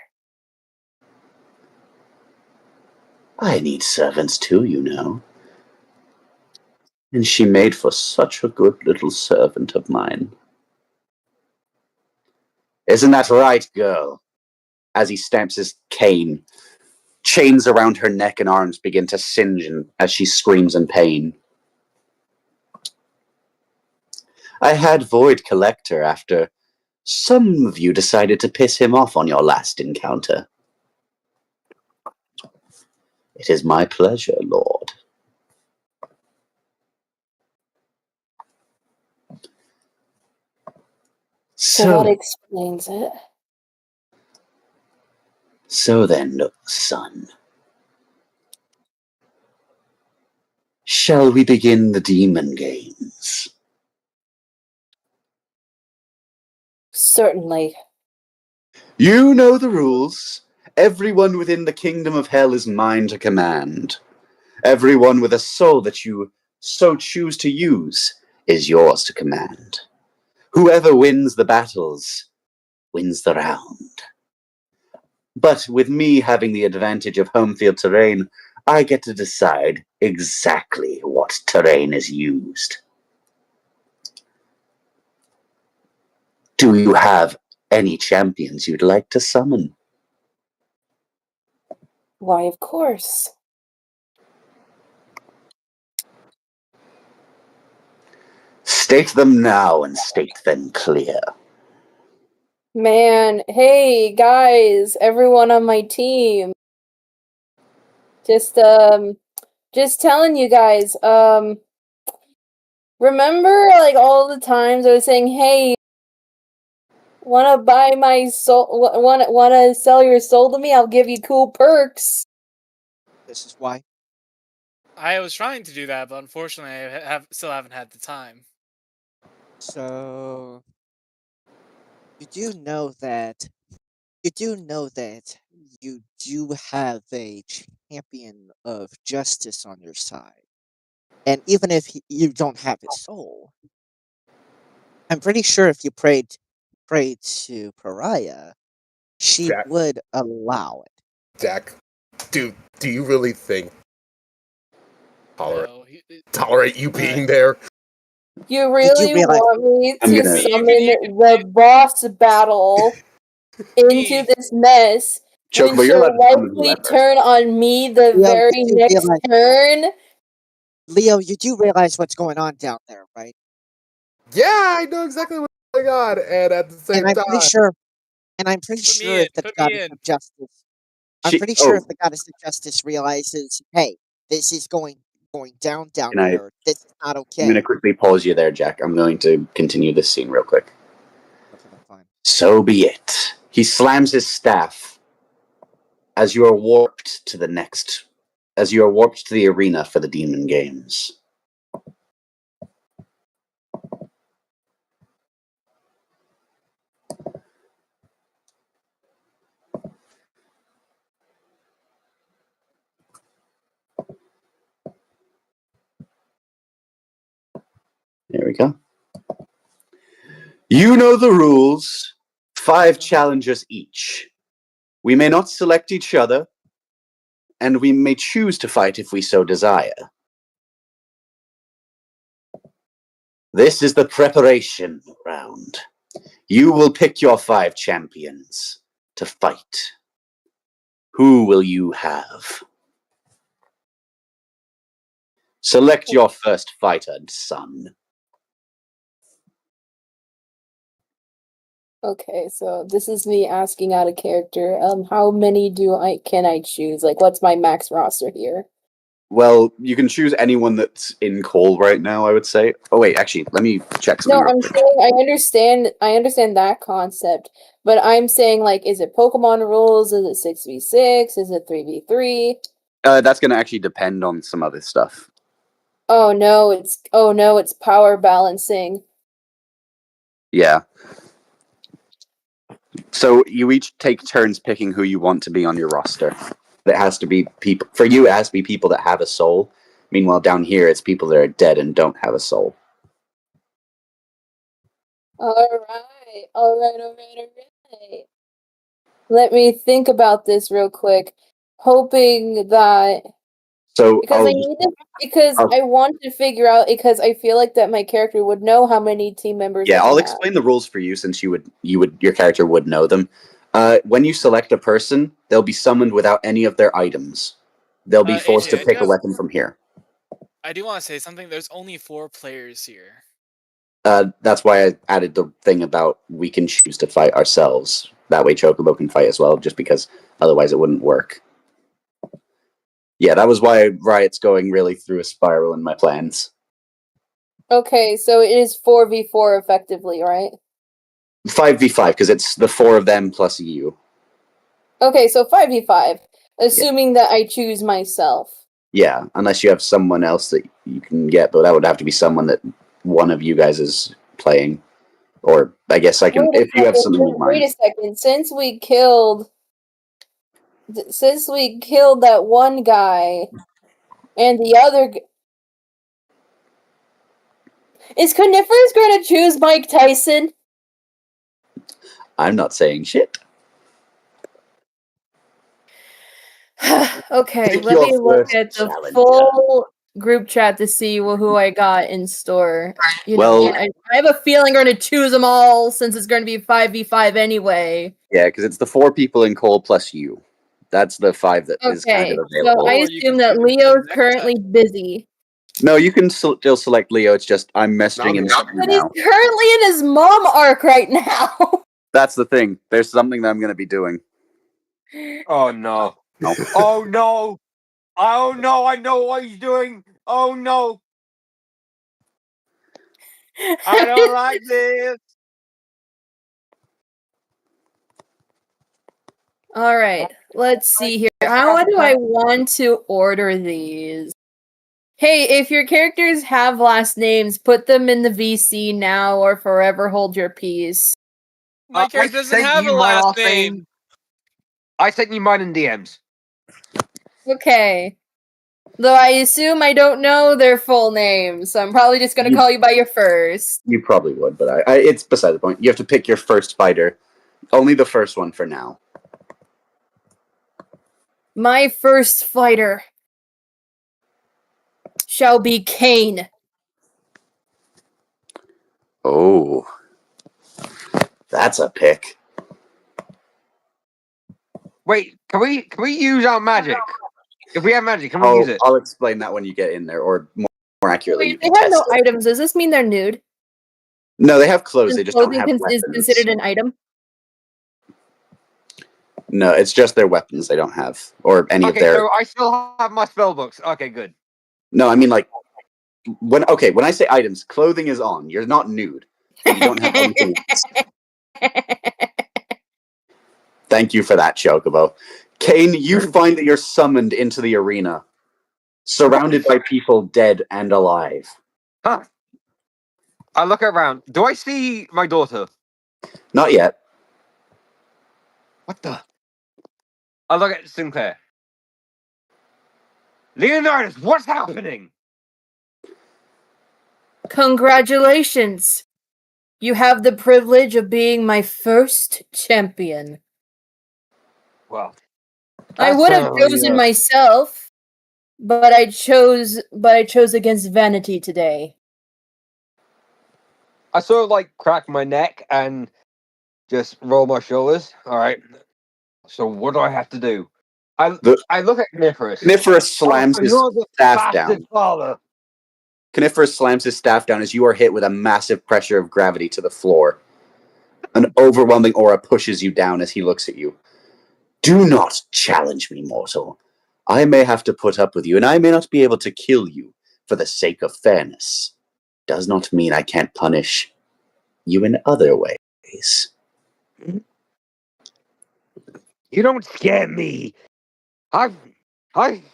I need servants too, you know. And she made for such a good little servant of mine. Isn't that right, girl? As he stamps his cane, chains around her neck and arms begin to singe as she screams in pain. I had Void collect her after some of you decided to piss him off on your last encounter. It is my pleasure, Lord. So that explains it. So then, son, shall we begin the demon games? Certainly. You know the rules. Everyone within the kingdom of hell is mine to command. Everyone with a soul that you so choose to use is yours to command. Whoever wins the battles wins the round. But with me having the advantage of home field terrain, I get to decide exactly what terrain is used. Do you have any champions you'd like to summon? Why, of course. State them now and state them clear. Man, hey guys, everyone on my team. Just telling you guys, remember like all the times I was saying, hey, wanna buy my soul, wanna sell your soul to me? I'll give you cool perks. This is why. I was trying to do that, but unfortunately, I still haven't had the time. So you do know that you do have a champion of justice on your side. And even if you don't have his soul, I'm pretty sure if you prayed to Pariah, she Jack, would allow it. Jack, do you really think tolerate No, tolerate you being there? You really realize- want me I'm to gonna- summon You can- the boss battle into Eve. this mess when Chocobo, you're allowed she'll to summon likely whoever. turn on me the Leo, very you do next realize- turn? Leo, you do realize what's going on down there, right? Yeah, I know exactly what's going on, and at the same And I'm time, pretty sure Put me if in, the put me goddess in. of justice if the goddess of justice realizes, hey, this is going down Can I- here. This is not I'm okay. going to quickly pause you there, Jack. I'm going to continue this scene real quick. Okay, then fine. So be it. He slams his staff as you are warped to the arena for the demon games. Here we go. You know the rules. 5 challengers each. We may not select each other, and we may choose to fight if we so desire. This is the preparation round. You will pick your 5 champions to fight. Who will you have? Select your first fighter, son. Okay, so this is me asking out of character. How many can I choose? Like, what's my max roster here? Well, you can choose anyone that's in call right now, I would say. Oh wait, actually, let me check something. No, I'm saying I understand that concept, but I'm saying, like, is it Pokemon rules? Is it 6v6? Is it 3v3? That's going to actually depend on some other stuff. Oh no, it's power balancing. Yeah. So you each take turns picking who you want to be on your roster. It has to be people. For you, it has to be people that have a soul. Meanwhile, down here, it's people that are dead and don't have a soul. All right. Let me think about this real quick, hoping that So because I want to figure out, because I feel like that my character would know how many team members. Yeah, I I'll have. explain the rules for you since your character would know them. When you select a person, they'll be summoned without any of their items. They'll be forced AJ, to pick a weapon from here. I do want to say something. There's only 4 players here. That's why I added the thing about we can choose to fight ourselves. That way Chocobo can fight as well, just because otherwise it wouldn't work. Yeah, that was why Riot's going really through a spiral in my plans. Okay, so it is 4v4 effectively, right? 5v5, because it's the 4 of them plus you. Okay, so 5v5, assuming that I choose myself. Yeah, unless you have someone else that you can get, but that would have to be someone that one of you guys is playing. Or I guess I can, if you have something in mind. Wait a second, since we killed that one guy, and the other... Is Coniferous going to choose Mike Tyson? I'm not saying shit. Okay, Pick let me your look first at the challenger. full group chat to see who I got in store. Well- I have a feeling I'm going to choose them all since it's going to be 5v5 anyway. Yeah, because it's the 4 people in Cole plus you. That's the 5 that is kind of available. So I Or you assume can that choose Leo's next currently busy. No, you can still select Leo. It's just I'm messaging him But he's now. currently in his mom arc right now. That's the thing. There's something that I'm going to be doing. Oh no. No. Oh no. Oh no, I know what he's doing. Oh no. I don't like this. All right, let's see here. How do I want to order these? Hey, if your characters have last names, put them in the VC now or forever hold your peace. My character I doesn't sent have a you my last name. I sent you mine in DMs. Okay. Though I assume I don't know their full names, so I'm probably just gonna You- call you by your first. You probably would, but it's beside the point. You have to pick your first fighter. Only the first one for now. My first fighter shall be Kane. Oh. That's a pick. Wait, can we use our magic? If we have magic, can we use it? I'll explain that when you get in there, or more accurately, you Wait, they can have test no it. items. Does this mean they're nude? No, they have clothes. They just don't Clothing have is weapons. considered an item? No, it's just their weapons they don't have, or any of Okay, their. so I still have my spell books. Okay, good. No, I mean like when I say items, clothing is on. You're not nude. You don't have anything else. Thank you for that, Chocobo. Kane, you find that you're summoned into the arena, surrounded by people dead and alive. Huh. I look around. Do I see my daughter? Not yet. What the? I look at Sinclair. Leonidas, what's happening? Congratulations! You have the privilege of being my first champion. Well, I that's would have certainly, chosen myself, but I chose against vanity today. I sort of like crack my neck and just roll my shoulders. All right. So what do I have to do? I look at Coniferous. Coniferous slams his you're the staff bastard down. father. Coniferous slams his staff down as you are hit with a massive pressure of gravity to the floor. An overwhelming aura pushes you down as he looks at you. Do not challenge me, mortal. I may have to put up with you, and I may not be able to kill you for the sake of fairness. Does not mean I can't punish you in other ways. You don't scare me. I've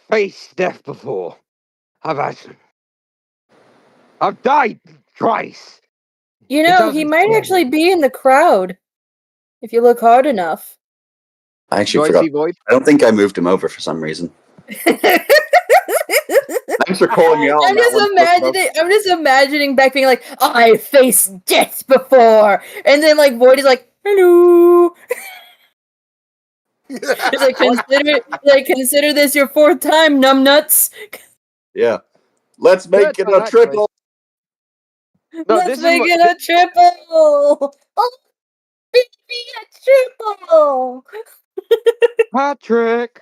faced death before. I've died twice. You It know, he doesn't might scare actually me. be in the crowd if you look hard enough. I Do actually I forgot. see Void? I don't think I moved him over for some reason. Thanks for calling me out on that one. I'm just imagining Beck being like, I faced death before, and then like Void is like, hello. It's like consider this your fourth time, numbnuts. Yeah. Let's make it a triple. No, Let's make it a triple. Oh, baby, a triple. Patrick.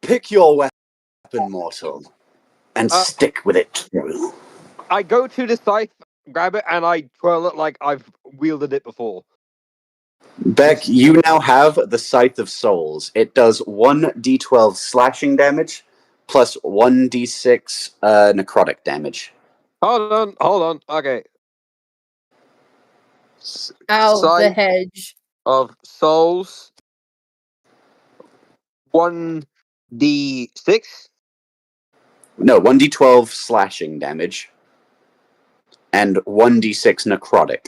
Pick your weapon, mortal, and stick with it through. I go to the scythe, grab it, and I twirl it like I've wielded it before. Beck, you now have the Scythe of Souls. It does 1d12 slashing damage plus 1d6 necrotic damage. Hold on. Okay. Ow, the Scythe hedge. of Souls. 1d6. No, 1d12 slashing damage and 1d6 necrotic.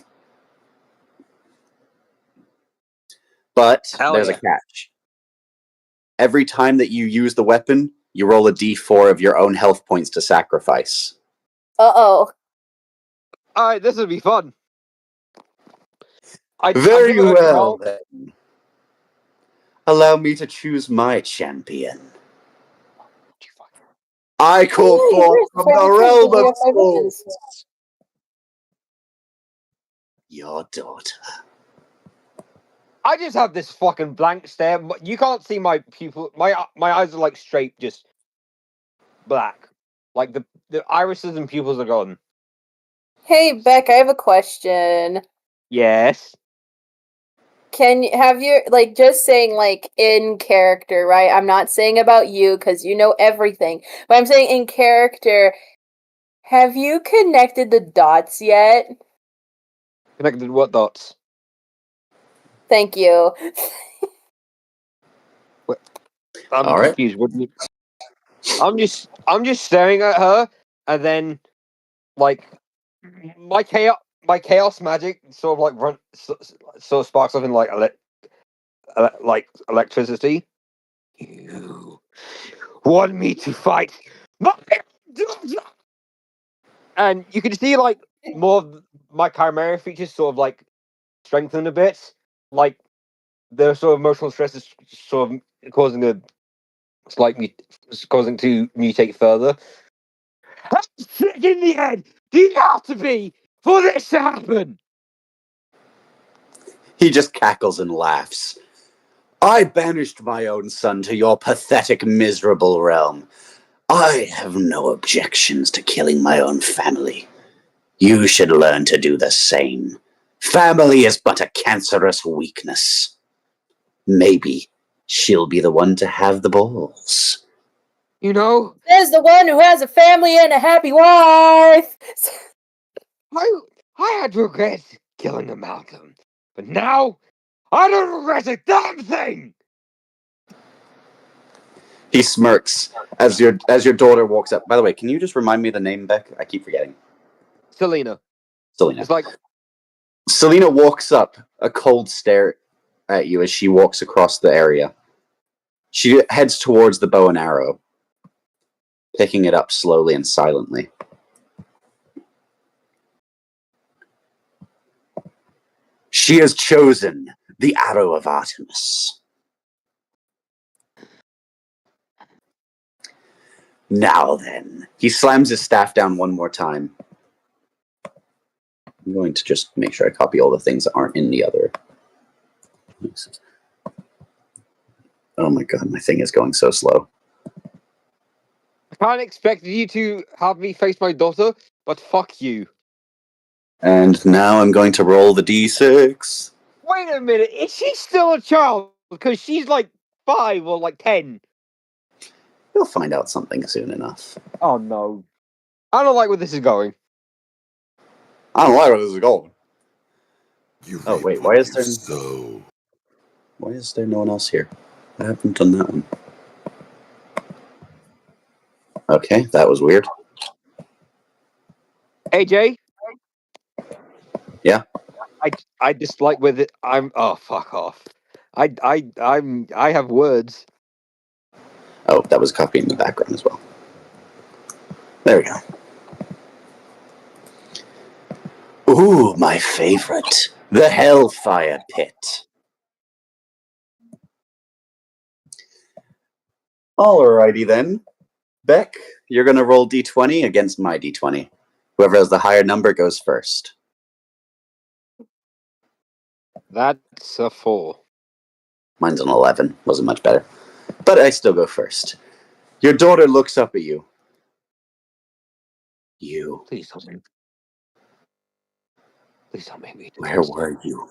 But there's a catch. Every time that you use the weapon, you roll a d4 of your own health points to sacrifice. Uh-oh. Alright, this will be fun. Very well, then. Allow me to choose my champion. I call forth from the realm of souls your daughter. I just have this fucking blank stare. You can't see my pupil. My eyes are like straight, just black. Like the irises and pupils are gone. Hey, Beck, I have a question. Yes. Have you, like, just saying, like, in character, right? I'm not saying about you, because you know everything. But I'm saying in character, have you connected the dots yet? Connected what dots? Thank you. I'm confused. What do you... I'm just staring at her, and then, like, my chaos magic sort of like sort of sparks off in like electricity. You want me to fight? And you can see like more of my chimera features sort of like strengthen a bit. Like the sort of emotional stress is sort of causing causing to mutate further. How sick in the head do you have to be for this to happen? He just cackles and laughs. I banished my own son to your pathetic, miserable realm. I have no objections to killing my own family. You should learn to do the same. Family is but a cancerous weakness. Maybe she'll be the one to have the balls. You know? There's the one who has a family and a happy wife! I had regret killing Amalgam, but now I don't regret a damn thing! He smirks as your daughter walks up. By the way, can you just remind me the name, Beck? I keep forgetting. Selena. Selena. It's like Selena walks up, a cold stare at you as she walks across the area. She heads towards the bow and arrow. picking it up slowly and silently. She has chosen the arrow of Artemis. Now then, he slams his staff down one more time. I'm going to just make sure I copy all the things that aren't in the other. Oh my god, my thing is going so slow. I can't expect you to have me face my daughter, but fuck you. And now I'm going to roll the d6. Wait a minute, is she still a child? Because she's like 5 or like 10. You'll find out something soon enough. Oh no. I don't like where this is going. I don't like where this is going. You Oh, reap wait, what why is you there... sow. Why is there no one else here? I haven't done that one. Okay, that was weird. AJ? Yeah? I dislike with it. Oh fuck off. I have words. Oh, that was copying the background as well. There we go. Ooh, my favorite. The Hellfire Pit. Alrighty then. Beck, you're going to roll d20 against my d20. Whoever has the higher number goes first. That's a 4. Mine's an 11. Wasn't much better. But I still go first. Your daughter looks up at you. You. Please don't make Please don't make me do Where this. were you?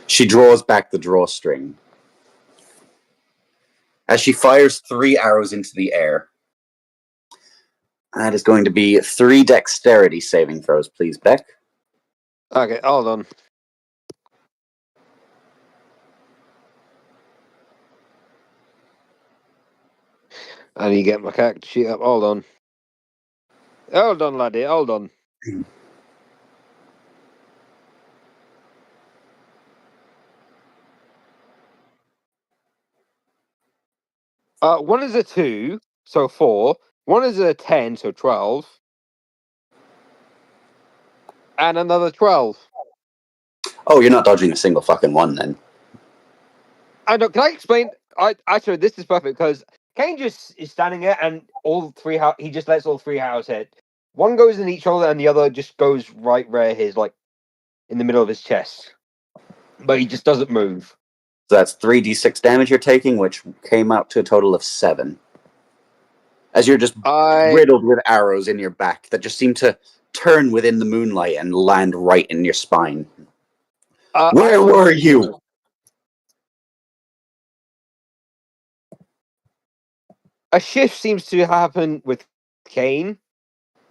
She draws back the drawstring. As she fires 3 arrows into the air. That is going to be 3 dexterity saving throws, please, Beck. Okay, hold on. I need to get my character sheet up. Hold on. Hold on, laddie. Hold on. One is a 2, so 4. One is a 10, so 12. And another 12. Oh, you're not dodging a single fucking one then. I know. Can I explain? Actually, this is perfect because Kane just is standing there, and he just lets all 3 arrows hit. One goes in each shoulder, and the other just goes right where his in the middle of his chest. But he just doesn't move. So that's 3d6 damage you're taking, which came out to a total of 7. As you're just riddled with arrows in your back that just seem to turn within the moonlight and land right in your spine. Where were you? A shift seems to happen with Kane.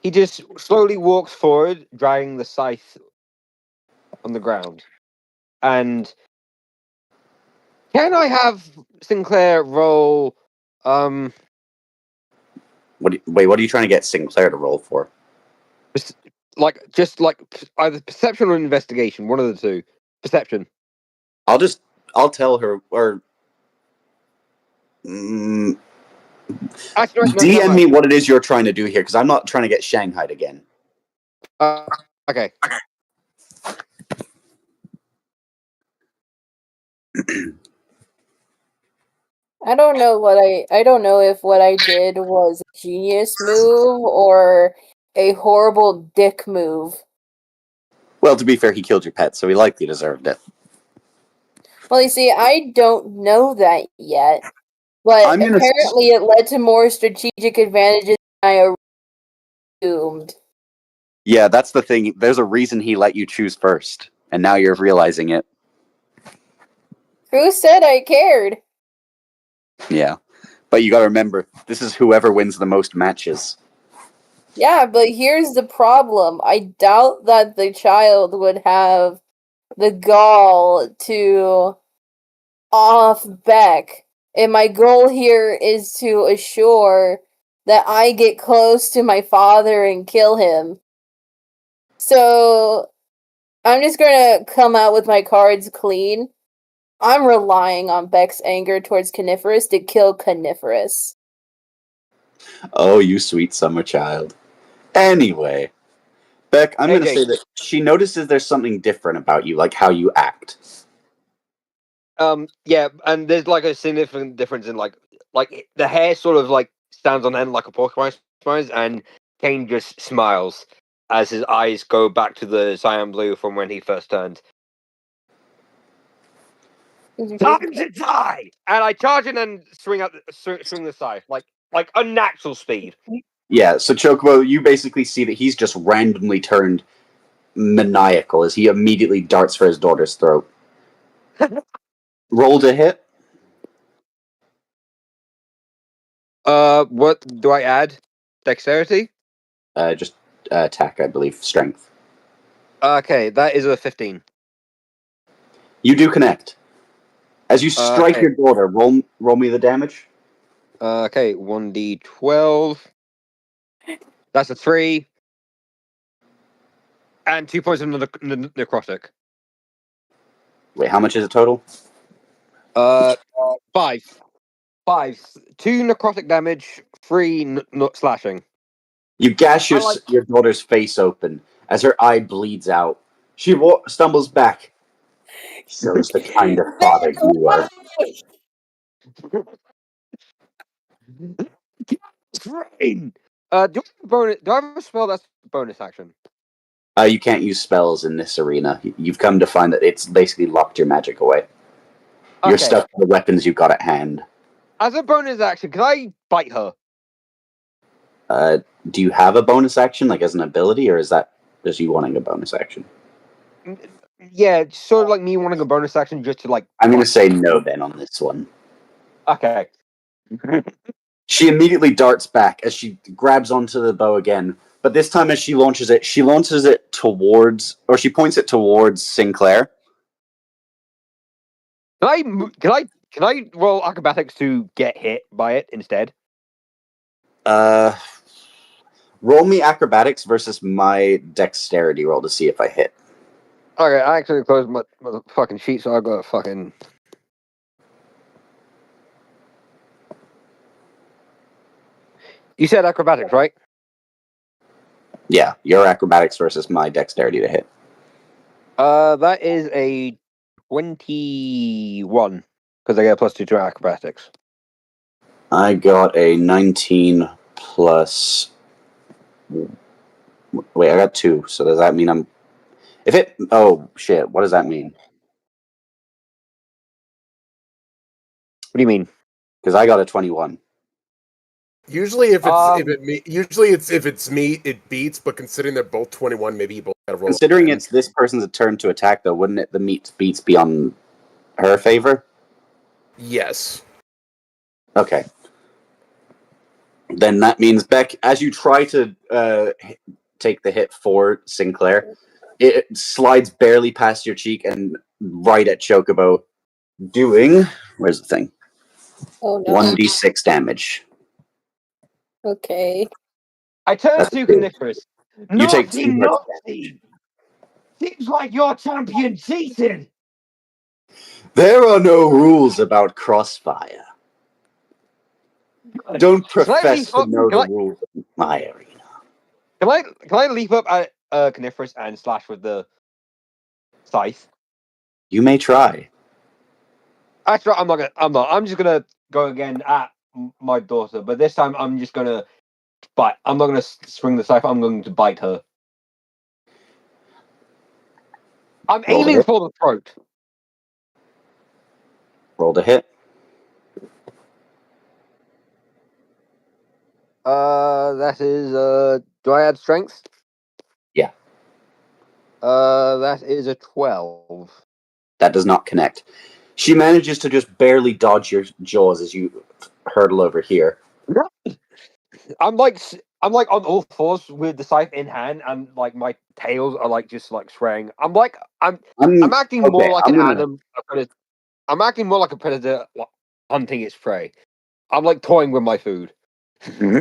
He just slowly walks forward, dragging the scythe on the ground. And can I have Sinclair roll? Wait, what are you trying to get Sinclair to roll for? Just either perception or investigation, one of the two. Perception. I'll tell her, or Actually, DM me what it is you're trying to do here, because I'm not trying to get shanghaied again. Okay. I don't know if what I did was a genius move or a horrible dick move. Well, to be fair, he killed your pet, so he likely deserved it. Well, you see, I don't know that yet, but apparently it led to more strategic advantages than I assumed. Yeah, that's the thing. There's a reason he let you choose first, and now you're realizing it. Who said I cared? Yeah. But you gotta remember, this is whoever wins the most matches. Yeah, but here's the problem. I doubt that the child would have the gall to off Beck. And my goal here is to assure that I get close to my father and kill him. So I'm just gonna come out with my cards clean. I'm relying on Beck's anger towards Coniferous to kill Coniferous. Oh, you sweet summer child. Anyway, Beck, I'm going to AJ. say that she notices there's something different about you, like how you act. Yeah, and there's like a significant difference in like the hair sort of like stands on end like a porcupine spines, and Kane just smiles as his eyes go back to the cyan blue from when he first turned. Time to die! And I charge in and swing the scythe like unnatural speed. Yeah, so Chocobo, you basically see that he's just randomly turned maniacal as he immediately darts for his daughter's throat. Roll to hit. What do I add? Dexterity? Just attack, I believe. Strength. Okay, that is a 15. You do connect. As you strike Okay. your daughter, roll me the damage. Okay, 1d12. That's a 3. And 2 points of necrotic. Wait, how much is it total? 5. 5. 2 necrotic damage, 3 slashing. You gash your daughter's face open as her eye bleeds out. She stumbles back. Shows the kind of father you are. Train! Do I have a spell that's bonus action? You can't use spells in this arena. You've come to find that it's basically locked your magic away. You're Okay. stuck with the weapons you've got at hand. As a bonus action, can I bite her? Do you have a bonus action, like as an ability, or is that just you wanting a bonus action? Yeah, it's sort of like me wanting a bonus action just to like. I'm going to say no then on this one. Okay. She immediately darts back as she grabs onto the bow again, but this time as she launches it towards, or she points it towards Sinclair. Can I roll acrobatics to get hit by it instead? Roll me acrobatics versus my dexterity roll to see if I hit. Okay, I actually closed my fucking sheet, so I got a fucking. You said acrobatics, right? Yeah, your acrobatics versus my dexterity to hit. That is a 21 because I get a +2 to acrobatics. I got a 19 plus. Wait, I got 2. So does that mean I'm? If it? Oh shit! What does that mean? What do you mean? Because I got a 21. Usually, if it's me, it beats. But considering they're both 21, maybe you both gotta roll. Considering it's this person's turn to attack, though, wouldn't it? The beats be on her favor. Yes. Okay. Then that means, Beck, as you try to take the hit for Sinclair, it slides barely past your cheek and right at Chocobo, doing, where's the thing? Oh no. 1d6 damage. Okay. I turn That's to good. Coniferous. You take Naughty, 2 hits. naughty! Seems like your champion cheated! There are no rules about crossfire. Don't profess to know the rules of my arena. Can I leap up at Coniferous and slash with the scythe? You may try. Actually, I'm not. I'm just gonna go again at my daughter, but this time I'm just gonna bite. I'm not gonna swing the scythe. I'm going to bite her. I'm Roll to aiming hit. for the throat. Roll to hit. That is. Do I add strength? Yeah. That is a 12. That does not connect. She manages to just barely dodge your jaws as you hurtle over here. I'm like on all fours with the scythe in hand, and like my tails are like just like swaying. I'm acting more like an animal. I'm acting more like a predator hunting its prey. I'm like toying with my food.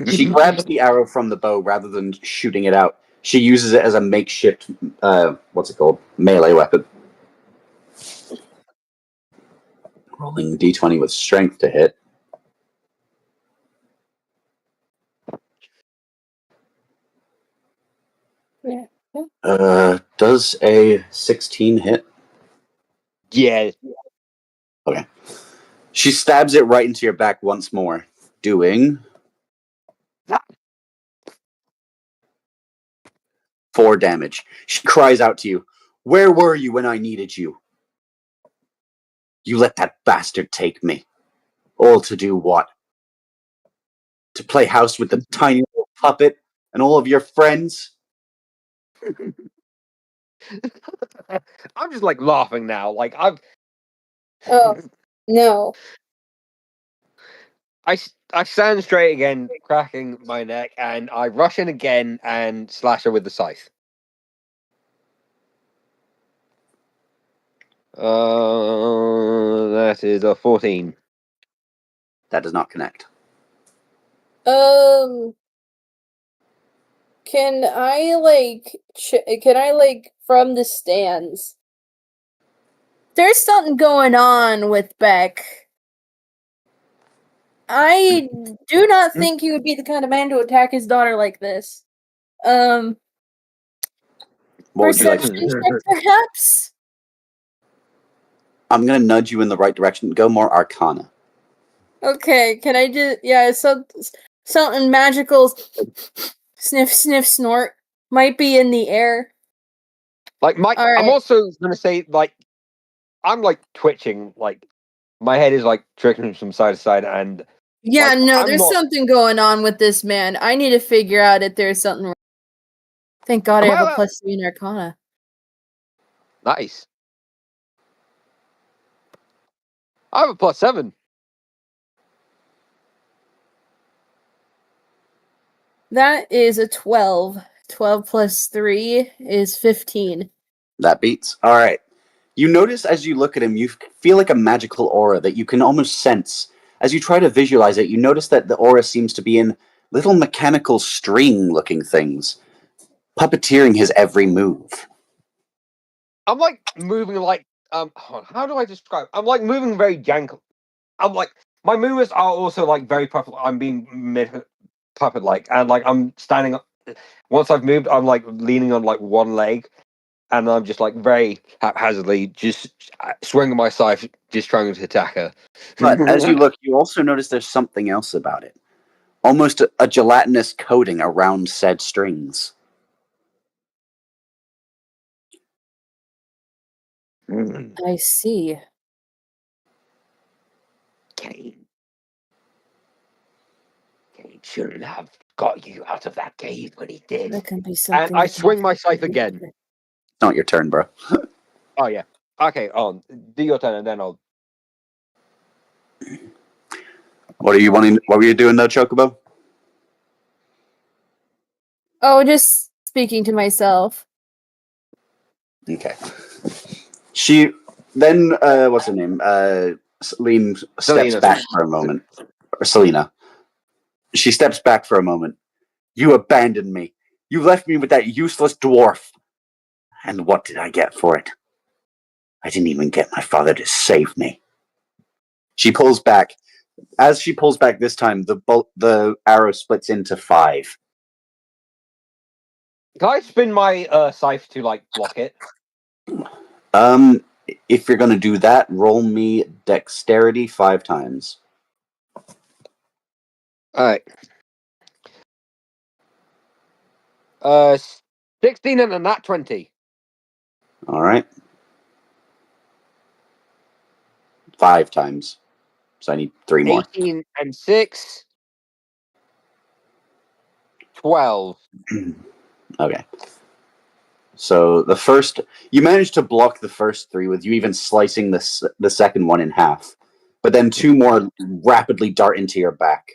She grabs the arrow from the bow rather than shooting it out. She uses it as a makeshift, melee weapon. Rolling d20 with strength to hit. Yeah. Does a 16 hit? Yeah. Okay. She stabs it right into your back once more, doing 4 damage. She cries out to you, "Where were you when I needed you? You let that bastard take me. All to do what? To play house with the tiny little puppet and all of your friends?" I'm just like laughing now. Like Oh no. I stand straight again, cracking my neck, and I rush in again and slash her with the scythe. That is a 14. That does not connect. Can I from the stands? There's something going on with Beck. I do not think he would be the kind of man to attack his daughter like this. What would you like? Perception check, perhaps? I'm going to nudge you in the right direction. Go more Arcana. Okay, can I just something magical sniff sniff snort might be in the air. Like All right. I'm also gonna say like I'm like twitching, like my head is like trickling from side to side, and yeah, like, no, I'm there's not- something going on with this man. I need to figure out if there's something wrong. Thank God I have a +3 in Arcana. Nice. I have a +7. That is a 12. 12 plus 3 is 15. That beats. All right. You notice as you look at him, you feel like a magical aura that you can almost sense. As you try to visualize it, you notice that the aura seems to be in little mechanical string-looking things, puppeteering his every move. I'm like moving like how do I describe? I'm like moving very jank. I'm like my movements are also like very puppet. I'm being puppet like, and like I'm standing up. Once I've moved, I'm like leaning on like one leg, and I'm just like very haphazardly just swinging my scythe, just trying to attack her. But as you look, you also notice there's something else about it. Almost a gelatinous coating around said strings. I see. Cain shouldn't have got you out of that cave when he did. That can be something. And I swing my scythe again. It's not your turn, bro. Oh yeah. Okay. Do your turn, and then I'll. What are you wanting? What were you doing though, Chocobo? Oh, just speaking to myself. Okay. She then what's her name? Celine steps Selena. back for a moment. Or Selena. She steps back for a moment. You abandoned me. You left me with that useless dwarf. And what did I get for it? I didn't even get my father to save me. She pulls back. As she pulls back this time, the arrow splits into 5. Can I spin my scythe to like block it? If you're gonna do that, roll me dexterity 5 times. Alright. 16 and a nat 20. All right. 5 times. So I need 3 more. 18 and 6. 12. Okay. So the first, you managed to block the first 3 with you even slicing the second one in half. But then 2 more rapidly dart into your back,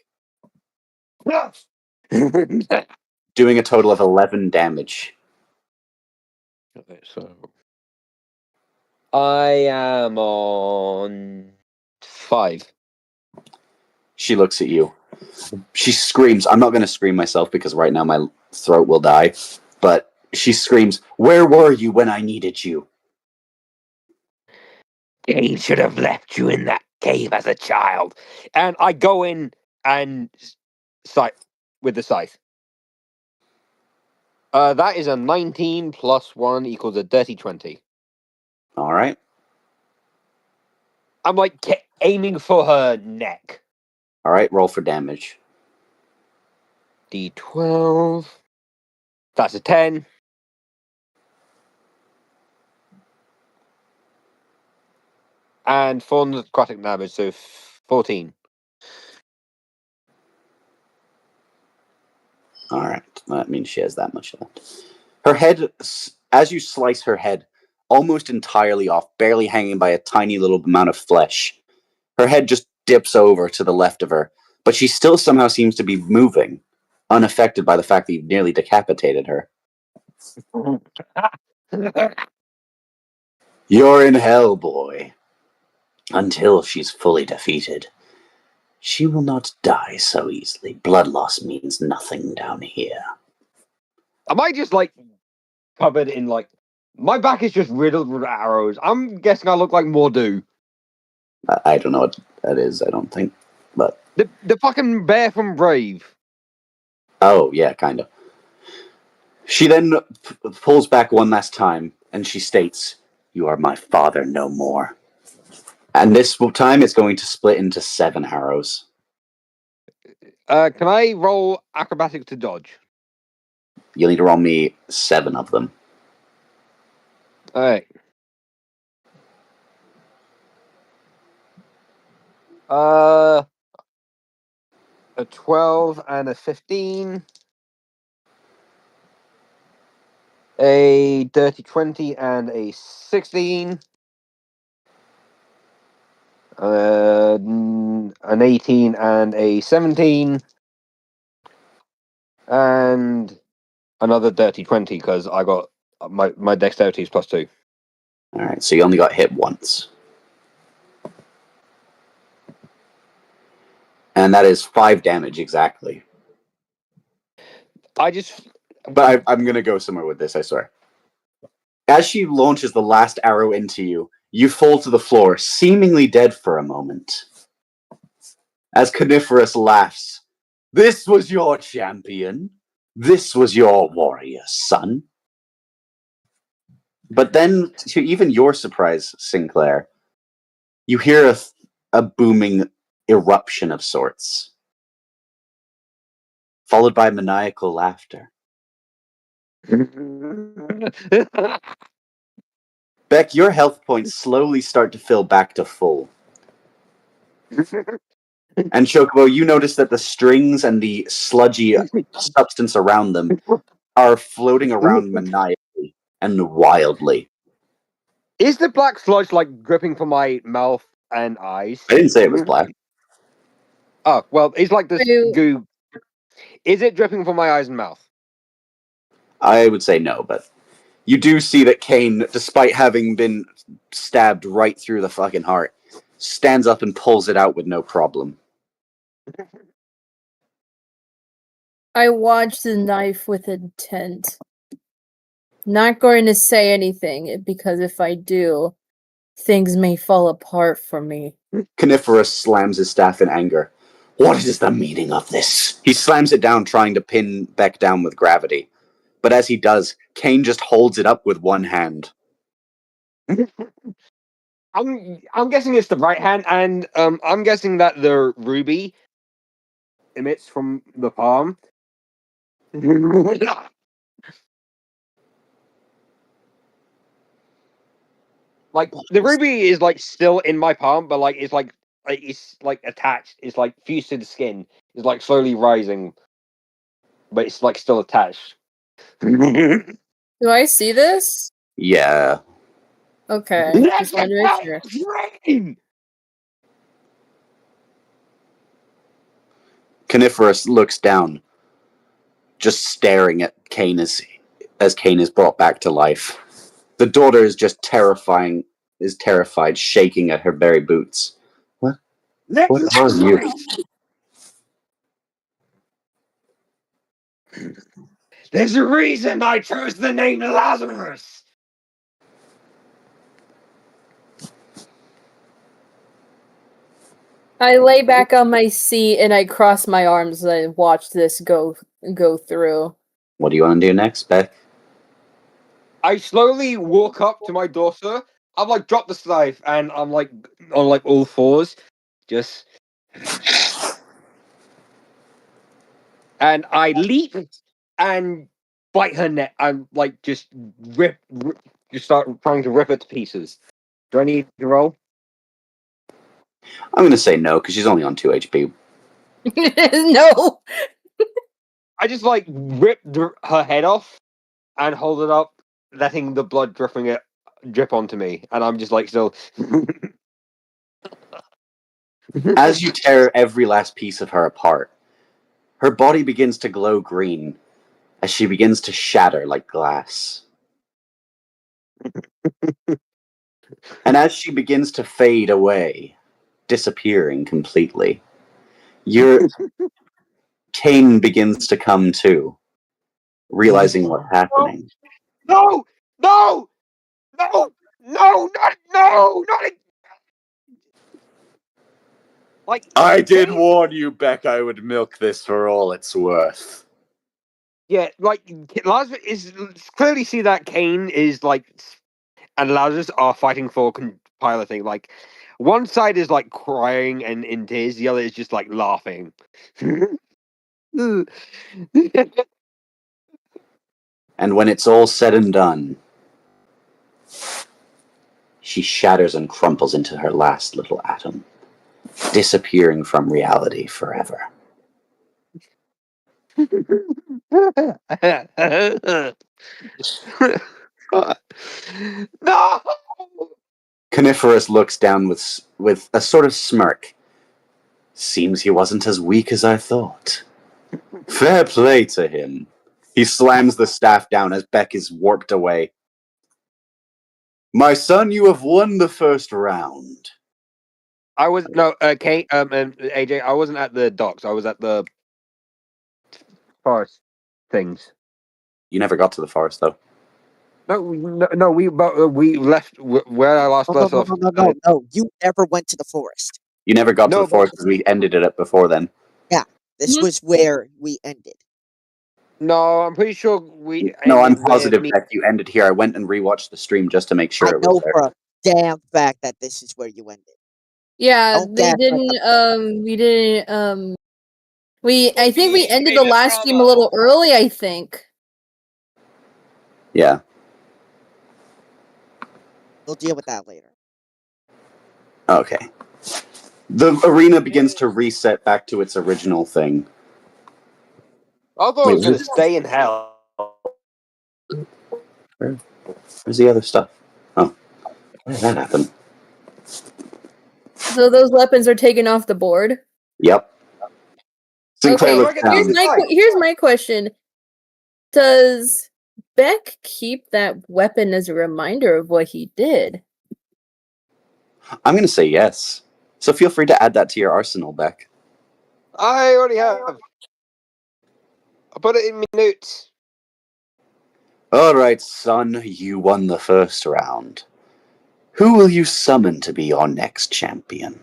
doing a total of 11 damage. Okay, so I am on 5. She looks at you. She screams. I'm not going to scream myself because right now my throat will die. But she screams, "Where were you when I needed you?" He should have left you in that cave as a child. And I go in and scythe with the scythe. That is a 19 plus 1 equals a dirty 20. All right. I'm like aiming for her neck. All right. Roll for damage. D12. That's a 10. And 4 necrotic damage, so 14. All right. That means she has that much left. Her head, as you slice her head, almost entirely off, barely hanging by a tiny little amount of flesh. Her head just dips over to the left of her, but she still somehow seems to be moving, unaffected by the fact that you've nearly decapitated her. You're in hell, boy. Until she's fully defeated. She will not die so easily. Blood loss means nothing down here. Am I just like covered in like my back is just riddled with arrows? I'm guessing I look like Mordu. I don't know what that is, I don't think. But The fucking bear from Brave. oh, yeah, kind of. She then pulls back one last time, and she states, "You are my father no more." And this time it's going to split into 7 arrows. Can I roll acrobatics to dodge? You'll need to roll me 7 of them. Alright. A 12 and a 15. A dirty 20 and a 16. An 18 and a 17. And another dirty 20 because I got my dexterity is +2. Alright, so you only got hit once. And that is 5 damage exactly. But I'm going to go somewhere with this, I swear. As she launches the last arrow into you, you fall to the floor, seemingly dead for a moment. As Coniferous laughs, "This was your champion. This was your warrior, son." But then, to even your surprise, Sinclair, you hear a booming eruption of sorts, followed by maniacal laughter. Beck, your health points slowly start to fill back to full. And Chocobo, you notice that the strings and the sludgy substance around them are floating around maniacally and wildly. Is the black sludge like dripping from my mouth and eyes? I didn't say it was black. Oh, well, it's like this You- goo. Is it dripping from my eyes and mouth? I would say no, but you do see that Kane, despite having been stabbed right through the fucking heart, stands up and pulls it out with no problem. I watched the knife with intent. Not going to say anything because if I do, things may fall apart for me. Coniferous slams his staff in anger. "What is the meaning of this?" He slams it down, trying to pin Beck down with gravity. But as he does, Kane just holds it up with one hand. I'm guessing it's the right hand, and I'm guessing that the ruby emits from the palm. Like the ruby is like still in my palm, but like it's like attached. It's like fused to the skin. It's like slowly rising, but it's like still attached. Do I see this? Yeah. Okay. Just wanted to make sure. Coniferous looks down, just staring at Kane as Kane is brought back to life. The daughter is just terrified, shaking at her very boots. What are you? There's a reason I chose the name Lazarus. I lay back on my seat and I cross my arms and I watch this go through. What do you want to do next, Beck? I slowly walk up to my daughter. I'm like, drop the knife, and I'm like on like all fours, just. And I leap and bite her neck. I'm like just just start trying to rip it to pieces. Do I need to roll? I'm going to say no, because she's only on 2 HP. No. I just like rip her head off and hold it up, letting the blood drip onto me, and I'm just like still. As you tear every last piece of her apart, her body begins to glow green as she begins to shatter like glass. And as she begins to fade away, disappearing completely, your Kane begins to come to, realizing what's happening. No! No! No! No! Not again! Like I did Kane- warn you, Beck, I would milk this for all it's worth. Yeah, like Lazarus is clearly see that Kane is like, and Lazarus are fighting for piloting. Like, one side is like crying and in tears, the other is just like laughing. And when it's all said and done, she shatters and crumples into her last little atom, disappearing from reality forever. No! Coniferous looks down with a sort of smirk. Seems he wasn't as weak as I thought. Fair play to him. He slams the staff down as Beck is warped away. My son, you have won the first round. I was no Kate and AJ. I wasn't at the docks. I was at the forest things. You never got to the forest, though. No, we left where I last left off. No. You never went to the forest. You never got to No, the forest because we ended it up before then. Yeah, this was where we ended. No, I'm pretty sure we. No, I'm ended with positive me- that you ended here. I went and rewatched the stream just to make sure I it know was there. for a damn fact that this is where you ended. Yeah, Don't they gas didn't. We didn't. I think we ended created the last stream a drama. little early. I think. Yeah. We'll deal with that later. Okay. The arena begins to reset back to its original thing. I thought it was Wait, going to stay in hell. Where's the other stuff? Oh. Where did that happen? So those weapons are taken off the board. Yep. Sinclair Okay, looks down. here's my question: does Beck keep that weapon as a reminder of what he did? I'm going to say yes. So feel free to add that to your arsenal, Beck. I already have. I put it in my notes. All right, son, you won the first round. Who will you summon to be your next champion?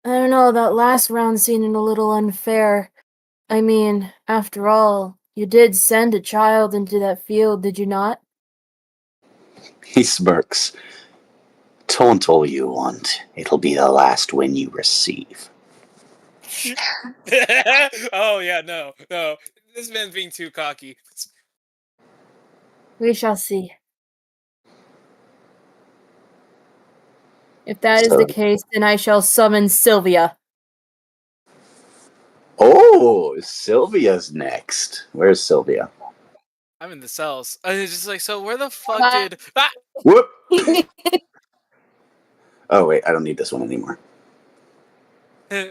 I don't know. That last round seemed a little unfair. I mean, after all, you did send a child into that field, did you not? He smirks. Taunt all you want. It'll be the last win you receive. Oh yeah, no. This man's being too cocky. We shall see. If that is So- the case, then I shall summon Sylvia. Oh, Sylvia's next. Where's Sylvia? I'm in the cells. I was just like, so where the fuck did? Ah! Whoop! Oh wait, I don't need this one anymore.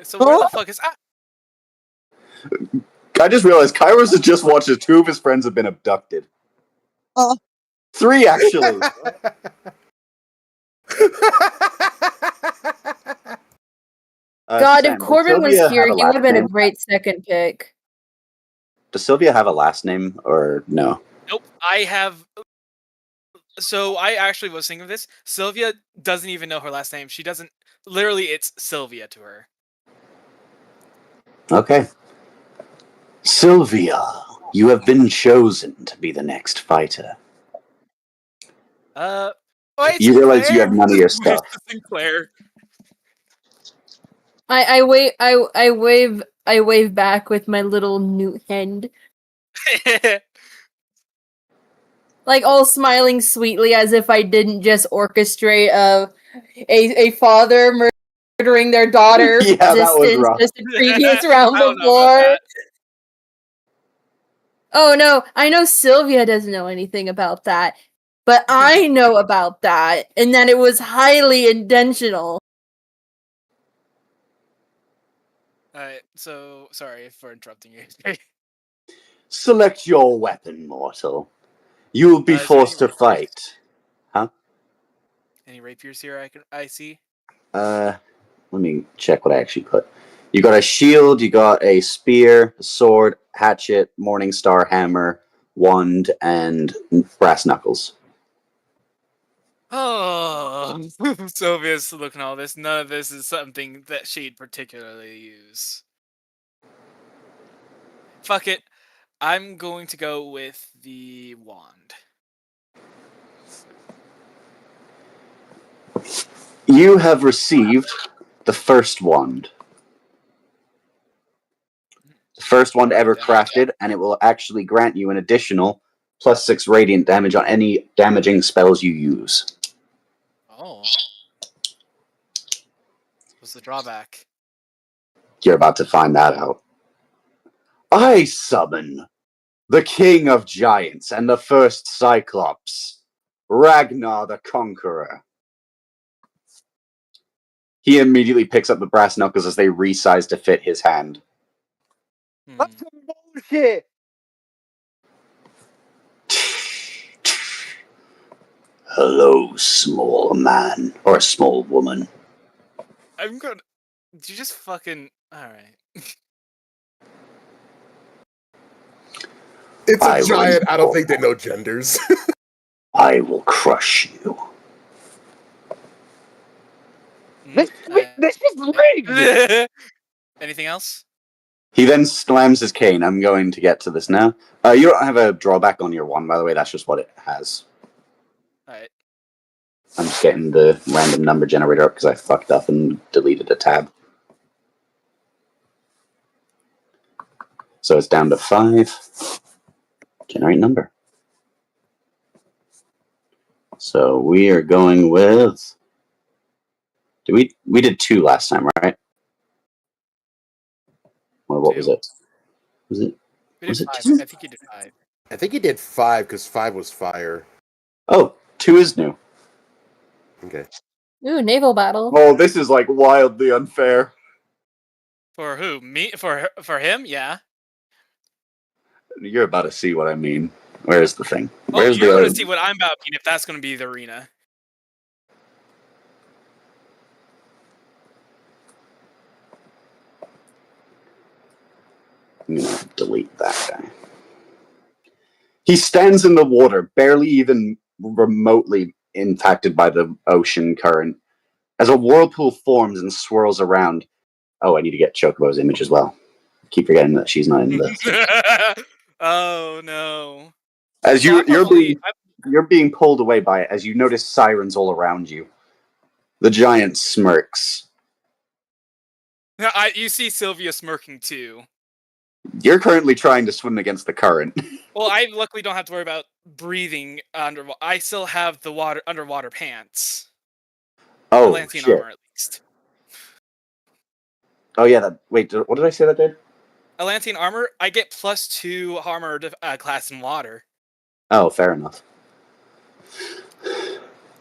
So where the fuck is? Ah! I just realized Kairos has just watched as 2 of his friends have been abducted. 3 actually. God, Sam, if Corbin does was Sylvia here, have a he would have last been a name? great second pick. Does Sylvia have a last name or no? Nope. I have. So I actually was thinking of this. Sylvia doesn't even know her last name. She doesn't. Literally, it's Sylvia to her. Okay. Sylvia, you have been chosen to be the next fighter. Wait, You realize you Sinclair? have none of your stuff. Sinclair. I wave back with my little newt hand, like all smiling sweetly as if I didn't just orchestrate a father murdering their daughter Yeah, that was resistance rough. just the previous round I don't know about before. that. Oh no, I know Sylvia doesn't know anything about that, but I know about that, and that it was highly intentional. Alright, so sorry for interrupting you. Select your weapon, mortal. You will be Is there any forced to rapiers? fight. Huh? Any rapiers here I see? Let me check what I actually put. You got a shield, you got a spear, a sword, hatchet, morning star hammer, wand, and brass knuckles. Oh, Sylvia's looking at all this. None of this is something that she'd particularly use. Fuck it. I'm going to go with the wand. You have received the first wand. The first wand ever crafted, and it will actually grant you an additional +6 radiant damage on any damaging spells you use. Oh. What's the drawback? You're about to find that out. I summon the King of Giants and the first Cyclops, Ragnar the Conqueror. He immediately picks up the brass knuckles as they resize to fit his hand. That's some bullshit. Hello, small man. Or small woman. I'm gonna. Did you just fucking. Alright. It's I a will- giant. I don't think they know genders. I will crush you. This is rigged. Anything else? He then slams his cane. I'm going to get to this now. You don't have a drawback on your one, by the way. That's just what it has. Alright. I'm just getting the random number generator up because I fucked up and deleted a tab. So it's down to 5. Generate number. So we are going with. We did 2 last time, right? Or what was 2? it? Was it? We did Was it 5. 2? I think you did 5. I think he did 5 because 5 was fire. Oh, 2 is new. Okay. Ooh, naval battle. Oh, this is like wildly unfair. For who? Me? For him? Yeah. You're about to see what I mean. Where's the thing? Oh, Where's you're the going other? to see what I'm about to mean if that's going to be the arena. I'm gonna delete that guy. He stands in the water, barely even remotely impacted by the ocean current, as a whirlpool forms and swirls around. Oh, I need to get Chocobo's image as well. Keep forgetting that she's not in this. Oh no! As Well, you're being pulled away by it, as you notice sirens all around you. The giant smirks. You see Sylvia smirking too. You're currently trying to swim against the current. Well, I luckily don't have to worry about breathing underwater. I still have the underwater pants. Oh, Atlantean shit. armor, at least. Oh, yeah. Wait, what did I say that did? Atlantean armor, I get +2 armor class in water. Oh, fair enough.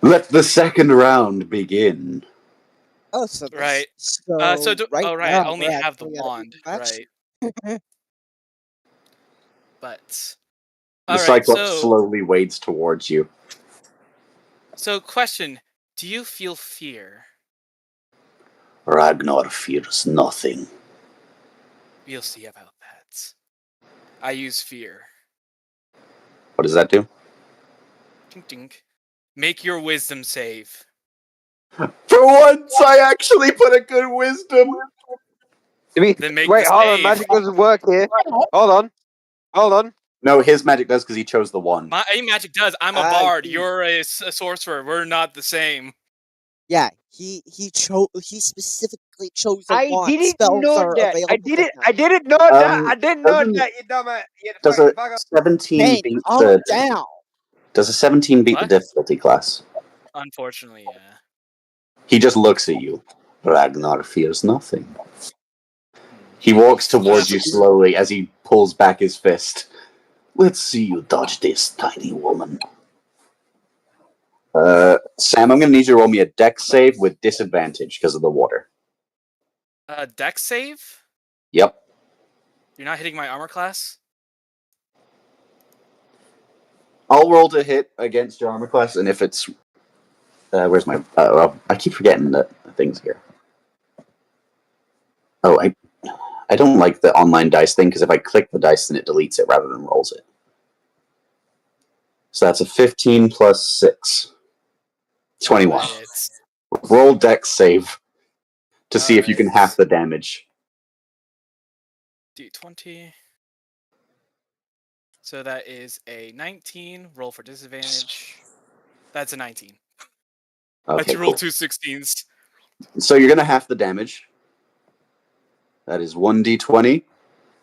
Let the second round begin. Oh, so Right. So right right. I now only we're have the actually at a wand. match. Right. But. The Alright, Cyclops slowly wades towards you. So, question. Do you feel fear? Ragnar fears nothing. We'll see about that. I use fear. What does that do? Tink tink. Make your wisdom save. For once, I actually put a good wisdom. Then make Wait, the hold on. save. Magic doesn't work here. Hold on. No, his magic does because he chose the one. My magic does. I'm a bard. You're a sorcerer. We're not the same. Yeah, he specifically chose a I wand. didn't Spells know are that. available. I didn't know that. I didn't know doesn't- that. You dumbass. Does a 17 Hey, beat calm the? down. Does a 17 beat What? the difficulty class? Unfortunately, yeah. He just looks at you. Ragnar fears nothing. He walks towards you slowly as he pulls back his fist. Let's see you dodge this, tiny woman. Sam, I'm going to need you to roll me a dex save with disadvantage because of the water. Dex save? Yep. You're not hitting my armor class? I'll roll to hit against your armor class, and if it's... where's my... well, I keep forgetting the things here. Oh, I don't like the online dice thing, because if I click the dice, then it deletes it rather than rolls it. So that's a 15 plus 6. 21. Roll dex save to see if you can half the damage. D20. So that is a 19. Roll for disadvantage. That's a 19. Okay, I had to roll cool. 2 16s. So you're going to half the damage. That is 1d20.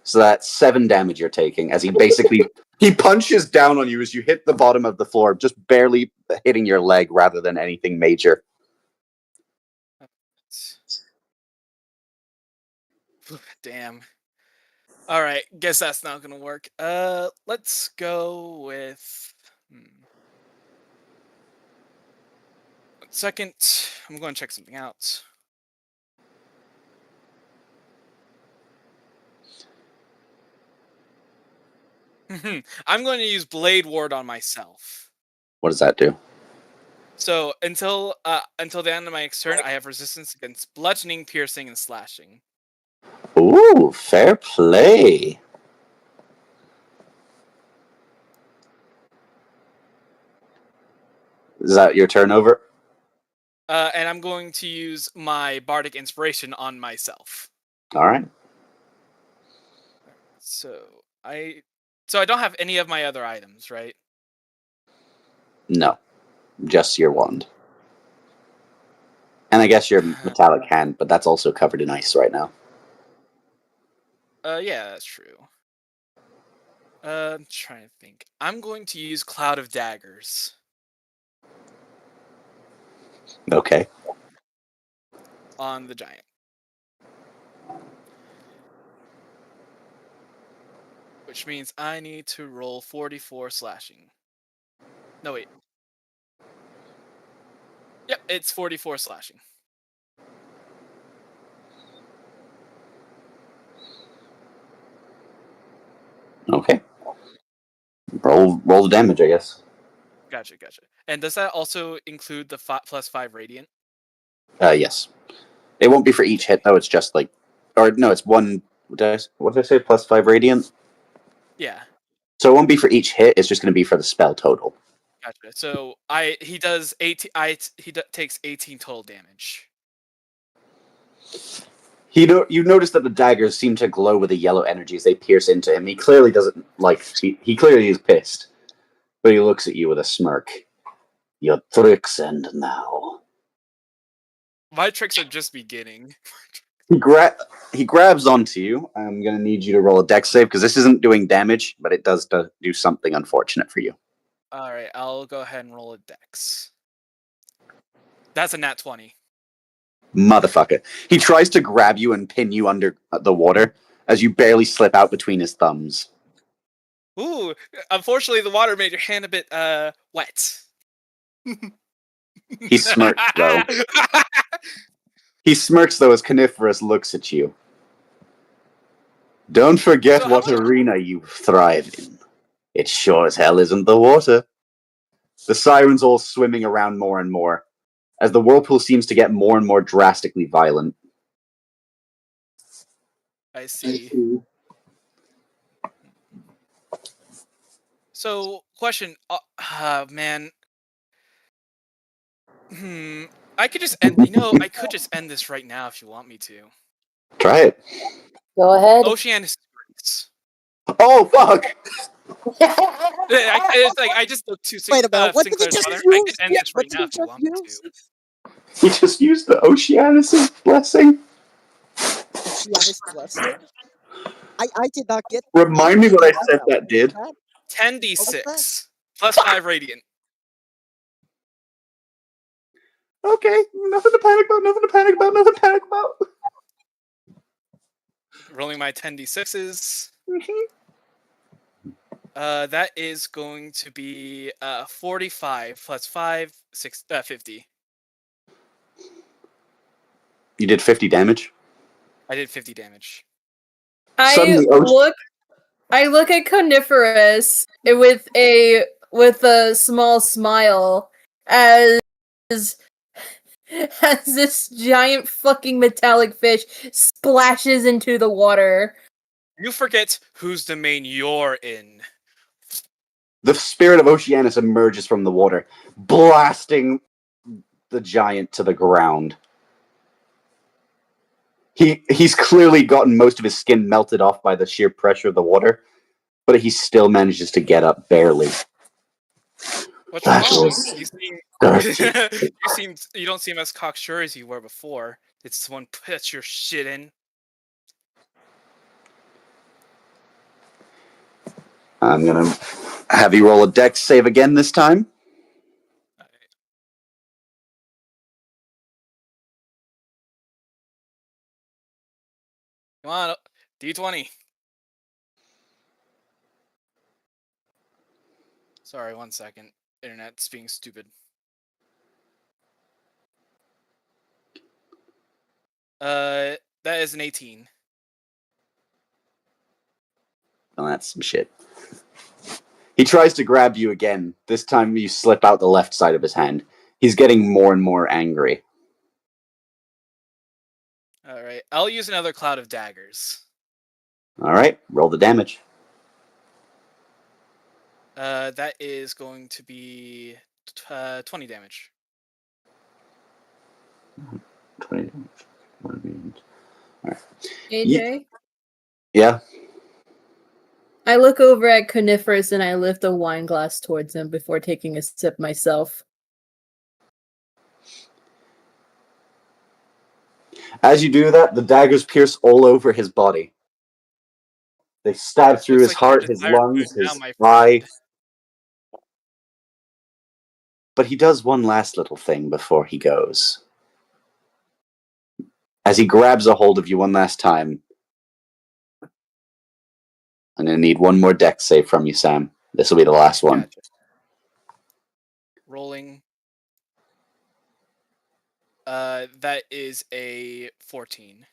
So that's 7 damage you're taking as he basically... he punches down on you as you hit the bottom of the floor, just barely hitting your leg rather than anything major. Damn. All right, guess that's not gonna work. Let's go with. 1 second. I'm going to check something out. I'm going to use Blade Ward on myself. What does that do? So until the end of my next turn, I have resistance against bludgeoning, piercing, and slashing. Ooh, fair play. Is that your turn over? And I'm going to use my Bardic Inspiration on myself. All right. So I don't have any of my other items, right? No, just your wand. And I guess your metallic hand, but that's also covered in ice right now. Yeah, that's true. I'm trying to think. I'm going to use Cloud of Daggers. Okay. On the giant. Which means I need to roll 44 slashing. No, wait. Yep, it's 44 slashing. Okay. Roll the damage, I guess. Gotcha. And does that also include the +5 radiant? Yes. It won't be for each hit, though. It's just like... Or, no, it's one... What did I say? +5 radiant? Yeah. So it won't be for each hit. It's just going to be for the spell total. Gotcha. So he does 18. He takes 18 total damage. You notice that the daggers seem to glow with a yellow energy as they pierce into him. He clearly doesn't like... He clearly is pissed. But he looks at you with a smirk. Your tricks end now. My tricks are just beginning. He grabs onto you. I'm going to need you to roll a dex save, because this isn't doing damage, but it does do something unfortunate for you. Alright, I'll go ahead and roll a dex. That's a nat 20. Motherfucker. He tries to grab you and pin you under the water as you barely slip out between his thumbs. Ooh, unfortunately the water made your hand a bit wet. He smirks, though. He smirks, though, as Coniferous looks at you. Don't forget So what arena you thrive in. It sure as hell isn't the water. The siren's all swimming around more and more, as the whirlpool seems to get more and more drastically violent. I see. So, question, man. I could just end. I could just end this right now if you want me to. Try it. Go ahead. Oceanus Greece. Oh, fuck! I just looked to Wait a minute, what did you Sinclair's just brother. use? I could end Yeah, this what right did now you if you just want me use? to. He just used the Oceanus' blessing. Oceanus blessing? I did not get. Remind me what I said What that did. was that? 10d6 plus 5 radiant. Okay, nothing to panic about, nothing to panic about, nothing to panic about. Rolling my 10d6s. Mhm. That is going to be 45 plus 5, 50. You did 50 damage? I did 50 damage. Suddenly, I look at Coniferous with a small smile as this giant fucking metallic fish splashes into the water. You forget whose domain you're in. the spirit of Oceanus emerges from the water, blasting the giant to the ground. He's clearly gotten most of his skin melted off by the sheer pressure of the water, but he still manages to get up barely. What's That wrong? was You seem dirty. you don't seem as cocksure as you were before. Did someone put your shit in? I'm gonna have you roll a dex save again this time. Come on, D20. Sorry, 1 second. Internet's being stupid. That is an 18. Well, that's some shit. He tries to grab you again. This time you slip out the left side of his hand. He's getting more and more angry. All right, I'll use another cloud of daggers. All right, roll the damage. That is going to be 20 damage. 20 damage. All right. AJ? Yeah. I look over at Coniferous and I lift a wine glass towards him before taking a sip myself. As you do that, the daggers pierce all over his body. They stab through Looks his like your heart, his desired lungs, food now, his my eye. friend. But he does one last little thing before he goes. As he grabs a hold of you one last time, I'm going to need one more dex save from you, Sam. This will be the last one. Gotcha. Rolling. That is a 14.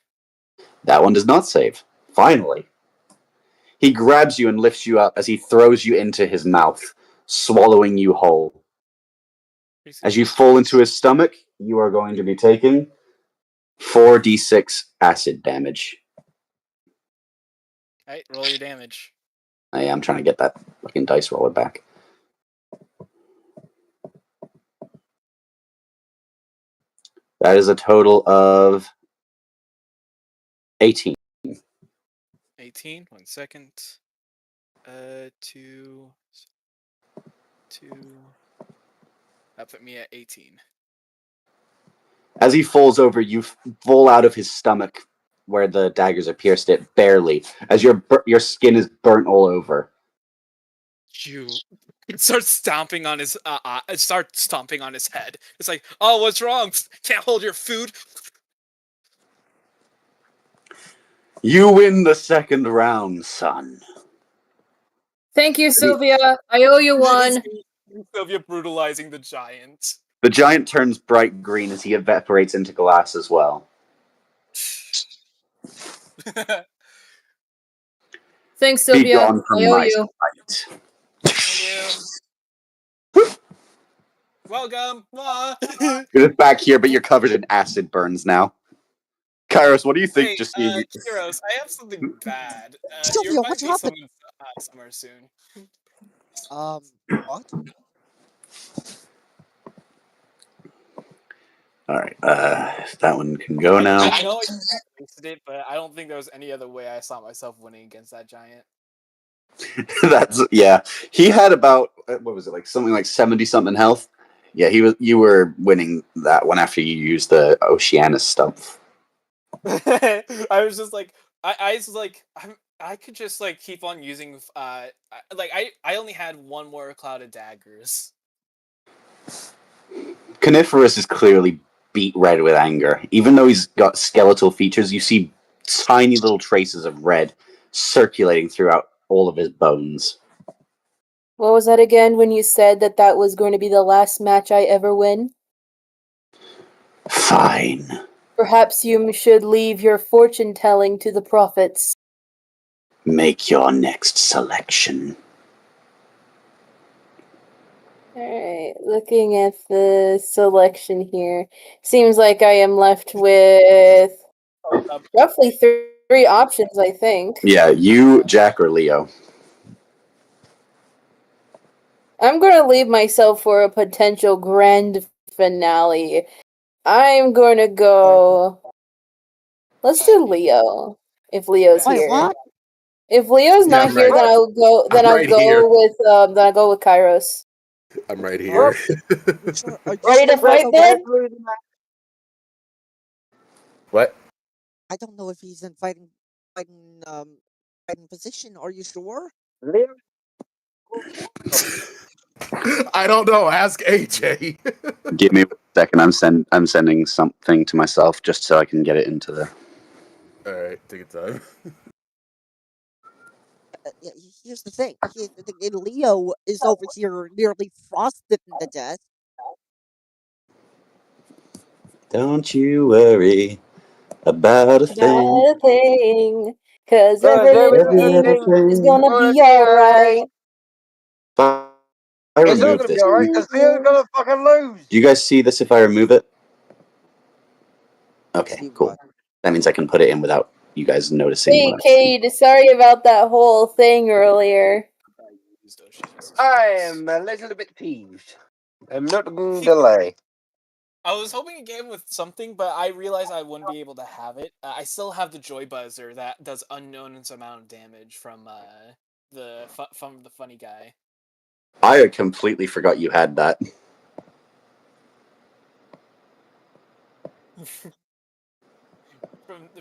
That one does not save. Finally. He grabs you and lifts you up as he throws you into his mouth, swallowing you whole. As you fall into his stomach, you are going to be taking 4d6 acid damage. Alright, roll your damage. I'm trying to get that fucking dice roller back. That is a total of 18. 18. 1 second. 2. That put me at 18. As he falls over, you fall out of his stomach where the daggers have pierced it, barely, as your skin is burnt all over. You start stomping on his head. It's like, oh, what's wrong? Can't hold your food. You win the second round, son. Thank you, Sylvia. I owe you one. Sylvia brutalizing the giant. The giant turns bright green as he evaporates into glass as well. Thanks, Be Sylvia. gone from I owe my you. sight. Thank you. Welcome. You're just back here, but you're covered in acid burns now. Kairos, what do you think? Hey, Just seeing you. Kiros, I have something bad. Sylvia, You what might be happened? somewhere soon. What? All right, that one can go now. I know I wasted it, but I don't think there was any other way I saw myself winning against that giant. That's He had about what was it, like something like 70 something health. Yeah, you were winning that one after you used the Oceanus stuff. I was just like, I was like, I could just like keep on using. I only had one more cloud of daggers. Coniferous is clearly beat red with anger. Even though he's got skeletal features, you see tiny little traces of red circulating throughout all of his bones. What was that again when you said that was going to be the last match I ever win? Fine. Perhaps you should leave your fortune telling to the prophets. Make your next selection. Alright, looking at the selection here. Seems like I am left with roughly three options, I think. Yeah, you, Jack, or Leo. I'm going to leave myself for a potential grand finale. I'm going to go... Let's do Leo, if Leo's Wait, here. what? If Leo's Yeah, not I'm here, right. then I'll go. Then I'm I'll right go here. with Kairos. I'm right here. Are you Ready to sure fight, so then? What? I don't know if he's in fighting position. Are you sure? I don't know. Ask AJ. Give me a second. I'm sending something to myself just so I can get it into the. All right, take your time. Here's the thing. Leo is over here nearly frosted to death. Don't you worry about a thing. Not a thing, cause Every everything is gonna gonna be be alright. If I It's not remove gonna this, be alright, because Leo's gonna fucking lose. do you guys see this if I remove it? Okay, See cool. what? That means I can put it in without you guys noticing. Hey, what I see. Cade, sorry about that whole thing earlier. I am a little bit peeved. I'm not going to lie. I was hoping a game with something, but I realized I wouldn't be able to have it. I still have the Joy Buzzer that does unknown amount of damage from the funny guy. I completely forgot you had that.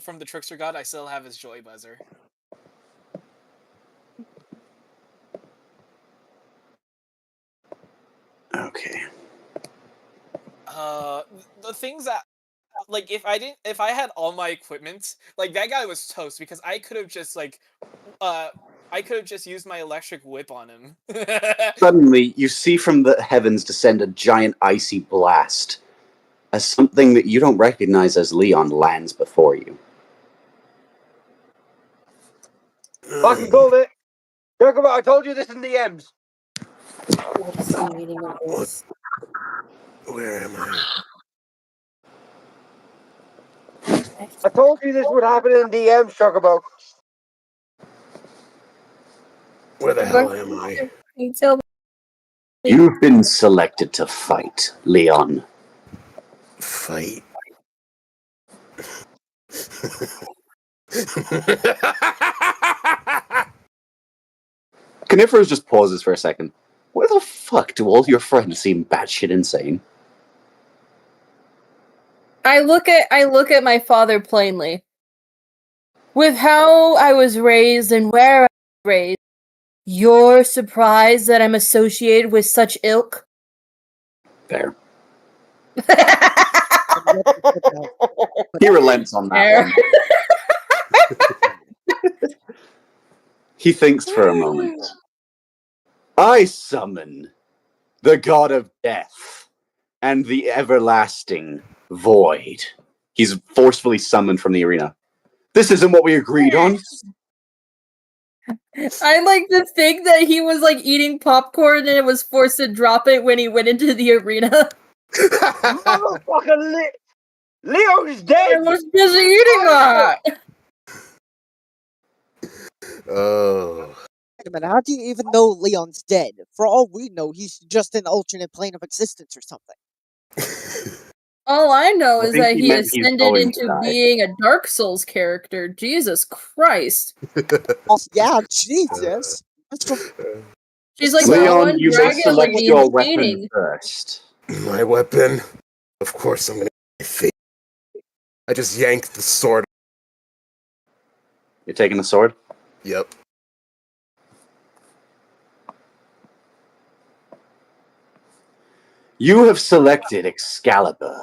From the Trickster God, I still have his Joy Buzzer. Okay. The things that like if I had all my equipment, like that guy was toast because I could have just used my electric whip on him. Suddenly, you see from the heavens descend a giant icy blast as something that you don't recognize as Leon lands before you. Fucking called it. Talk about, I told you this in DMs. What is the meaning of this? Where am I? I told you this would happen in DMs, Chocobo. Where the hell am I? Can you tell me? You've been selected to fight, Leon. Fight. Coniferous just pauses for a second. Where the fuck do all your friends seem batshit insane? I look at my father plainly. With how I was raised and where I was raised, you're surprised that I'm associated with such ilk? Fair. He relents on that one. He thinks for a moment. I summon the god of death and the everlasting void. He's forcefully summoned from the arena. This isn't what we agreed on. I like to think that he was like eating popcorn and it was forced to drop it when he went into the arena. Motherfucking Leo's dead! I was busy eating that! Oh. Wait a minute, how do you even know Leon's dead? For all we know, he's just in an alternate plane of existence or something. All I know I is think that he he meant he's ascended going to into die. being a Dark Souls character. Jesus Christ. Oh, yeah, Jesus. Mr. She's like So, the Leon, one you may dragon select lady your in weapon cheating. first. My weapon. Of course, I'm gonna. I just yanked the sword. You're taking the sword? Yep. You have selected Excalibur.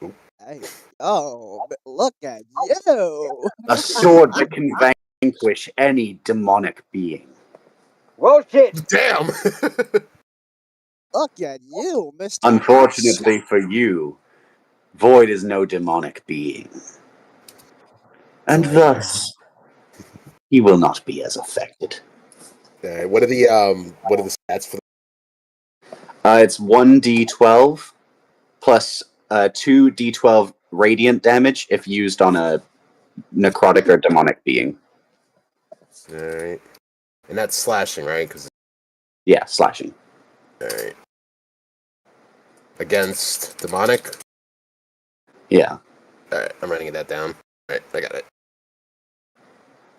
hey, oh, look at you. A sword that can vanquish any demonic being. Well, shit. Damn. Look at you, Mr. Unfortunately for you, Void is no demonic being. And thus, he will not be as affected. Alright, what are the stats for? It's 1d12 plus 2d12 radiant damage if used on a necrotic or demonic being. Alright, and that's slashing, right? Because Yeah, slashing. alright, against demonic. Yeah. Alright, I'm writing that down. Alright, I got it.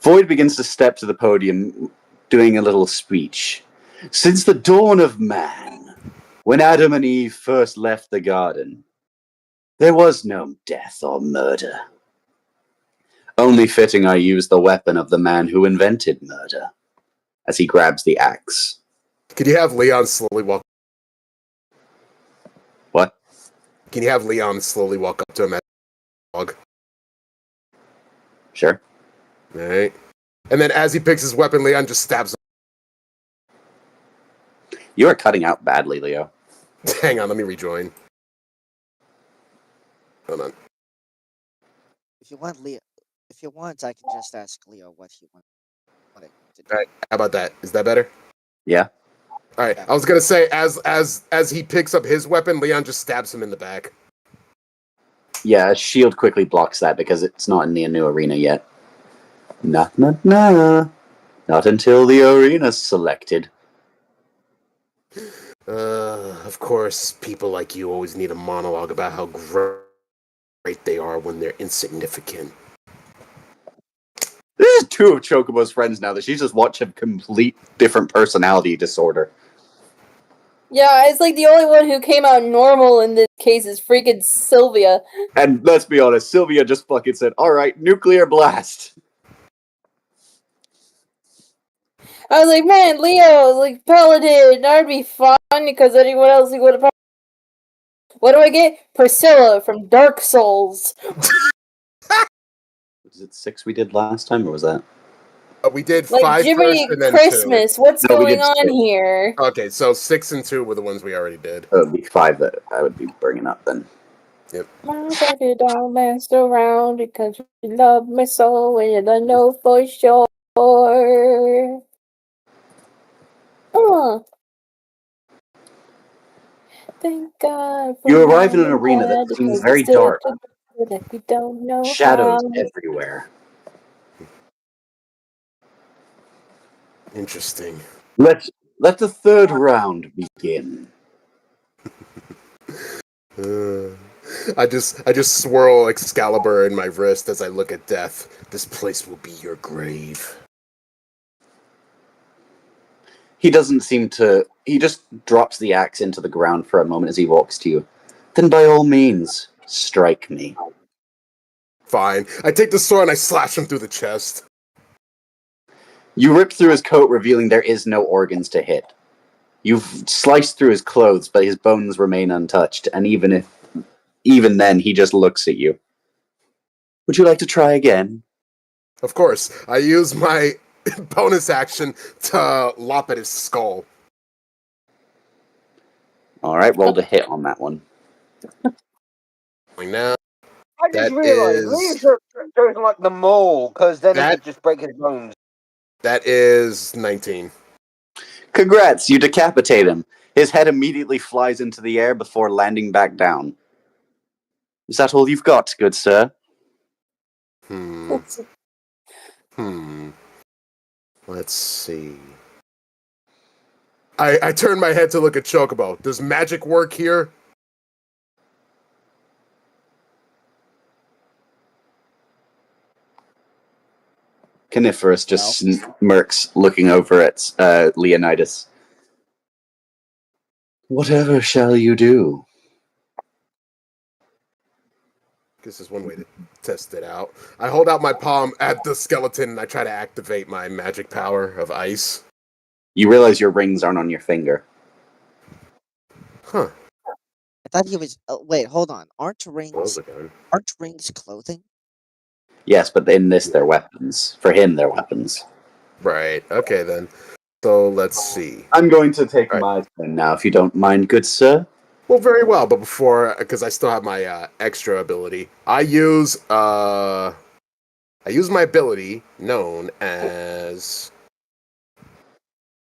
Void begins to step to the podium, doing a little speech. Since the dawn of man, when Adam and Eve first left the garden, there was no death or murder. Only fitting I use the weapon of the man who invented murder, as he grabs the axe. Could you have Leon slowly walk? What? Can you have Leon slowly walk up to him as a dog? Sure. Alright. And then as he picks his weapon, Leon just stabs him. You are cutting out badly, Leo. Hang on, let me rejoin. Hold on. If you want, Leo, if you want, I can just ask Leo what he wants to do. Alright, how about that? Is that better? Yeah. Alright, I was gonna say, as he picks up his weapon, Leon just stabs him in the back. Yeah, a shield quickly blocks that because it's not in the new arena yet. Nah. Not until the arena's selected. Of course, people like you always need a monologue about how great they are when they're insignificant. This is two of Chocobo's friends now that she's just watched a complete different personality disorder. Yeah, it's like the only one who came out normal in this case is freaking Sylvia. And let's be honest, Sylvia just fucking said, alright, nuclear blast. I was like, man, Leo, like, Paladin, that would be fun because anyone else would have. What do I get? Priscilla from Dark Souls. Was it 6 we did last time, or was that? We did Like, 5 Jiminy first and then Christmas, what's No, we going did on 6. here? 2. Okay, so 6 and 2 were the ones we already did. It would be 5 that I would be bringing up then. Yep. My baby don't mess around because you love me so and I know for sure. Thank God for You arrive in an mom and arena dad that seems because very we're still dark. together like we don't know Shadows how. everywhere. Interesting. Let the third round begin. I just swirl Excalibur in my wrist as I look at death. This place will be your grave. He doesn't seem to... He just drops the axe into the ground for a moment as he walks to you. Then by all means, strike me. Fine. I take the sword and I slash him through the chest. You rip through his coat, revealing there is no organs to hit. You've sliced through his clothes, but his bones remain untouched, and even then, he just looks at you. Would you like to try again? Of course, I use my bonus action to lop at his skull. Alright, roll to hit on that one. Now, I just That realized is- Leon should have chosen like the mole, because then he That- could just break his bones. that is 19. Congrats, you decapitate him. His head immediately flies into the air before landing back down. Is that all you've got, good sir? Let's see. I turn my head to look at Chocobo. Does magic work here? Coniferous just smirks, looking over at Leonidas. Whatever shall you do? This is one way to test it out. I hold out my palm at the skeleton and I try to activate my magic power of ice. You realize your rings aren't on your finger. Huh. I thought he was. Wait, hold on. Aren't Well, rings again. clothing? Yes, but in this, they're weapons. For him, they're weapons. Right. Okay, then. So let's see. I'm going to take Right. my turn now, if you don't mind, good sir. Well, very well. But before, because I still have my extra ability, I use my ability known as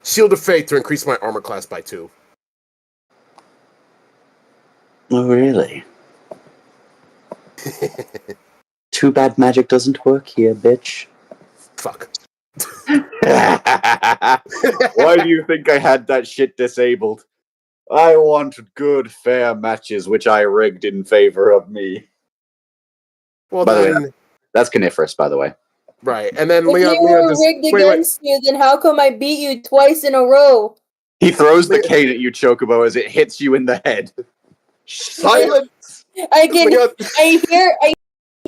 Shield of Faith to increase my armor class by 2. Oh, really? Too bad magic doesn't work here, bitch. Fuck. Why do you think I had that shit disabled? I wanted good, fair matches, which I rigged in favor of me. Well, By the then, way, that's Coniferous, by the way. right. And then If Leon you were just rigged wait. against you, then how come I beat you twice in a row? He throws the cane at you, Chocobo, as it hits you in the head. Silence! I hear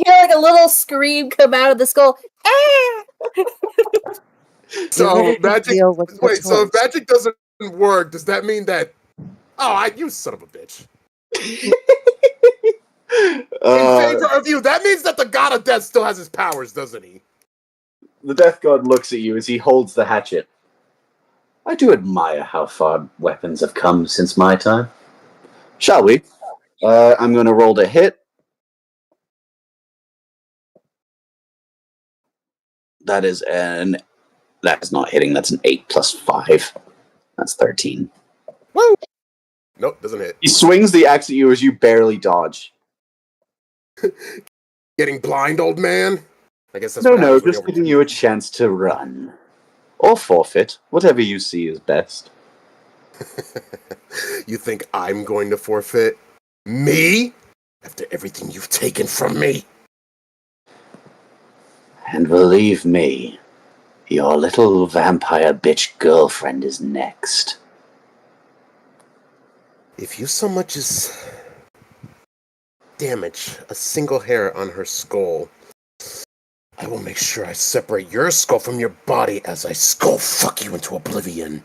like a little scream come out of the skull. Ah! So Give it a magic. deal with the Wait. So if choice. magic doesn't work, does that mean that? Oh, you son of a bitch. In favor of you. That means that the god of death still has his powers, doesn't he? The Death God looks at you as he holds the hatchet. I do admire how far weapons have come since my time. Shall we? I'm going to roll to hit. That's not hitting. That's an 8 plus 5. That's 13. Woo! Nope, doesn't hit. He swings the axe at you as you barely dodge. Getting blind, old man? I guess that's No, what happens when just you're giving you a chance to run. Or forfeit, whatever you see is best. You think I'm going to forfeit? Me? After everything you've taken from me? And believe me, your little vampire bitch girlfriend is next. If you so much as damage a single hair on her skull, I will make sure I separate your skull from your body as I skull fuck you into oblivion.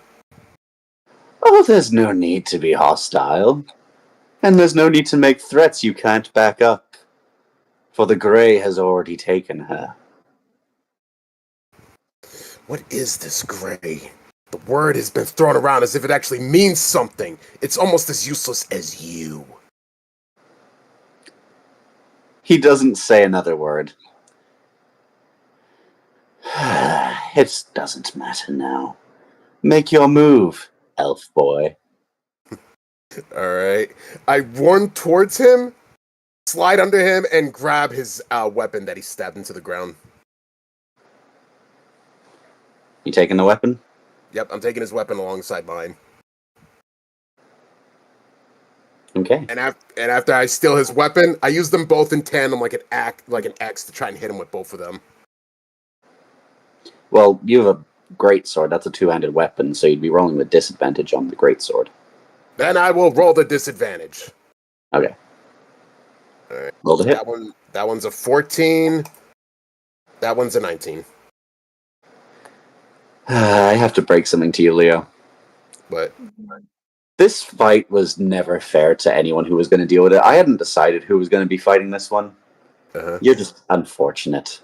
Oh, there's no need to be hostile. And there's no need to make threats you can't back up. For the Grey has already taken her. What is this gray? The word has been thrown around as if it actually means something. It's almost as useless as you. He doesn't say another word. It doesn't matter now. Make your move, elf boy. Alright. I run towards him, slide under him, and grab his weapon that he stabbed into the ground. You taking the weapon? Yep, I'm taking his weapon alongside mine. Okay. And after I steal his weapon, I use them both in tandem like an axe to try and hit him with both of them. Well, you have a greatsword. That's a two-handed weapon, so you'd be rolling with disadvantage on the greatsword. Then I will roll the disadvantage. Okay. Alright. Roll the hit. That one's a 14. That one's a 19. I have to break something to you, Leo. But This fight was never fair to anyone who was going to deal with it. I hadn't decided who was going to be fighting this one. You're just unfortunate.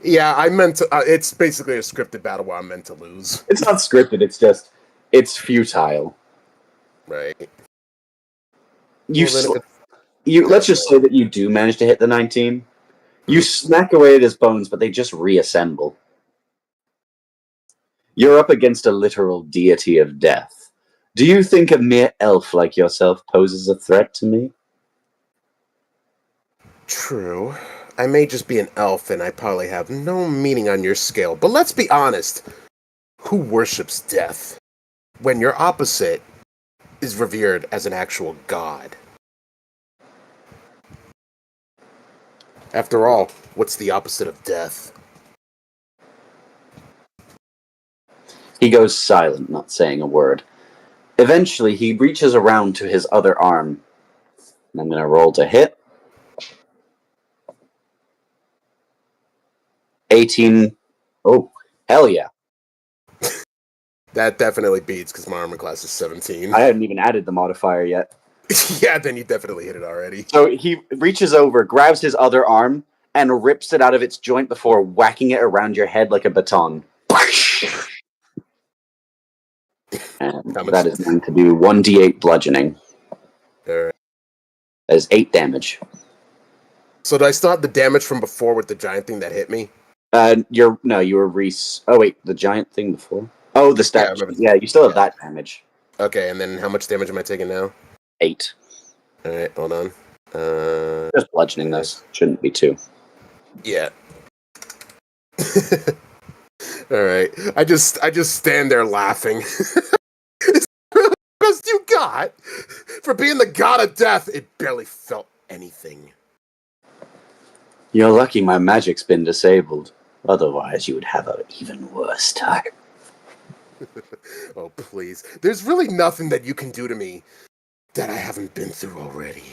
yeah, I meant to. It's basically a scripted battle where I'm meant to lose. It's not scripted. It's futile. Right. Let's just say that you do manage to hit the 19. You smack away at his bones, but they just reassemble. You're up against a literal deity of death. Do you think a mere elf like yourself poses a threat to me? True. I may just be an elf and I probably have no meaning on your scale, but let's be honest. Who worships death when your opposite is revered as an actual god? After all, what's the opposite of death? He goes silent, not saying a word. Eventually, he reaches around to his other arm. And I'm going to roll to hit. 18. Oh, hell yeah. That definitely beats because my armor class is 17. I hadn't even added the modifier yet. Yeah, then you definitely hit it already. So he reaches over, grabs his other arm, and rips it out of its joint before whacking it around your head like a baton. And that is going to do 1d8 bludgeoning. Alright. That is 8 damage. So do I still have the damage from before with the giant thing that hit me? You were Reese. Oh wait, the giant thing before. Oh, the stat. Yeah, you still have that damage. Okay, and then how much damage am I taking now? 8. All right, hold on. Just bludgeoning this shouldn't be 2. Yeah. All right. I just stand there laughing. It's the best you got for being the god of death. It barely felt anything. You're lucky my magic's been disabled. Otherwise, you would have an even worse time. Oh, please. There's really nothing that you can do to me that I haven't been through already.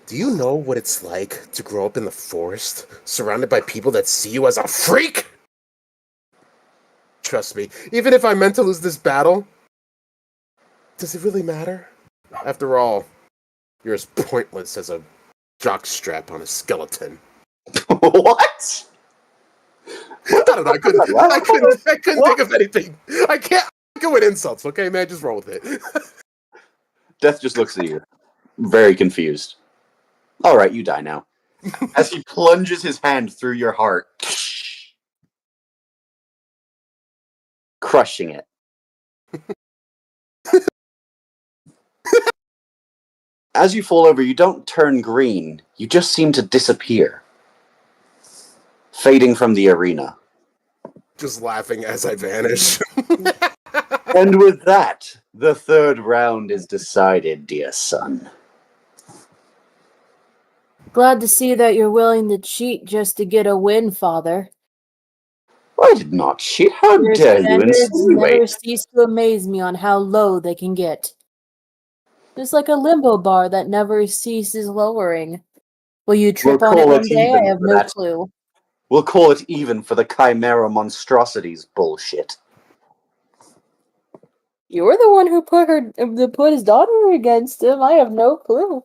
Do you know what it's like to grow up in the forest, surrounded by people that see you as a freak? Trust me, even if I meant to lose this battle, does it really matter? After all, you're as pointless as a jockstrap on a skeleton. What? I don't know. I couldn't think of anything. I can't go with insults. Okay, man, just roll with it. Death just looks at you, very confused. All right, you die now. As he plunges his hand through your heart, crushing it. As you fall over, you don't turn green. You just seem to disappear, fading from the arena. Just laughing as I vanish. And with that, the third round is decided, dear son. Glad to see that you're willing to cheat just to get a win, Father. I did not cheat. How Your dare you standards never insinuate? cease to amaze me on how low they can get. It's like a limbo bar that never ceases lowering. Will you trip on it call one it day? even I have for no that. clue. We'll call it even for the chimera monstrosities bullshit. You're the one who put his daughter against him. I have no clue.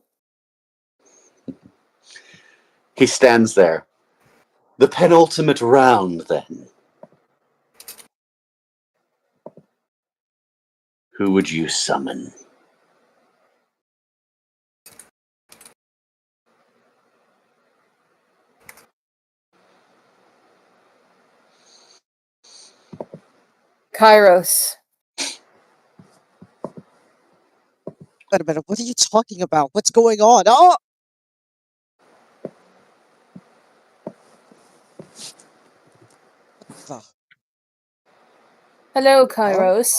He stands there. The penultimate round, then. Who would you summon? Kairos. Wait a minute, what are you talking about? What's going on? Oh! What the? Hello, Kairos.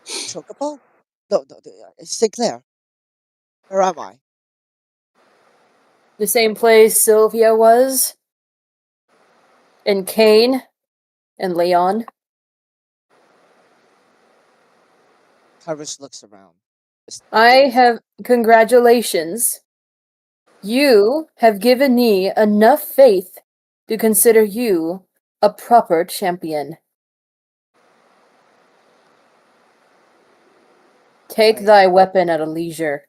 Chocobo? No, Sinclair. Where am I? The same place Sylvia was? And Kane? And Leon? Kairos looks around. Congratulations. You have given me enough faith to consider you a proper champion. Take thy weapon at a leisure,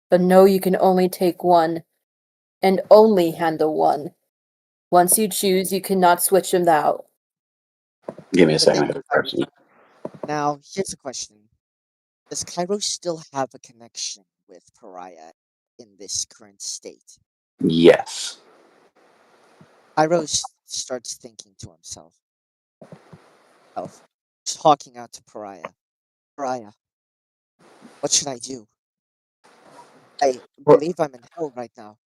but know you can only take one, and only handle one. Once you choose, you cannot switch them out. Give me a second. Now, here's a question. Does Kairos still have a connection with Pariah in this current state? Yes. Kairos starts thinking to himself. Talking out to Pariah. Pariah, what should I do? I believe I'm in hell right now.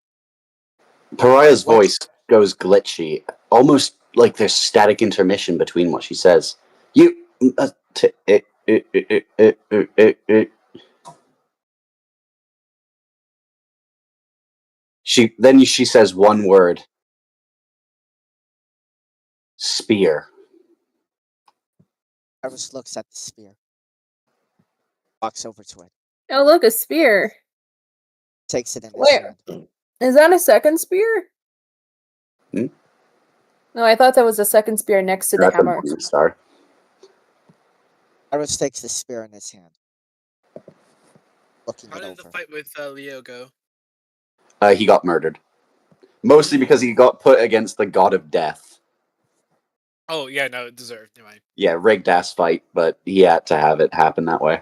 Pariah's voice goes glitchy, almost like there's static intermission between what she says. She says one word. Spear. Iris looks at the spear. Walks over to it. Oh, look, a spear. Takes it in his Where? hand. Is that a second spear? Hmm? No, I thought that was a second spear next to the You're at the hammer. Morning Star. Iris takes the spear in his hand. Looking How it did the over. fight with Leo go? He got murdered. Mostly because he got put against the god of death. Oh yeah, no, it deserved. Never mind. Yeah, rigged ass fight, but he had to have it happen that way.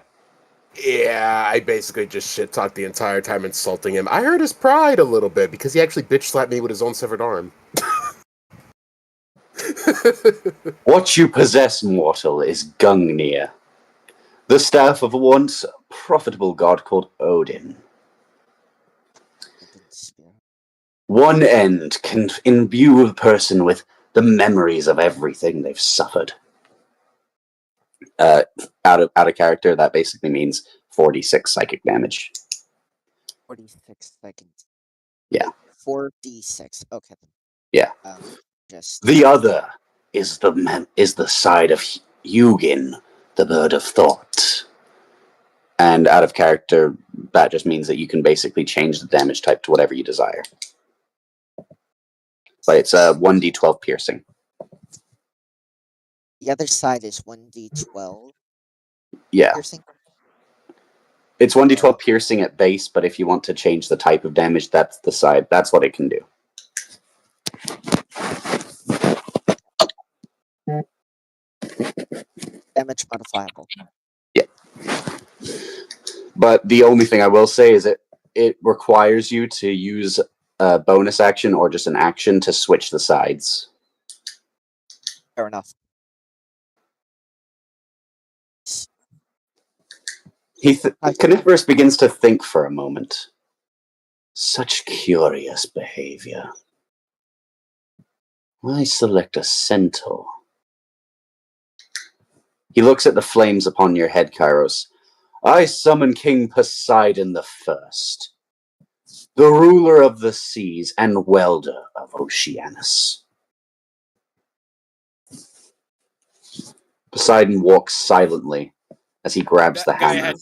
Yeah, I basically just shit talked the entire time insulting him. I hurt his pride a little bit because he actually bitch slapped me with his own severed arm. What you possess, mortal, is Gungnir, the staff of a once profitable god called Odin. Spear. One end can imbue a person with the memories of everything they've suffered. Out of character, that basically means 46 psychic damage. 46 seconds. Yeah. 4d6. Okay. Yeah. Just The other is the side of Hugin, the bird of thought. And out of character, that just means that you can basically change the damage type to whatever you desire. But it's a 1d12 piercing. the other side is 1d12 Yeah. piercing. It's 1d12 piercing at base, but if you want to change the type of damage, that's the side. That's what it can do. Damage modifiable. Yeah. But the only thing I will say is it requires you to use a bonus action or just an action to switch the sides. Fair enough. Coniferous begins to think for a moment. Such curious behavior. Why select a centaur? He looks at the flames upon your head, Kairos. I summon King Poseidon the First, the ruler of the seas and welder of Oceanus. Poseidon walks silently as he grabs the hammer.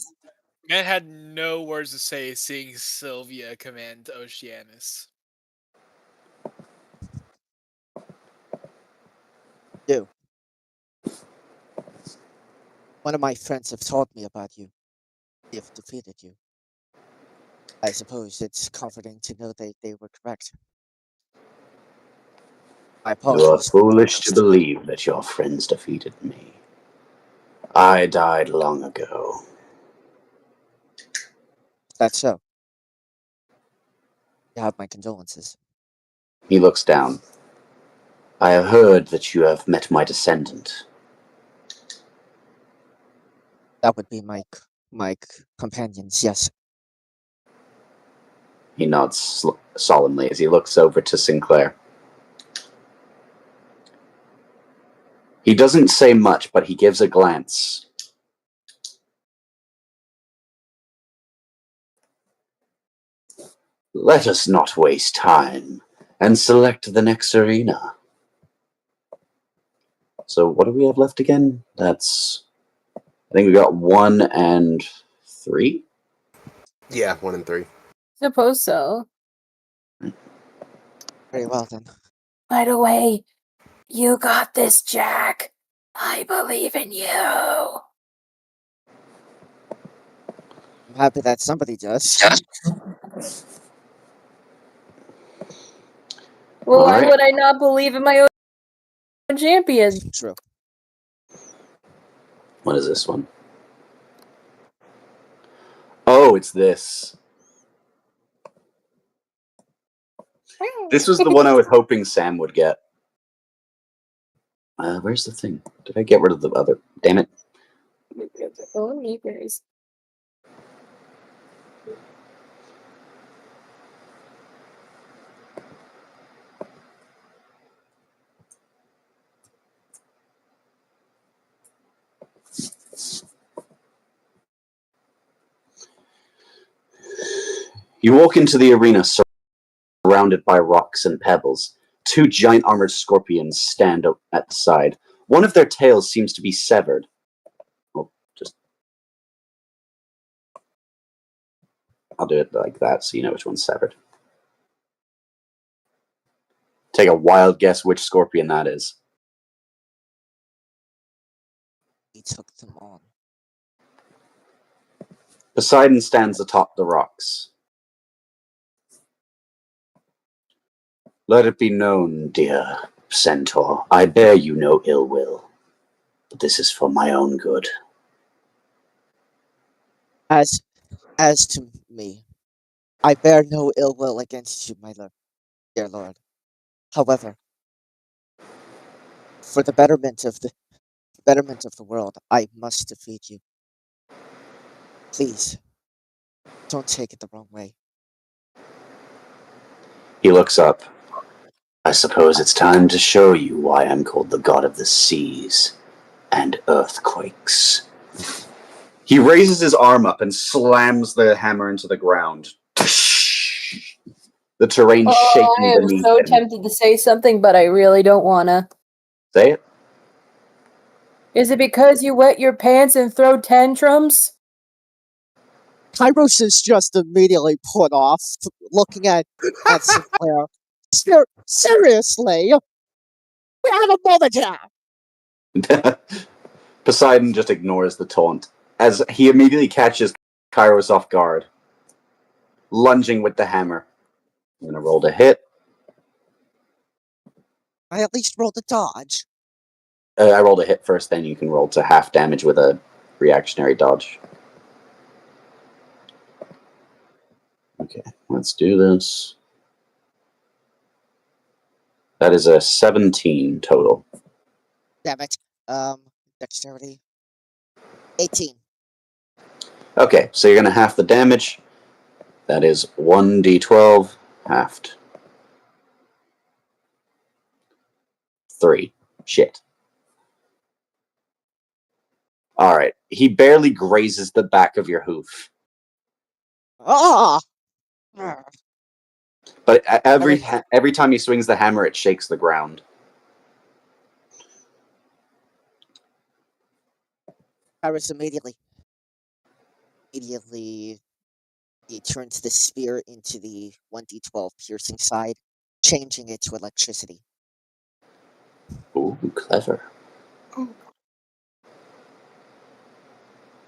Man had no words to say seeing Sylvia command Oceanus. Do. One of my friends have taught me about you. They have defeated you. I suppose it's comforting to know that they were correct. My You are apologies. foolish to believe that your friends defeated me. I died long ago. That's so. You have my condolences. He looks down. I have heard that you have met my descendant. That would be my companions, yes. He nods solemnly as he looks over to Sinclair. He doesn't say much, but he gives a glance. Let us not waste time and select the next arena. So what do we have left again? I think we got 1 and 3? Yeah, 1 and 3. Suppose so. Very well then. By the way, you got this, Jack. I believe in you. I'm happy that somebody does. Well, why Alright. would I not believe in my own champion? True. What is this one? Oh, it's this. This was the one I was hoping Sam would get. Where's the thing? Did I get rid of the other? Damn it. Oh, neighbors. You walk into the arena surrounded by rocks and pebbles. two giant armored scorpions stand up at the side. One of their tails seems to be severed. I'll do it like that so you know which one's severed. Take a wild guess which scorpion that is. He took them on. Poseidon stands atop the rocks. Let it be known, dear centaur, I bear you no ill will, but this is for my own good. As to me, I bear no ill will against you, my lord, dear lord. However, for the betterment of the world, I must defeat you. Please, don't take it the wrong way. He looks up. I suppose it's time to show you why I'm called the god of the seas and earthquakes. He raises his arm up and slams the hammer into the ground. The terrain shaking I am beneath so him. tempted to say something, but I really don't wanna. Say it. Is it because you wet your pants and throw tantrums? Kairos is just immediately put off, looking at Sinclair. Seriously? We have a moment here! Poseidon just ignores the taunt, as he immediately catches Kairos off guard, lunging with the hammer. I'm gonna roll to hit. I at least rolled a dodge. I rolled a hit first, then you can roll to half damage with a reactionary dodge. Okay, let's do this. That is a 17 total. Damn it. Dexterity. 18. Okay, so you're gonna half the damage. That is 1d12 halved. 3. Shit. Alright, he barely grazes the back of your hoof. Ah! But every time he swings the hammer, it shakes the ground. Kairos immediately he turns the spear into the 1d12 piercing side, changing it to electricity. Ooh, clever.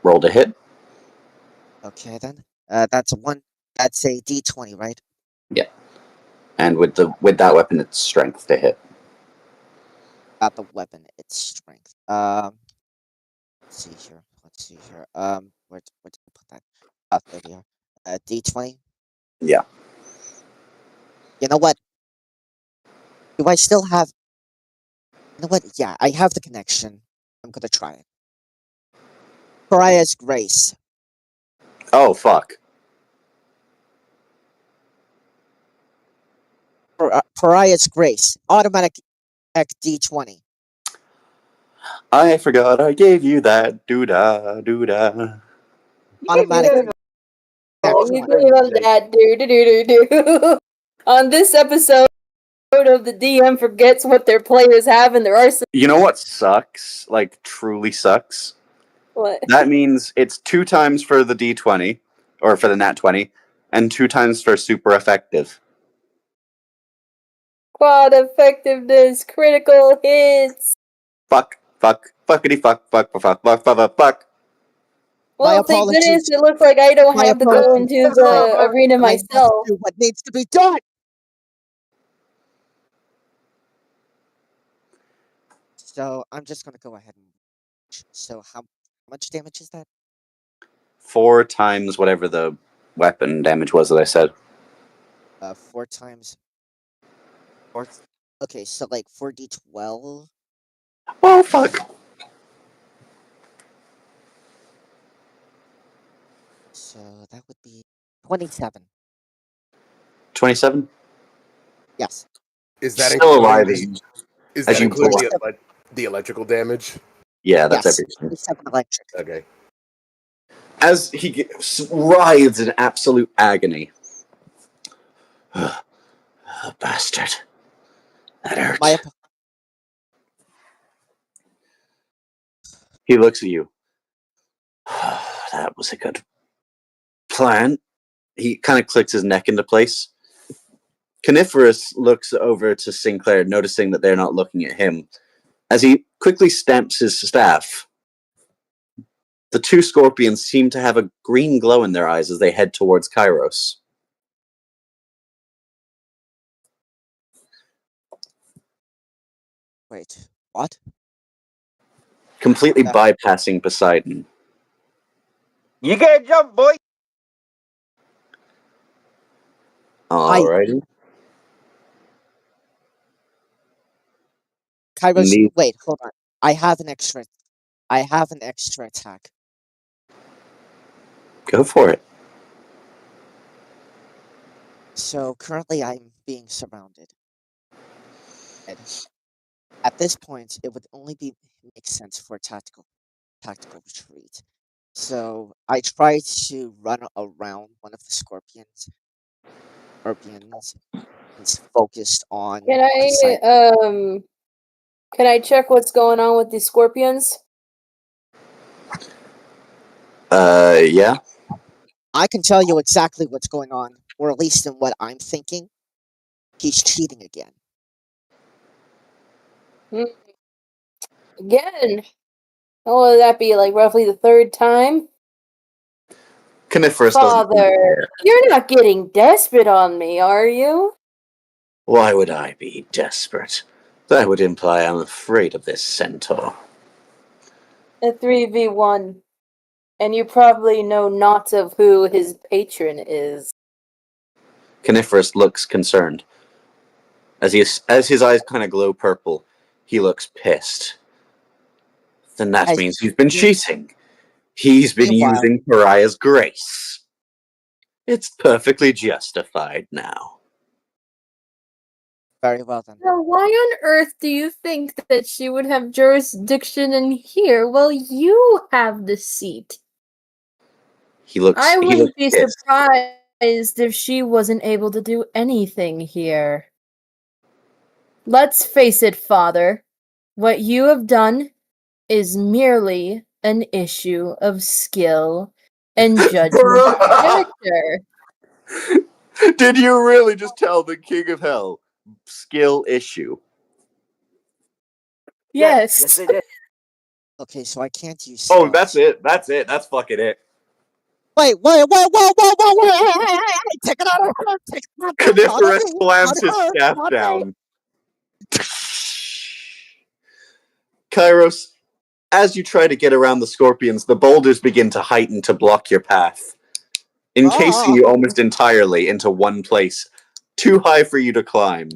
Roll to hit. Okay then. That's a d20, right? Yeah. And with that weapon, it's strength to hit. Got the weapon, it's strength. Let's see here. Where did I put that? Oh, there we are. D20. Yeah. You know what? Do I still have? You know what? Yeah, I have the connection. I'm gonna try it. Pariah's Grace. Oh, fuck. Pariah's Grace. Automatic D20. I forgot I gave you that. Doo-da, doo-da. Automatic. Oh, you D20. gave him that do. On this episode of the DM forgets what their players have in their arsenal. You know what sucks? Like, truly sucks? What? That means it's 2 times for the D20, or for the nat 20, and 2 times for super effective. Quad effectiveness, critical hits. Fuck, fuckity fuck. Well, thank goodness it looks like I don't have to go into the arena myself. Do what needs to be done. So I'm just gonna go ahead and. So how much damage is that? 4 times whatever the weapon damage was that I said. 4 times. Okay, so like 4d12. Oh fuck. So that would be 27. 27? Yes. Is that still alive? Is as that you include blow the electrical damage? Yeah, that's Yes. everything. 27 electric. Okay. As he writhes in absolute agony. Bastard. That hurt. My He looks at you. That was a good plan. He kind of clicks his neck into place. Coniferous looks over to Sinclair, noticing that they're not looking at him. As he quickly stamps his staff, the two scorpions seem to have a green glow in their eyes as they head towards Kairos. Wait, what? Completely bypassing Poseidon. You get a jump, boy. Alrighty. Kairos, Need- wait, hold on. I have an extra attack. Go for it. So currently I'm being surrounded. And at this point, it would only make sense for a tactical retreat. So I try to run around one of the scorpions. Is focused on. Can I check what's going on with these scorpions? Yeah. I can tell you exactly what's going on, or at least in what I'm thinking. He's cheating again. Again? How will that be, like, roughly the third time? Coniferous Father, you're not getting desperate on me, are you? Why would I be desperate? That would imply I'm afraid of this centaur. A 3v1. And you probably know not of who his patron is. Coniferous looks concerned. As his eyes kind of glow purple, he looks pissed. Then that means he's been cheating. He's been using Pariah's grace. It's perfectly justified now. Very well then. Now, why on earth do you think that she would have jurisdiction in here while you have the seat? I wouldn't be surprised if she wasn't able to do anything here. Let's face it, Father. What you have done is merely an issue of skill and judgment of character. Did you really just tell the King of Hell? Skill issue. Yes. Okay, so I can't use. Oh, that's it. That's it. That's fucking it. Wait! Take it out of her! Take it out! Coniferous slams his staff down. Kairos, as you try to get around the scorpions, the boulders begin to heighten to block your path, encasing you almost entirely into one place, too high for you to climb.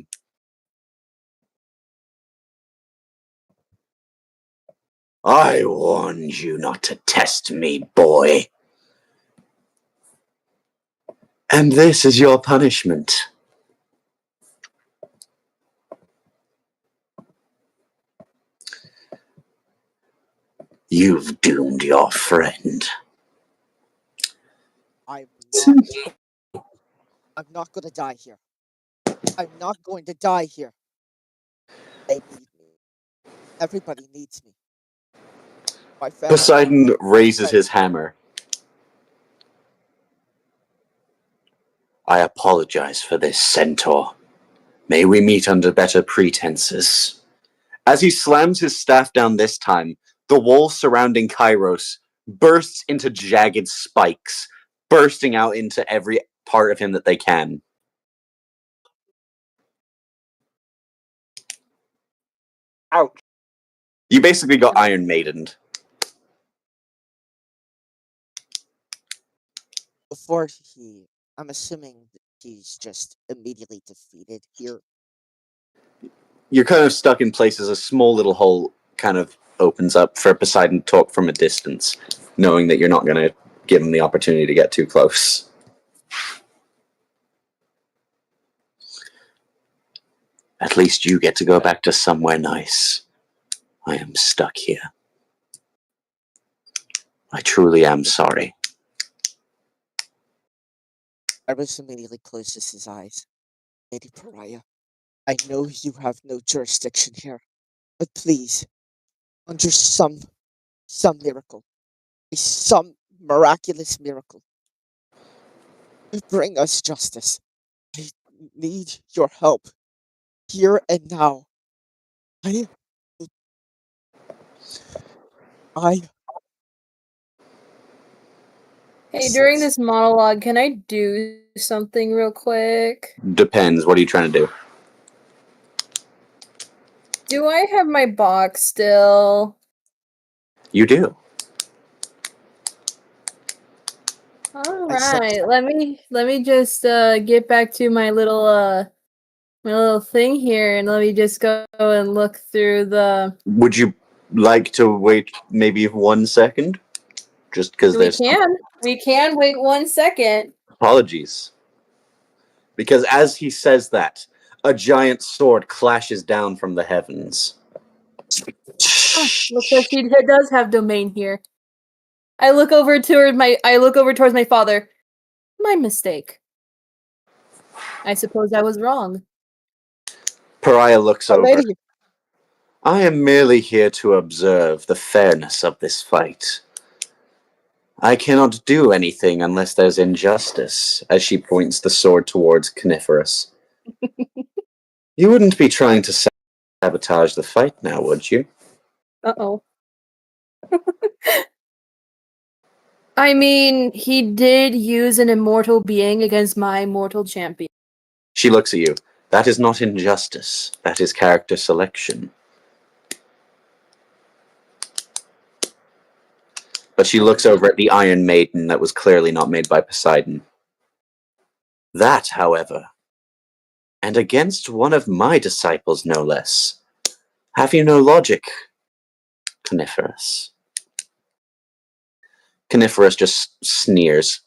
I warned you not to test me, boy. And this is your punishment. You've doomed your friend. I'm not gonna die here. I'm not going to die here. They need me. Everybody needs me. My family. Poseidon raises his hammer. I apologize for this, centaur. May we meet under better pretenses. As he slams his staff down this time, the wall surrounding Kairos bursts into jagged spikes, bursting out into every part of him that they can. Ouch. You basically got Iron Maidened. Before I'm assuming that he's just immediately defeated here. You're kind of stuck in place as a small little hole kind of opens up for Poseidon to talk from a distance, knowing that you're not going to give him the opportunity to get too close. At least you get to go back to somewhere nice. I am stuck here. I truly am sorry. Iris immediately closes his eyes. Lady Pariah, I know you have no jurisdiction here, but please, under some miracle, some miraculous miracle, bring us justice. I need your help here and now. I Hey, during this monologue, can I do something real quick? Depends. What are you trying to do? Do I have my box still? You do. All I said- right, let me just get back to my little thing here, and let me just go and look through the. Would you like to wait maybe 1 second? Just because We there's can wait 1 second. apologies. Because as he says that, a giant sword clashes down from the heavens. Oh, looks like she does have domain here. I look over towards my father. My mistake. I suppose I was wrong. Pariah looks over. Lady, I am merely here to observe the fairness of this fight. I cannot do anything unless there's injustice, as she points the sword towards Coniferous. You wouldn't be trying to sabotage the fight now, would you? Uh-oh. I mean, he did use an immortal being against my mortal champion. She looks at you. That is not injustice. That is character selection. But she looks over at the Iron Maiden that was clearly not made by Poseidon. That, however, and against one of my disciples no less. Have you no logic, Coniferous? Coniferous just sneers.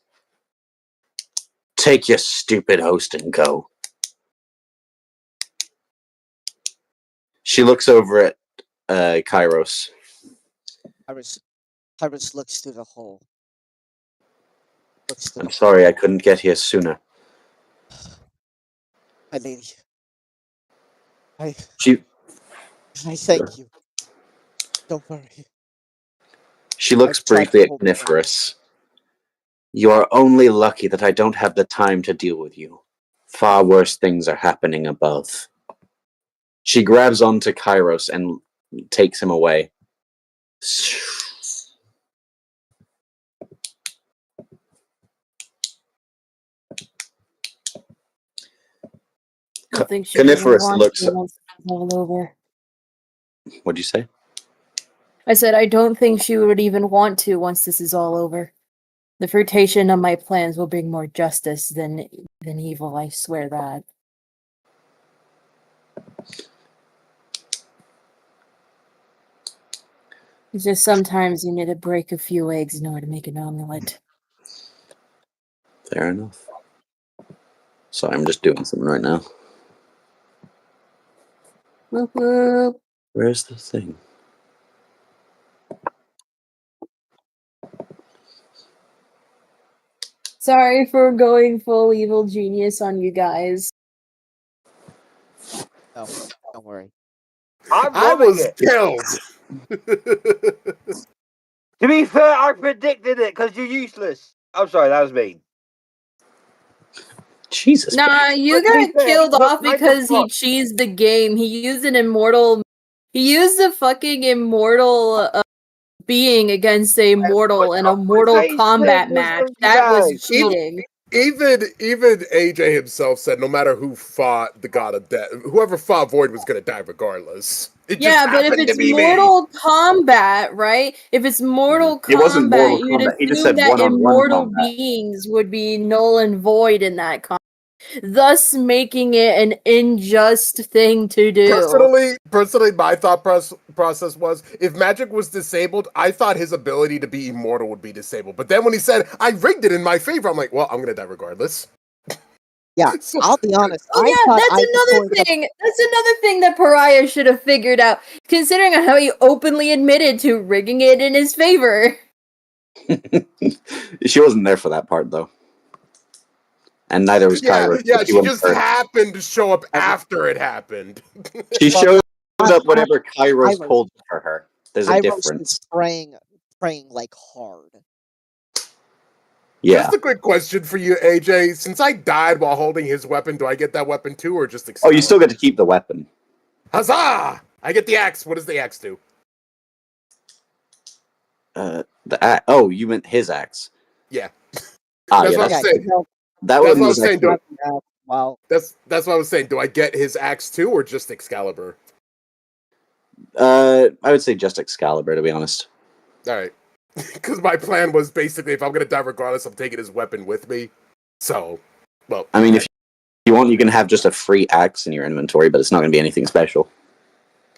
Take your stupid host and go. She looks over at Kairos. Tyrus looks through the hole. I'm sorry I couldn't get here sooner. My lady. I She thank you. Don't worry. She looks I've tried briefly to at hold Coniferous. You are only lucky that I don't have the time to deal with you. Far worse things are happening above. She grabs onto Kairos and takes him away. I think she really Coniferous wants looks. to once it's all over. What'd you say? I said I don't think she would even want to once this is all over. The fruitation of my plans will bring more justice than evil, I swear that. It's just sometimes you need to break a few eggs in order to make an omelet. Fair enough. Sorry, I'm just doing something right now. Whoop whoop. Where's the thing? Sorry for going full evil genius on you guys. No, don't worry. I was killed. To be fair, I predicted it because you're useless. I'm sorry, that was mean. Jesus. Nah, you But to be got fair, killed look, off mind because the he fuck. cheesed the game. He used an immortal. He used a fucking immortal being against a mortal in a Mortal Kombat match. That was cheating. Even AJ himself said no matter who fought the god of death, whoever fought Void was gonna die regardless. It Yeah, just but if happened to it's be me. Mortal Kombat, right? If it's Mortal It wasn't Kombat, Mortal you'd Kombat. He just assume said that one-on-one immortal combat. beings would be null and void in that combat, thus making it an unjust thing to do. Personally, my thought process was if magic was disabled, I thought his ability to be immortal would be disabled. But then when he said I rigged it in my favor, I'm like, well, I'm gonna die regardless. Yeah, I'll be honest. Oh I yeah, thought that's I was another going to. thing. That's another thing that Pariah should have figured out, considering how he openly admitted to rigging it in his favor. She wasn't there for that part, though. and neither was Kairos. Yeah, but she went just first. happened to show up after it happened. She showed up whenever Kairos Kairos- pulled for her. There's a Kairos difference. is praying like hard. Yeah. Just a quick question for you, AJ. Since I died while holding his weapon, do I get that weapon too, or just Oh, Excalibur? you still get to keep the weapon. Huzzah! I get the axe. What does the axe do? Oh, you meant his axe. Yeah. Ah, That's yeah, what I'm saying. that That's one what I was was saying. actually, Wow. That's what I was saying. Do I get his axe too, or just Excalibur? I would say just Excalibur, to be honest. All right. Because my plan was basically, if I'm gonna die regardless, I'm taking his weapon with me. So, well, I mean, if you want, you can have just a free axe in your inventory, but it's not going to be anything special.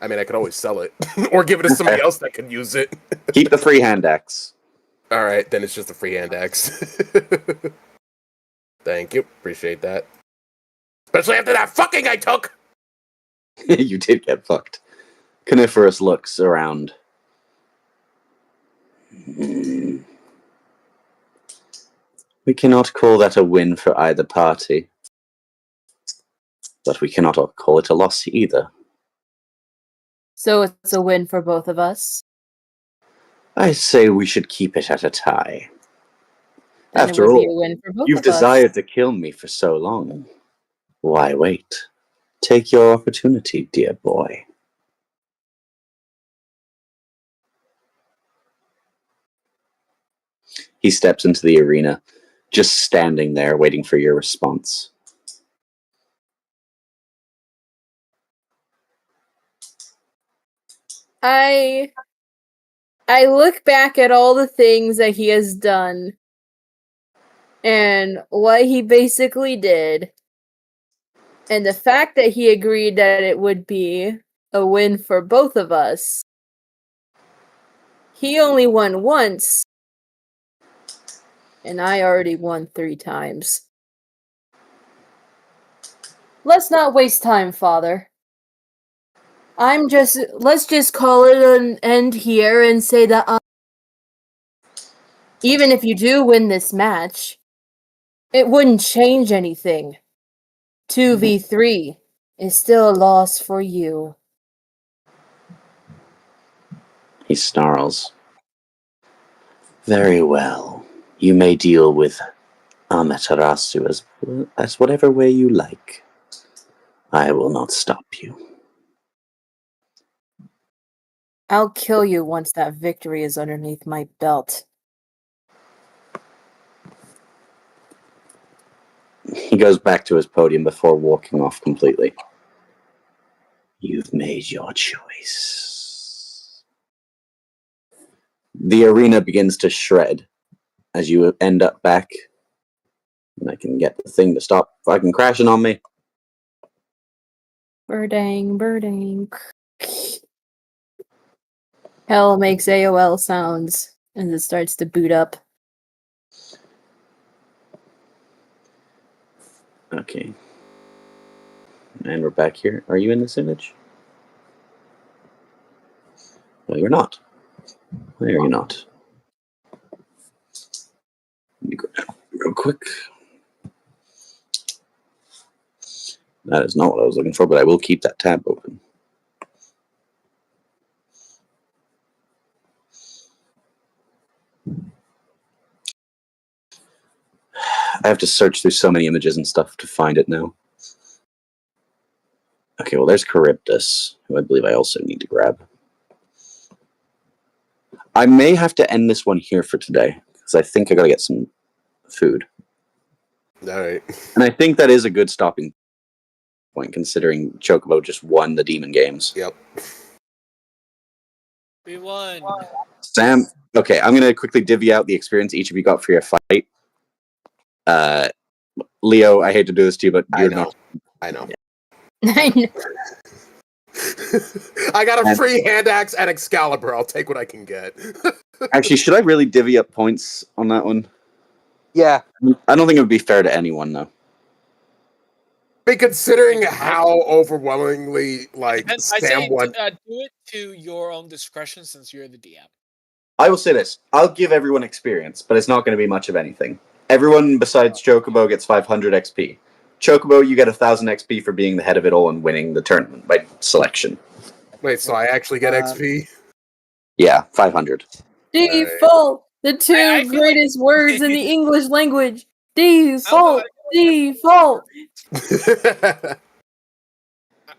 I mean, I could always sell it or give it to somebody else that could use it. Keep the free hand axe. All right, then it's just a free hand axe. Thank you, appreciate that. Especially after that fucking I took. You did get fucked. Coniferous looks around. We cannot call that a win for either party. But we cannot call it a loss either. So it's a win for both of us. I say we should keep it at a tie. Then After it would be a all, win for both you've of us. desired to kill me for so long. Why wait? Take your opportunity, dear boy. He steps into the arena, just standing there waiting for your response. I look back at all the things that he has done and what he basically did, and the fact that he agreed that it would be a win for both of us. He only won once, and I already won 3 times. Let's not waste time, Father. Let's just call it an end here and say that even if you do win this match, it wouldn't change anything. 2v3 is still a loss for you. He snarls. Very well. You may deal with Amaterasu as whatever way you like. I will not stop you. I'll kill you once that victory is underneath my belt. He goes back to his podium before walking off completely. You've made your choice. The arena begins to shred as you end up back. And I can get the thing to stop fucking crashing on me. Birdang, birdang. Hell makes AOL sounds as it starts to boot up. Okay. And we're back here. Are you in this image? No, you're not. Why are you not? Let me go down real quick. That is not what I was looking for, but I will keep that tab open. I have to search through so many images and stuff to find it now. Okay, well, there's Charybdis, who I believe I also need to grab. I may have to end this one here for today, because I think I gotta get some food. Alright. And I think that is a good stopping point, considering Chocobo just won the Demon Games. Yep. We won. Sam, okay, I'm gonna quickly divvy out the experience each of you got for your fight. Leo, I hate to do this to you, but I you're know. not. I know. I know. I got a free hand axe and Excalibur. I'll take what I can get. Actually, should I really divvy up points on that one? Yeah. I don't think it would be fair to anyone, though. But considering how overwhelmingly, like, And I Sam say won. do it to your own discretion since you're the DM. I will say this. I'll give everyone experience, but it's not going to be much of anything. Everyone besides Chocobo gets 500 XP. Chocobo, you get 1,000 XP for being the head of it all and winning the tournament by selection. Wait, so I actually get XP? Yeah, 500. Default, the two I feel like- greatest words in the English language. Default, default.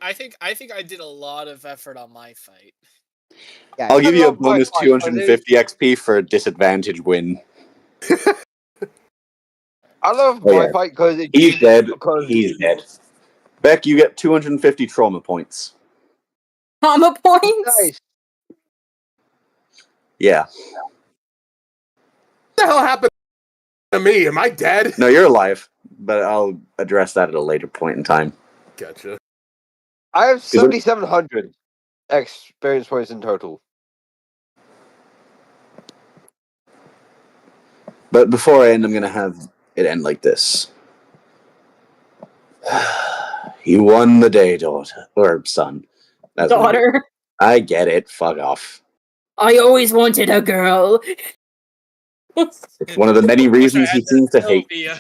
I think I did a lot of effort on my fight. Yeah, I'll give you a love my bonus fight, 250 XP for a disadvantage win. I love Oh, my yeah. fight because it He's dead. because He's dead. Beck, you get 250 trauma points. Comma points. nice. Yeah. What the hell happened to me? Am I dead? No, you're alive, but I'll address that at a later point in time. Gotcha. I have Is it- 7,700 experience points in total. But before I end, I'm going to have it end like this. You won the day, daughter. Or son. That's what it is. Daughter. I get it. Fuck off. I always wanted a girl. It's one of the many reasons he seems to hate. Sylvia.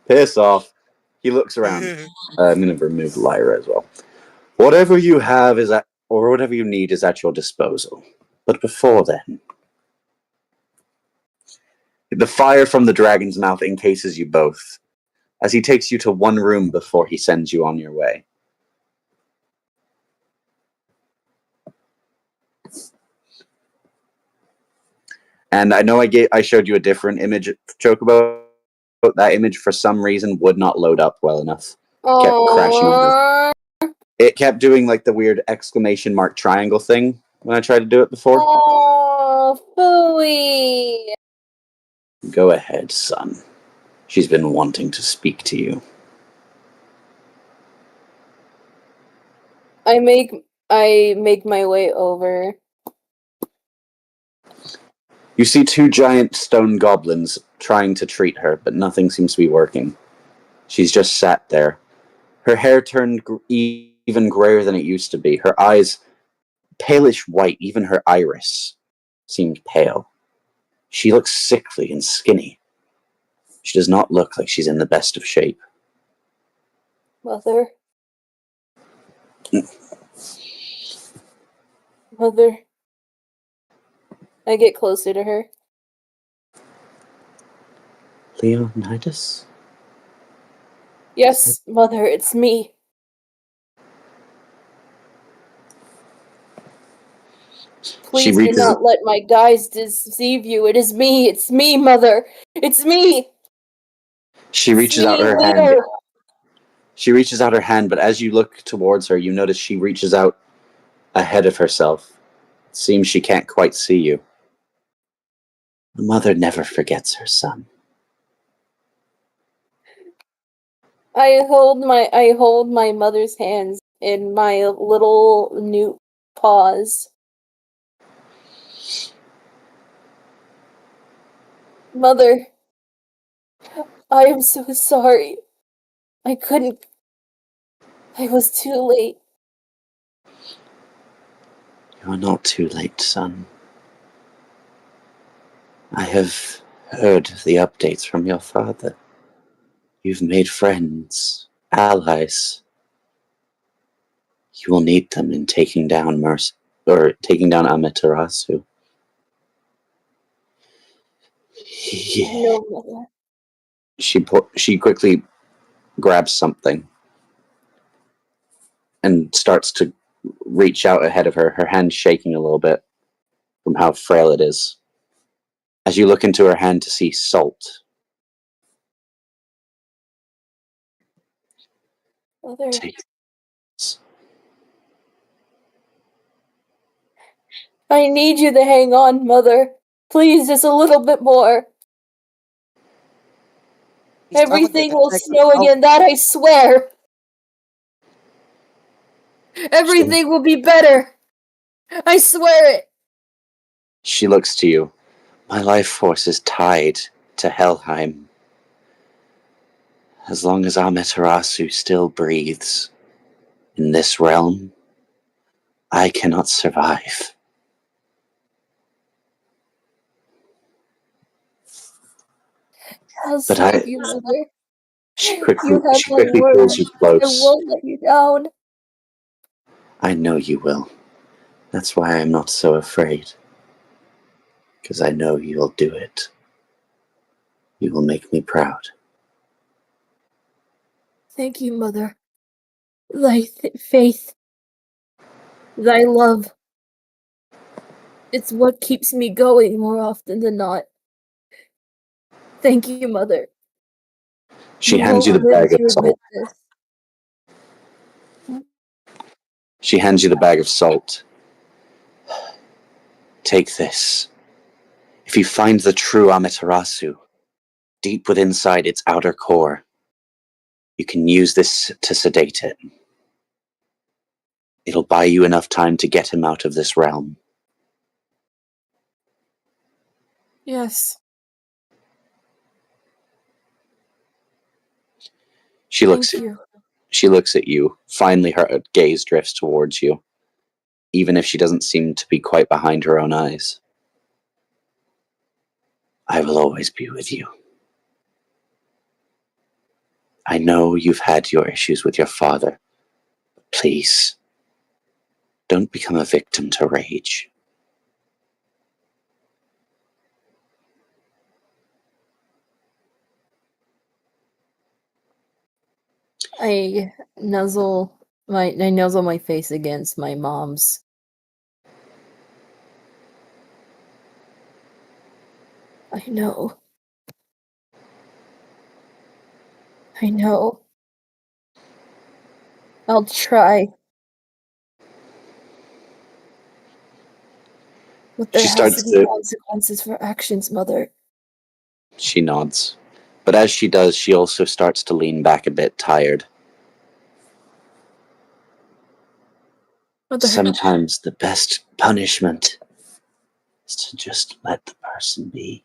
Piss off. He looks around. I'm going to remove Lyra as well. Whatever you have is at, or whatever you need is at your disposal. But before then, the fire from the dragon's mouth encases you both, as he takes you to one room before he sends you on your way. And I know I showed you a different image of Chocobo. That image, for some reason, would not load up well enough. Kept crashing over. It kept doing like the weird exclamation mark triangle thing when I tried to do it before. Oh, phooey. Go ahead, son. She's been wanting to speak to you. I make my way over. You see two giant stone goblins trying to treat her, but nothing seems to be working. She's just sat there. Her hair turned even grayer than it used to be. Her eyes palish white, even her iris seemed pale. She looks sickly and skinny. She does not look like she's in the best of shape. Mother. Mother. I get closer to her. Leonidas? Yes, Mother, it's me. Please do not let my guise deceive you. It is me. It's me, Mother. It's me. She reaches out her hand. She reaches out her hand, but as you look towards her, you notice she reaches out ahead of herself. It seems she can't quite see you. The mother never forgets her son. I hold my mother's hands in my little newt paws. Mother, I am so sorry. I couldn't. I was too late. You are not too late, son. I have heard the updates from your father. You've made friends, allies. You will need them in taking down taking down Amaterasu. No, Mother. She quickly grabs something and starts to reach out ahead of her, her hand shaking a little bit from how frail it is. As you look into her hand to see salt. Mother. Take this. I need you to hang on, Mother. Please, just a little bit more. Everything will snow again, that I swear. Everything will be better. I swear it. She looks to you. My life force is tied to Helheim. As long as Amaterasu still breathes in this realm, I cannot survive. I'll But save you, Mother. she You quickly have my pulls word. you I close. won't let you down. I know you will. That's why I'm not so afraid. Because I know you'll do it. You will make me proud. Thank you, Mother. Thy faith, thy love. It's what keeps me going more often than not. Thank you, Mother. She hands you the won't live bag of to admit salt. this. She hands you the bag of salt. Take this. If you find the true Amaterasu, deep within inside its outer core, you can use this to sedate it. It'll buy you enough time to get him out of this realm. Yes. She looks Thank at you. She looks at you. Finally, her gaze drifts towards you, even if she doesn't seem to be quite behind her own eyes. I will always be with you. I know you've had your issues with your father. Please, don't become a victim to rage. I nuzzle my face against my mom's. I know. I know. I'll try. But there She has starts to be to. consequences for actions, Mother. She nods. But as she does, she also starts to lean back a bit, tired. Mother. Sometimes the best punishment is to just let the person be.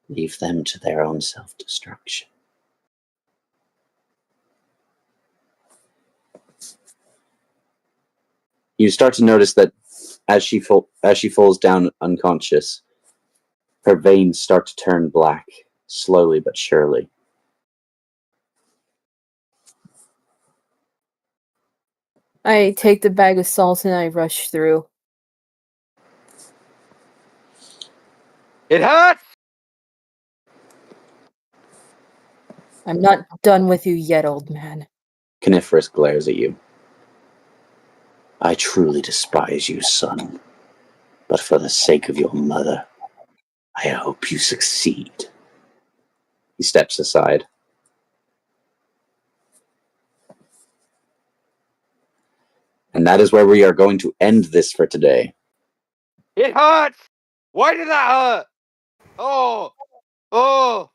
Leave them to their own self-destruction. You start to notice that as she falls down unconscious, her veins start to turn black, slowly but surely. I take the bag of salt and I rush through. It hurts! I'm not done with you yet, old man. Coniferous glares at you. I truly despise you, son. But for the sake of your mother, I hope you succeed. He steps aside. And that is where we are going to end this for today. It hurts! Why did that hurt? Oh! Oh!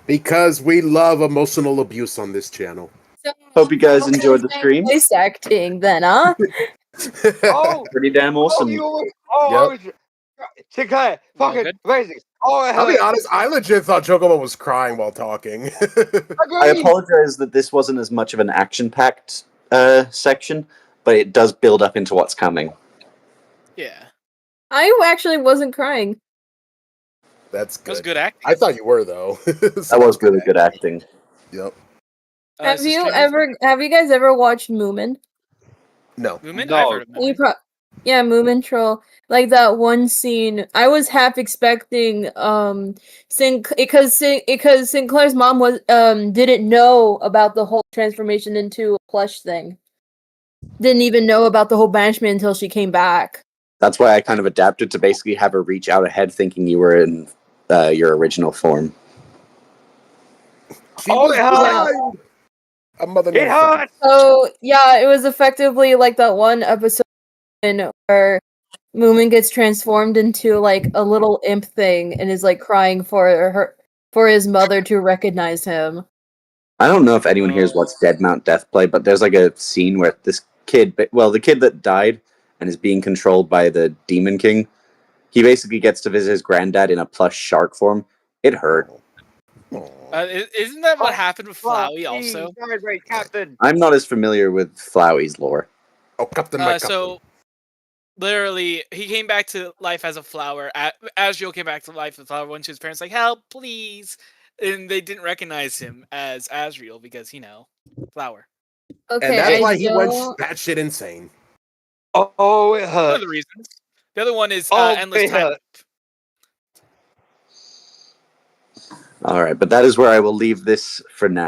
Because we love emotional abuse on this channel. So, Hope you guys enjoyed the stream. voice acting, then, huh? Oh! Pretty damn Oh, awesome. Sinclair, fucking good. amazing. Oh, it I'll be hurt. honest, I legit thought Chocobo was crying while talking. I Agreed. apologize that this wasn't as much of an action-packed section, but it does build up into what's coming. Yeah. I actually wasn't crying. That's That was good. good acting. I thought you were though. That was really good acting. Yep. Have Is the you stream have you guys ever watched Moomin? No. Movement? No. I've heard of You Movement. yeah, Moomin Troll. Like that one scene, I was half expecting because Sinclair's mom was didn't know about the whole transformation into a plush thing. Didn't even know about the whole banishment until she came back. That's why I kind of adapted to basically have her reach out ahead thinking you were in your original form. She Oh, was it hurts. blind. A mother It never fucking- hurts. So yeah, it was effectively like that one episode where Moomin gets transformed into like a little imp thing and is like crying for his mother to recognize him. I don't know if anyone here's watched Dead Mount Death Play, but there's like a scene where this kid, the kid that died and is being controlled by the Demon King, he basically gets to visit his granddad in a plush shark form. It hurt. Aw. Isn't that what Oh, happened with Well, Flowey also? Sorry, Captain. I'm not as familiar with Flowey's lore. Oh, Captain, my Captain. So literally, he came back to life as a flower. Asriel came back to life as a flower when his parents like, help, please. And they didn't recognize him as Asriel because, flower. Okay, And that's why he went don't- batshit insane. Oh, it One of hurts. the reasons. The other one is Oh, endless it time. hurts. All right, but that is where I will leave this for now.